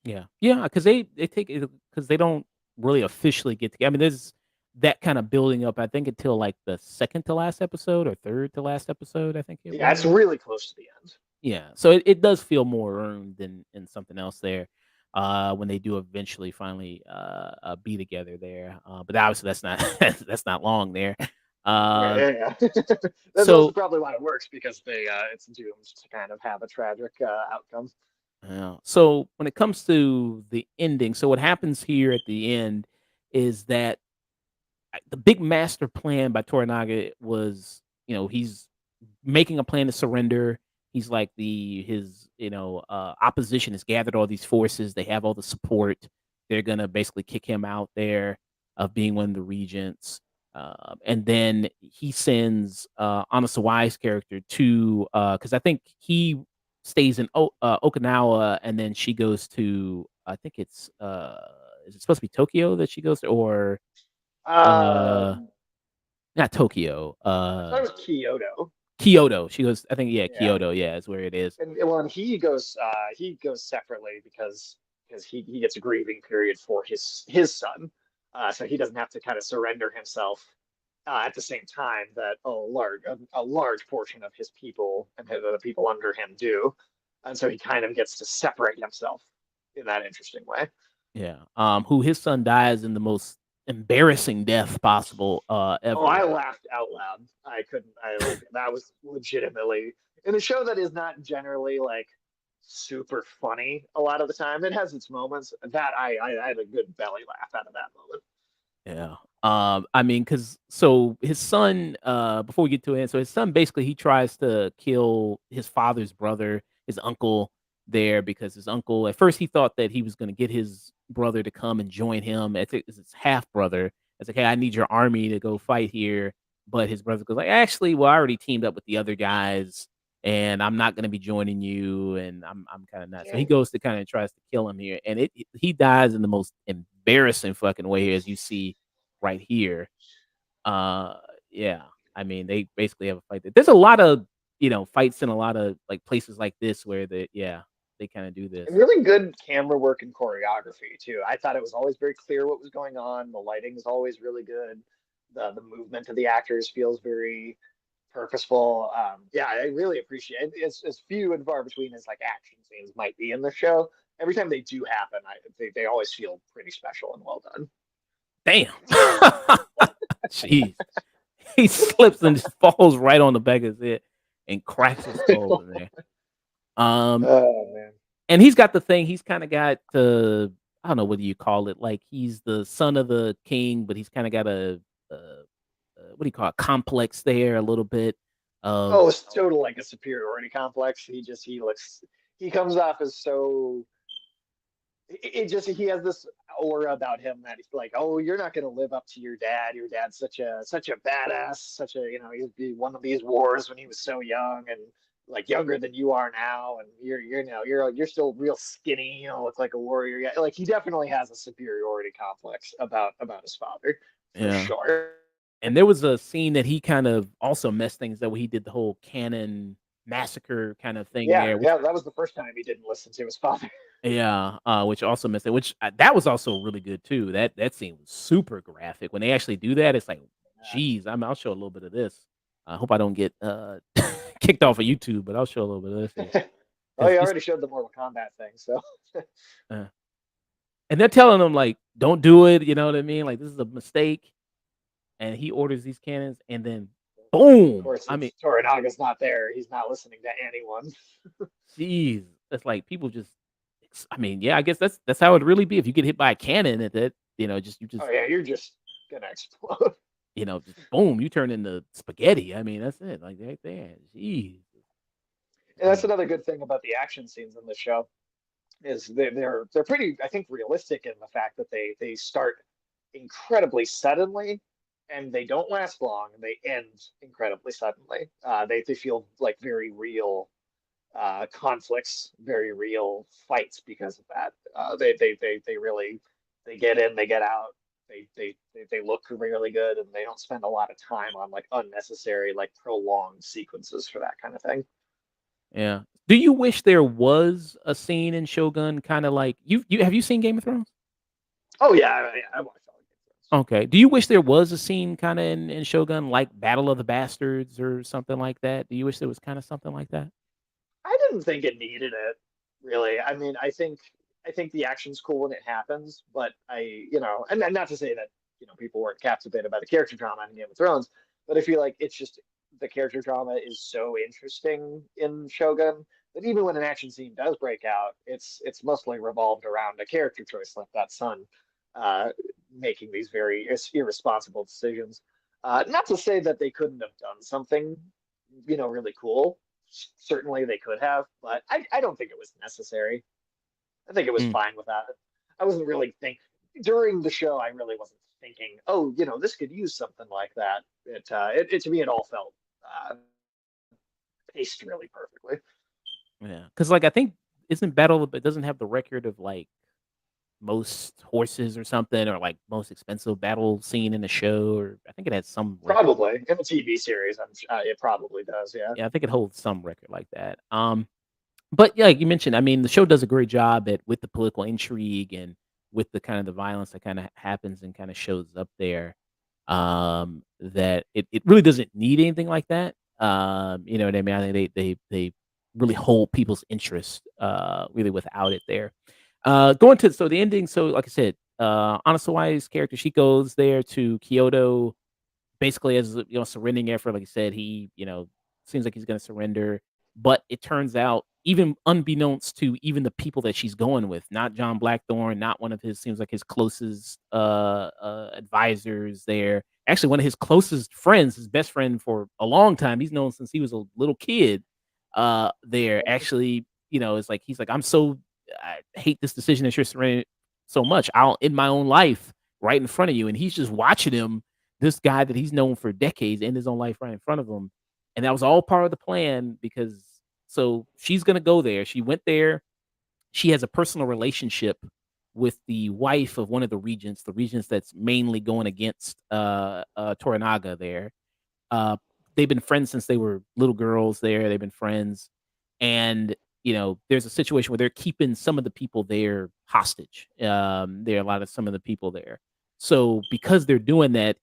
Yeah, yeah, because they take it because they don't really officially get together. I mean, there's that kind of building up. I think until like the second to last episode or third to last episode. I think it Yeah, it's was. really close to the end. Yeah, so it does feel more earned than in something else there, when they do eventually finally be together there. But obviously that's not that's not long there. Uh, Yeah. That's also so probably why it works because it's doomed to kind of have a tragic outcome. yeah. So when it comes to the ending, so what happens here at the end is that the big master plan by Toranaga was, he's making a plan to surrender. He's like his, opposition has gathered all these forces. They have all the support. They're gonna basically kick him out there of being one of the regents. And then he sends Anna Sawai's character to because I think he stays in Okinawa, and then she goes to I think it's is it supposed to be Tokyo that she goes to, or uh Um, not Tokyo, I thought it was Kyoto. Kyoto. She goes, I think, yeah, Yeah. Kyoto, yeah, is where it is. And he goes separately because he gets a grieving period for his son, so he doesn't have to kind of surrender himself at the same time that a large portion of his people and the people under him do, and so he kind of gets to separate himself in that interesting way. Yeah. Who his son dies in the most embarrassing death possible, Oh, I ever. laughed out loud. I couldn't. I like that was legitimately in a show that is not generally like super funny a lot of the time. It has its moments. That I had a good belly laugh out of that moment. Yeah. I mean, because so his son, before we get to it, so his son basically he tries to kill his father's brother, his uncle there, because his uncle at first he thought that he was going to get his brother to come and join him. It's his half brother. It's like, hey, I need your army to go fight here. But his brother goes like, actually, well, I already teamed up with the other guys, and I'm not going to be joining you, and I'm kind of not. So he goes to kind of tries to kill him here, and he dies in the most embarrassing fucking way, as you see right here. Uh, yeah. I mean, they basically have a fight. There's a lot of fights in a lot of like places like this where they kind of do this. And really good camera work and choreography too. I thought it was always very clear what was going on. The lighting is always really good. The movement of the actors feels very purposeful. Yeah, I really appreciate it. It's as few and far between as like action scenes might be in the show. Every time they do happen, they always feel pretty special and well done. Damn. Jeez. He slips and just falls right on the back of his head and cracks his skull in there. Um, Oh man. and he's got the thing. He's kind of got I don't know what do you call it. Like he's the son of the king, but he's kind of got what do you call it? Complex there a little bit of Oh, it's total like a superiority complex. He comes off as so it just he has this aura about him that he's like, oh, you're not going to live up to your dad. Your dad's such a badass, such a he won these wars when he was so young and like younger than you are now, and you're still real skinny. You know, look like a warrior. Yeah, like he definitely has a superiority complex about his father for yeah. sure. And there was a scene that he kind of also messed things up where he did the whole cannon massacre kind of thing Yeah, there, which yeah, that was the first time he didn't listen to his father. yeah, which also messed it, which that was also really good too. That scene was super graphic. When they actually do that, it's like, geez, I'll show a little bit of this. I hope I don't get kicked off of YouTube, but I'll show a little bit of this here. Oh, 'Cause he it's, already showed the Mortal Kombat thing, so uh, and they're telling him like, don't do it. You know what I mean? Like this is a mistake. And he orders these cannons, and then of boom. course, I mean, since Toranaga's not there, he's not listening to anyone. jeez, that's like people just. I mean, yeah, I guess that's how it'd really be if you get hit by a cannon at that. You just Oh yeah, you're just gonna explode. just boom, you turn into spaghetti. I mean, that's it. Like right there. Jeez. And that's another good thing about the action scenes in the show is they're pretty, I think, realistic in the fact that they start incredibly suddenly and they don't last long and they end incredibly suddenly. They feel like very real conflicts, very real fights because of that. They really they get in, they get out. They look really good and they don't spend a lot of time on like unnecessary like prolonged sequences for that kind of thing. Yeah. Do you wish there was a scene in Shogun, kind of like you have you seen Game of Thrones? Oh yeah, I watched all of Okay. Do you wish there was a scene kind of in Shogun like Battle of the Bastards or something like that? Do you wish there was kind of something like that? I didn't think it needed it really. I mean, I think the action's cool when it happens, but and not to say that people weren't captivated by the character drama in Game of Thrones, But I feel like it's just the character drama is so interesting in Shogun that even when an action scene does break out, it's mostly revolved around a character choice like that son uh, making these very irresponsible decisions. Not to say that they couldn't have done something, really cool. Certainly they could have, but I don't think it was necessary. I think it was Mm. fine without it. I wasn't really think during the show. I really wasn't thinking, oh, this could use something like that. It to me, it all felt uh, paced really perfectly. Yeah, because like I think isn't Battle, but doesn't have the record of like most horses or something, or like most expensive battle scene in the show, or I think it has some record. Probably in the TV series, it probably does. Yeah. Yeah, I think it holds some record like that. But yeah, like you mentioned, I mean, the show does a great job at with the political intrigue and with the kind of the violence that kind of happens and kind of shows up there. That it really doesn't need anything like that. You know what I mean? I think they really hold people's interest really without it there. Going to so the ending, so like I said, Anasawai's character, she goes there to Kyoto basically as surrendering effort. Like I said, he seems like he's going to surrender, but it turns out, even unbeknownst to even the people that she's going with, not John Blackthorne, not one of his seems like his closest advisors there. Actually, one of his closest friends, his best friend for a long time. He's known since he was a little kid. There actually, it's like he's like, I hate this decision that you're surrendering so much. I'll end my own life right in front of you, and he's just watching him, this guy that he's known for decades, end his own life right in front of him. And that was all part of the plan because so she's gonna go there. She went there. She has a personal relationship with the wife of one of the regents that's mainly going against Toranaga there. uh, they've been friends since they were little girls there. They've been friends. And, there's a situation where they're keeping some of the people there hostage. There are a lot of some of the people there. So because they're doing that,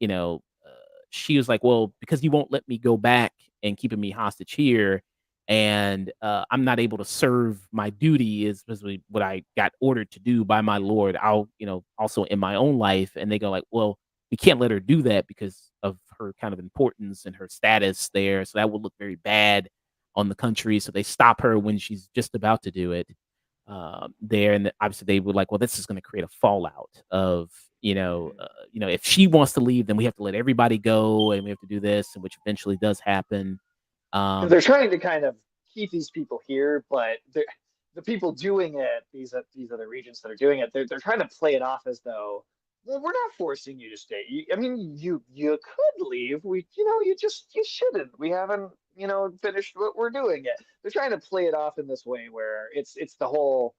she was like, well, because you won't let me go back and keeping me hostage here, and I'm not able to serve my duty is basically what I got ordered to do by my lord. I'll, also in my own life. And they go like, well, we can't let her do that because of her kind of importance and her status there. So that would look very bad on the country. So they stop her when she's just about to do it there. And obviously they were like, well, this is going to create a fallout of, if she wants to leave, then we have to let everybody go and we have to do this, and which eventually does happen. They're trying to kind of keep these people here, but the people doing it, these other regions that are doing it, they're trying to play it off as though, well, we're not forcing you to stay. I mean, you could leave. You shouldn't. We haven't finished what we're doing yet. They're trying to play it off in this way where it's the whole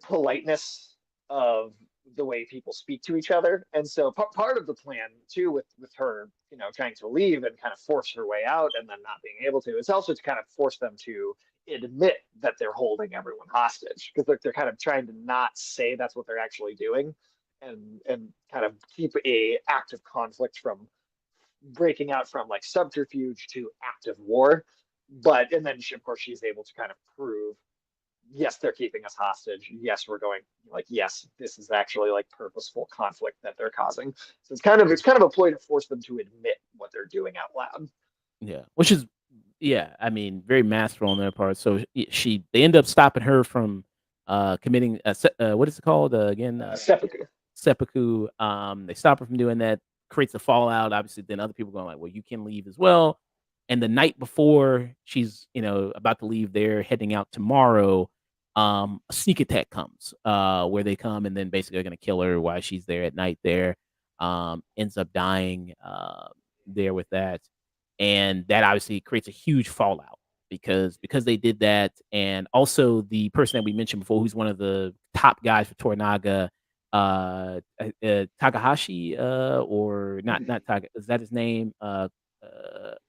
politeness of the way people speak to each other. And so part of the plan too, with her, trying to leave and kind of force her way out and then not being able to, it's also to kind of force them to admit that they're holding everyone hostage, because they're kind of trying to not say that's what they're actually doing, and kind of keep a active conflict from breaking out from like subterfuge to active war. But and then of course she's able to kind of prove, yes, they're keeping us hostage. Yes, we're going, like, yes, this is actually like purposeful conflict that they're causing. So it's kind of a ploy to force them to admit what they're doing out loud. Yeah, which is, yeah, I mean, very masterful on their part. So they end up stopping her from committing what is it called again? Seppuku. Seppuku. They stop her from doing that, creates a fallout. Obviously, then other people going like, well, you can leave as well. And the night before she's, about to leave, they're heading out tomorrow. A sneak attack comes, where they come and then basically are going to kill her while she's there at night there. Ends up dying there with that. And that obviously creates a huge fallout because they did that. And also the person that we mentioned before, who's one of the top guys for Toranaga, Takahashi, or not Taka, is that his name?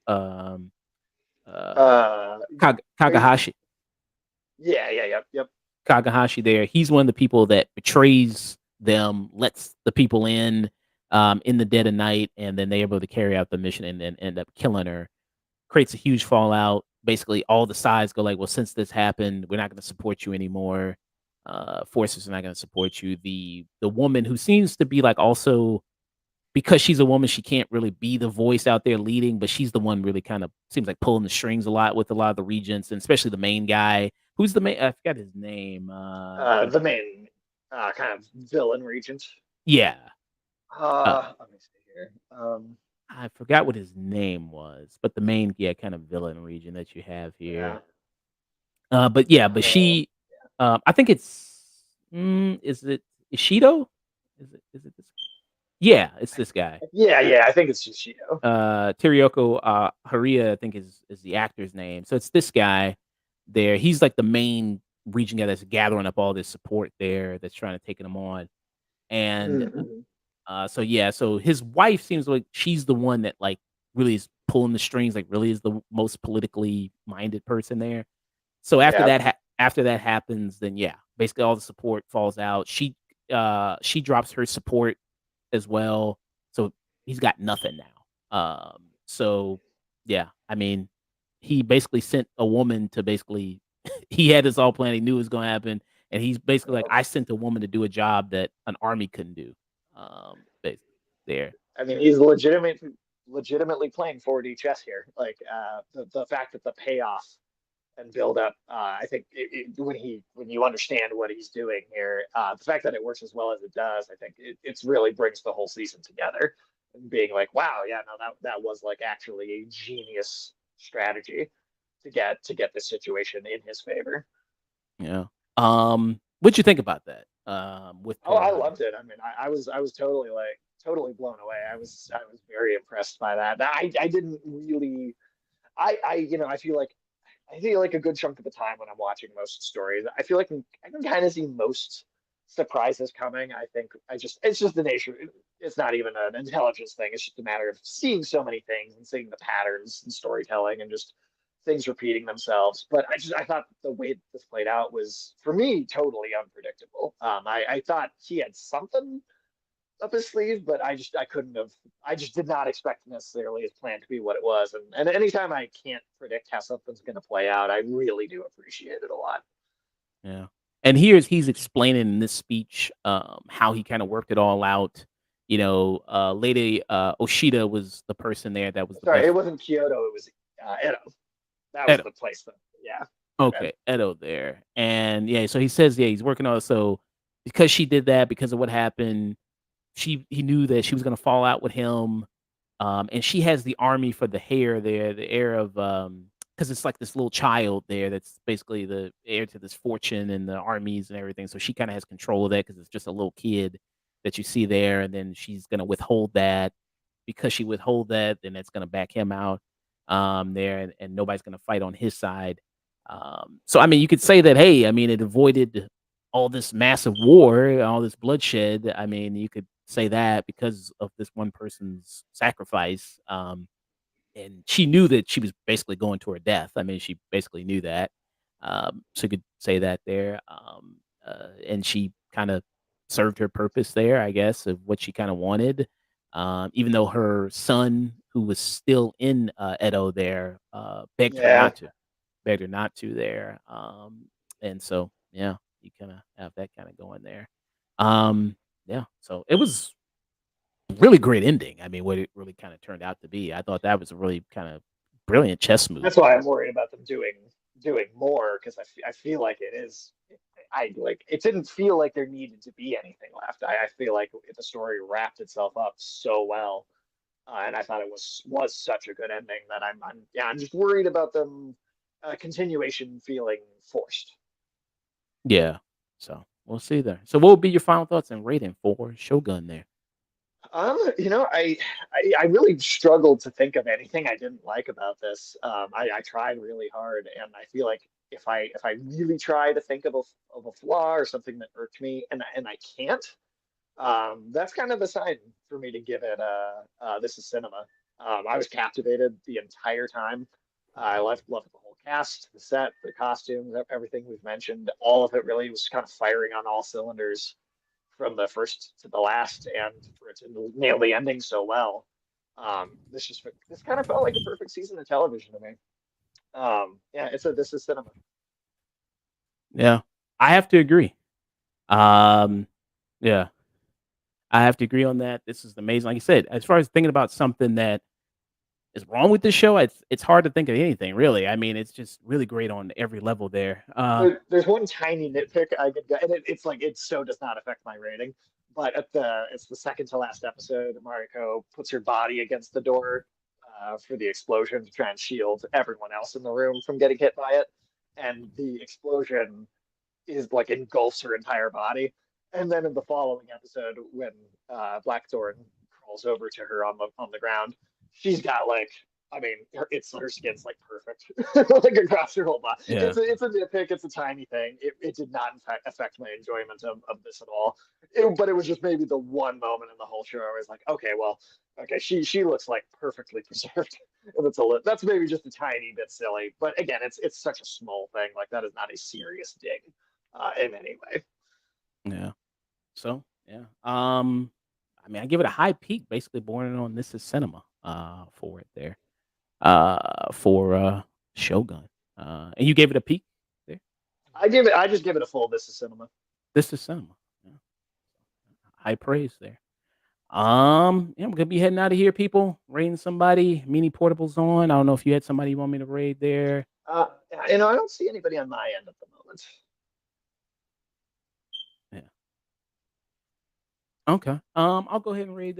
Um, Uh, Kagahashi. Yep. Kagahashi there. He's one of the people that betrays them, lets the people in the dead of night, and then they're able to carry out the mission and then end up killing her. Creates a huge fallout. Basically, all the sides go like, well, since this happened, we're not going to support you anymore. Forces are not going to support you. The woman who seems to be like also because she's a woman, she can't really be the voice out there leading, but she's the one really kind of seems like pulling the strings a lot with a lot of the regents, and especially the main guy. Who's the main? I forgot his name. The main kind of villain regent. Yeah, Let me see here. I forgot what his name was, but the main, yeah, kind of villain region that you have Yeah. here. But yeah, but Uh, she, I think it's, is it Ishido? Is it this? Yeah, it's this guy. yeah. I think it's Shishido. Terioko Haria, I think is the actor's name. So it's this guy there. He's like the main region guy that's gathering up all this support there that's trying to take him on. And Mm-hmm. so yeah, so his wife seems like she's the one that like really is pulling the strings, like really is the most politically minded person there. So Yeah. after that happens, then yeah, basically all the support falls out. She drops her support as well. So he's got nothing now. So yeah, I mean, he basically sent a woman to basically he had this all planned. He knew it was going to happen, and he's basically like, I sent a woman to do a job that an army couldn't do. Basically there. I mean, he's legitimately playing 4D chess here. Like the fact that the payoff and build up, I think when you understand what he's doing here, the fact that it works as well as it does, I think it's really brings the whole season together. And being like, wow, yeah, no, that was like actually a genius strategy to get this situation in his favor. Yeah. What'd you think about that? With Oh, I her. loved it. I mean, I was totally blown away. I was very impressed by that. I didn't really I feel like a good chunk of the time when I'm watching most stories, I feel like I can kind of see most surprises coming. I think it's just the nature. It's not even an intelligence thing. It's just a matter of seeing so many things and seeing the patterns in storytelling and just things repeating themselves. But I thought the way this played out was for me totally unpredictable. I thought he had something up his sleeve, but I couldn't have. I just did not expect necessarily his plan to be what it was. And anytime I can't predict how something's going to play out, I really do appreciate it a lot. Yeah. And he's explaining in this speech how he kind of worked it all out. Lady Oshida was the person there that was the Sorry, best. it wasn't Kyoto. It was Edo. That was Edo. the place. Yeah. My bad. Okay, Edo there. And yeah, so he says, yeah, he's working on it. So because she did that, because of what happened, he knew that she was gonna fall out with him. And she has the army for the heir there, the heir of because it's like this little child there that's basically the heir to this fortune and the armies and everything. So she kind of has control of that because it's just a little kid that you see there, and then she's gonna withhold that. Because she withhold that, then it's gonna back him out there, and nobody's gonna fight on his side. So I mean, you could say that, hey, I mean, it avoided all this massive war, all this bloodshed. I mean, you could say that because of this one person's sacrifice. And she knew that she was basically going to her death. I mean, she basically knew that. So you could say that there. And she kind of served her purpose there, I guess, of what she kind of wanted. Even though her son, who was still in Edo there, Yeah. begged her not to there. And so, yeah, you kind of have that kind of going there. Yeah, so it was really great ending. I mean, what it really kind of turned out to be. I thought that was a really kind of brilliant chess move That's why there. I'm worried about them doing more because I feel like it is. I like it didn't feel like there needed to be anything left. I feel like the story wrapped itself up so well, and I thought it was such a good ending that I'm just worried about them continuation feeling forced. Yeah. So we'll see there. So what would be your final thoughts and rating for Shogun there? I really struggled to think of anything I didn't like about this. I tried really hard, and I feel like if I really try to think of a flaw or something that irked me, and I can't, that's kind of a sign for me to give it this is cinema. I was captivated the entire time. I loved the whole cast, the set, the costumes, everything we've mentioned. All of it really was kind of firing on all cylinders from the first to the last, and for it to nail the ending so well. This kind of felt like a perfect season of television to me. Yeah, this is cinema. Yeah. I have to agree. Um, yeah. I have to agree on that. This is amazing. Like you said, as far as thinking about something that is wrong with this show, it's hard to think of anything really. I mean, it's just really great on every level there. There's one tiny nitpick I could go, and it's like it so does not affect my rating. But it's the second to last episode. Mariko puts her body against the door for the explosion to try and shield everyone else in the room from getting hit by it, and the explosion is like engulfs her entire body. And then in the following episode, when Blackthorn crawls over to her on the ground, she's got like, I mean, her skin's like perfect, like across her whole body. Yeah. It's a nitpick. It's a tiny thing. It did not in fact affect my enjoyment of this at all. But it was just maybe the one moment in the whole show where I was like, okay, well, okay, she looks like perfectly preserved. And that's maybe just a tiny bit silly. But again, it's such a small thing. Like that is not a serious dig in any way. Yeah. So yeah. I mean, I give it a high peak, basically bordering on This Is Cinema. For it there. For Shogun. And you gave it a peak there. I just give it a full This Is Cinema. This Is Cinema. Yeah. High praise there. Yeah, I'm gonna be heading out of here, people. Raiding somebody. Mini Portable's on. I don't know if you had somebody you want me to raid there. I don't see anybody on my end at the moment. Okay. I'll go ahead and raid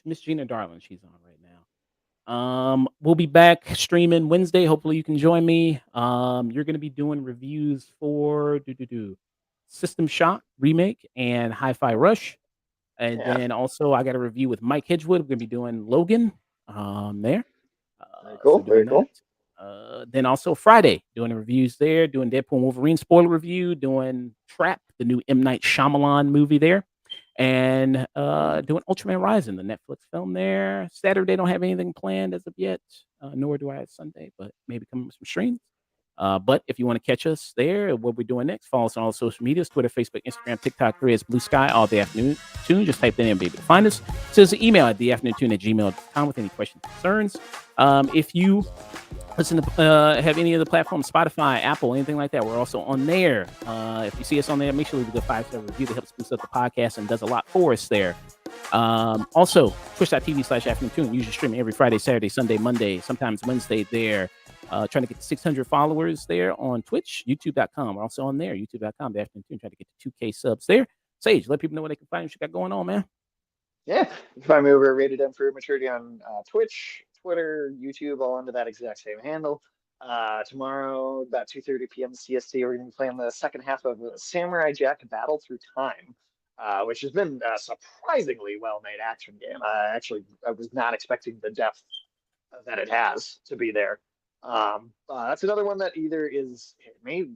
Miss Gina Darling. She's on right now. We'll be back streaming Wednesday. Hopefully you can join me. You're gonna be doing reviews for System Shock Remake and Hi-Fi Rush. And then also I got a review with Mike Hedgewood. We're gonna be doing Logan there. Very cool. So Very doing cool. that. Then also Friday, doing the reviews there, doing Deadpool and Wolverine spoiler review, doing Trap, the new M. Night Shyamalan movie there, and doing Ultraman Rising, the Netflix film there. Saturday, don't have anything planned as of yet, nor do I at Sunday, but maybe coming with some streams. But if you want to catch us there, what we're doing next, follow us on all social medias, Twitter, Facebook, Instagram, TikTok, Threads, Blue Sky, all day afternoon. Just type that in and be able to find us. Send us an email at theafternoontune@gmail.com with any questions, concerns. If you listen to have any of the platforms, Spotify, Apple, anything like that, we're also on there. If you see us on there, make sure you leave a good 5-star review that helps boost up the podcast and does a lot for us there. Also, twitch.tv/afternoon. Usually streaming every Friday, Saturday, Sunday, Monday, sometimes Wednesday there. Trying to get to 600 followers there on Twitch, youtube.com. We're also on there, youtube.com, the afternoon, trying to get to 2K subs there. Sage, let people know what they can find what you got going on, man. Yeah, you can find me over Rated M for Maturity on Twitch, Twitter, YouTube, all under that exact same handle. Tomorrow, about 2:30 p.m. CST, we're going to be playing the second half of Samurai Jack Battle Through Time, which has been a surprisingly well-made action game. I was not expecting the depth that it has to be there. That's another one that either is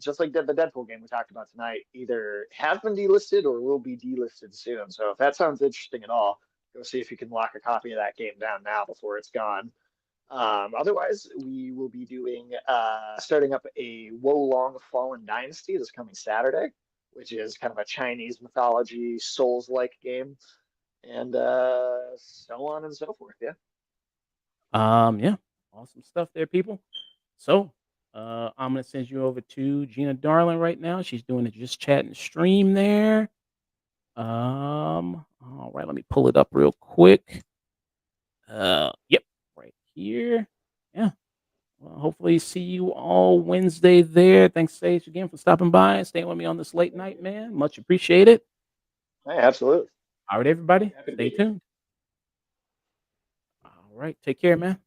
just like the Deadpool game we talked about tonight, either has been delisted or will be delisted soon. So if that sounds interesting at all, go see if you can lock a copy of that game down now before it's gone. Otherwise, we will be doing starting up a Wolong Fallen Dynasty this coming Saturday, which is kind of a Chinese mythology Souls-like game, and so on and so forth. Yeah. Yeah. Awesome stuff there, people. So I'm gonna send you over to Gina Darling right now. She's doing a just chat and stream there. All right, let me pull it up real quick. Yep, right here. Yeah. Well, hopefully see you all Wednesday there. Thanks, Sage, again for stopping by and staying with me on this late night, man. Much appreciated. Hey, absolutely. All right, everybody. Happy to Stay be here. tuned. All right, take care, man.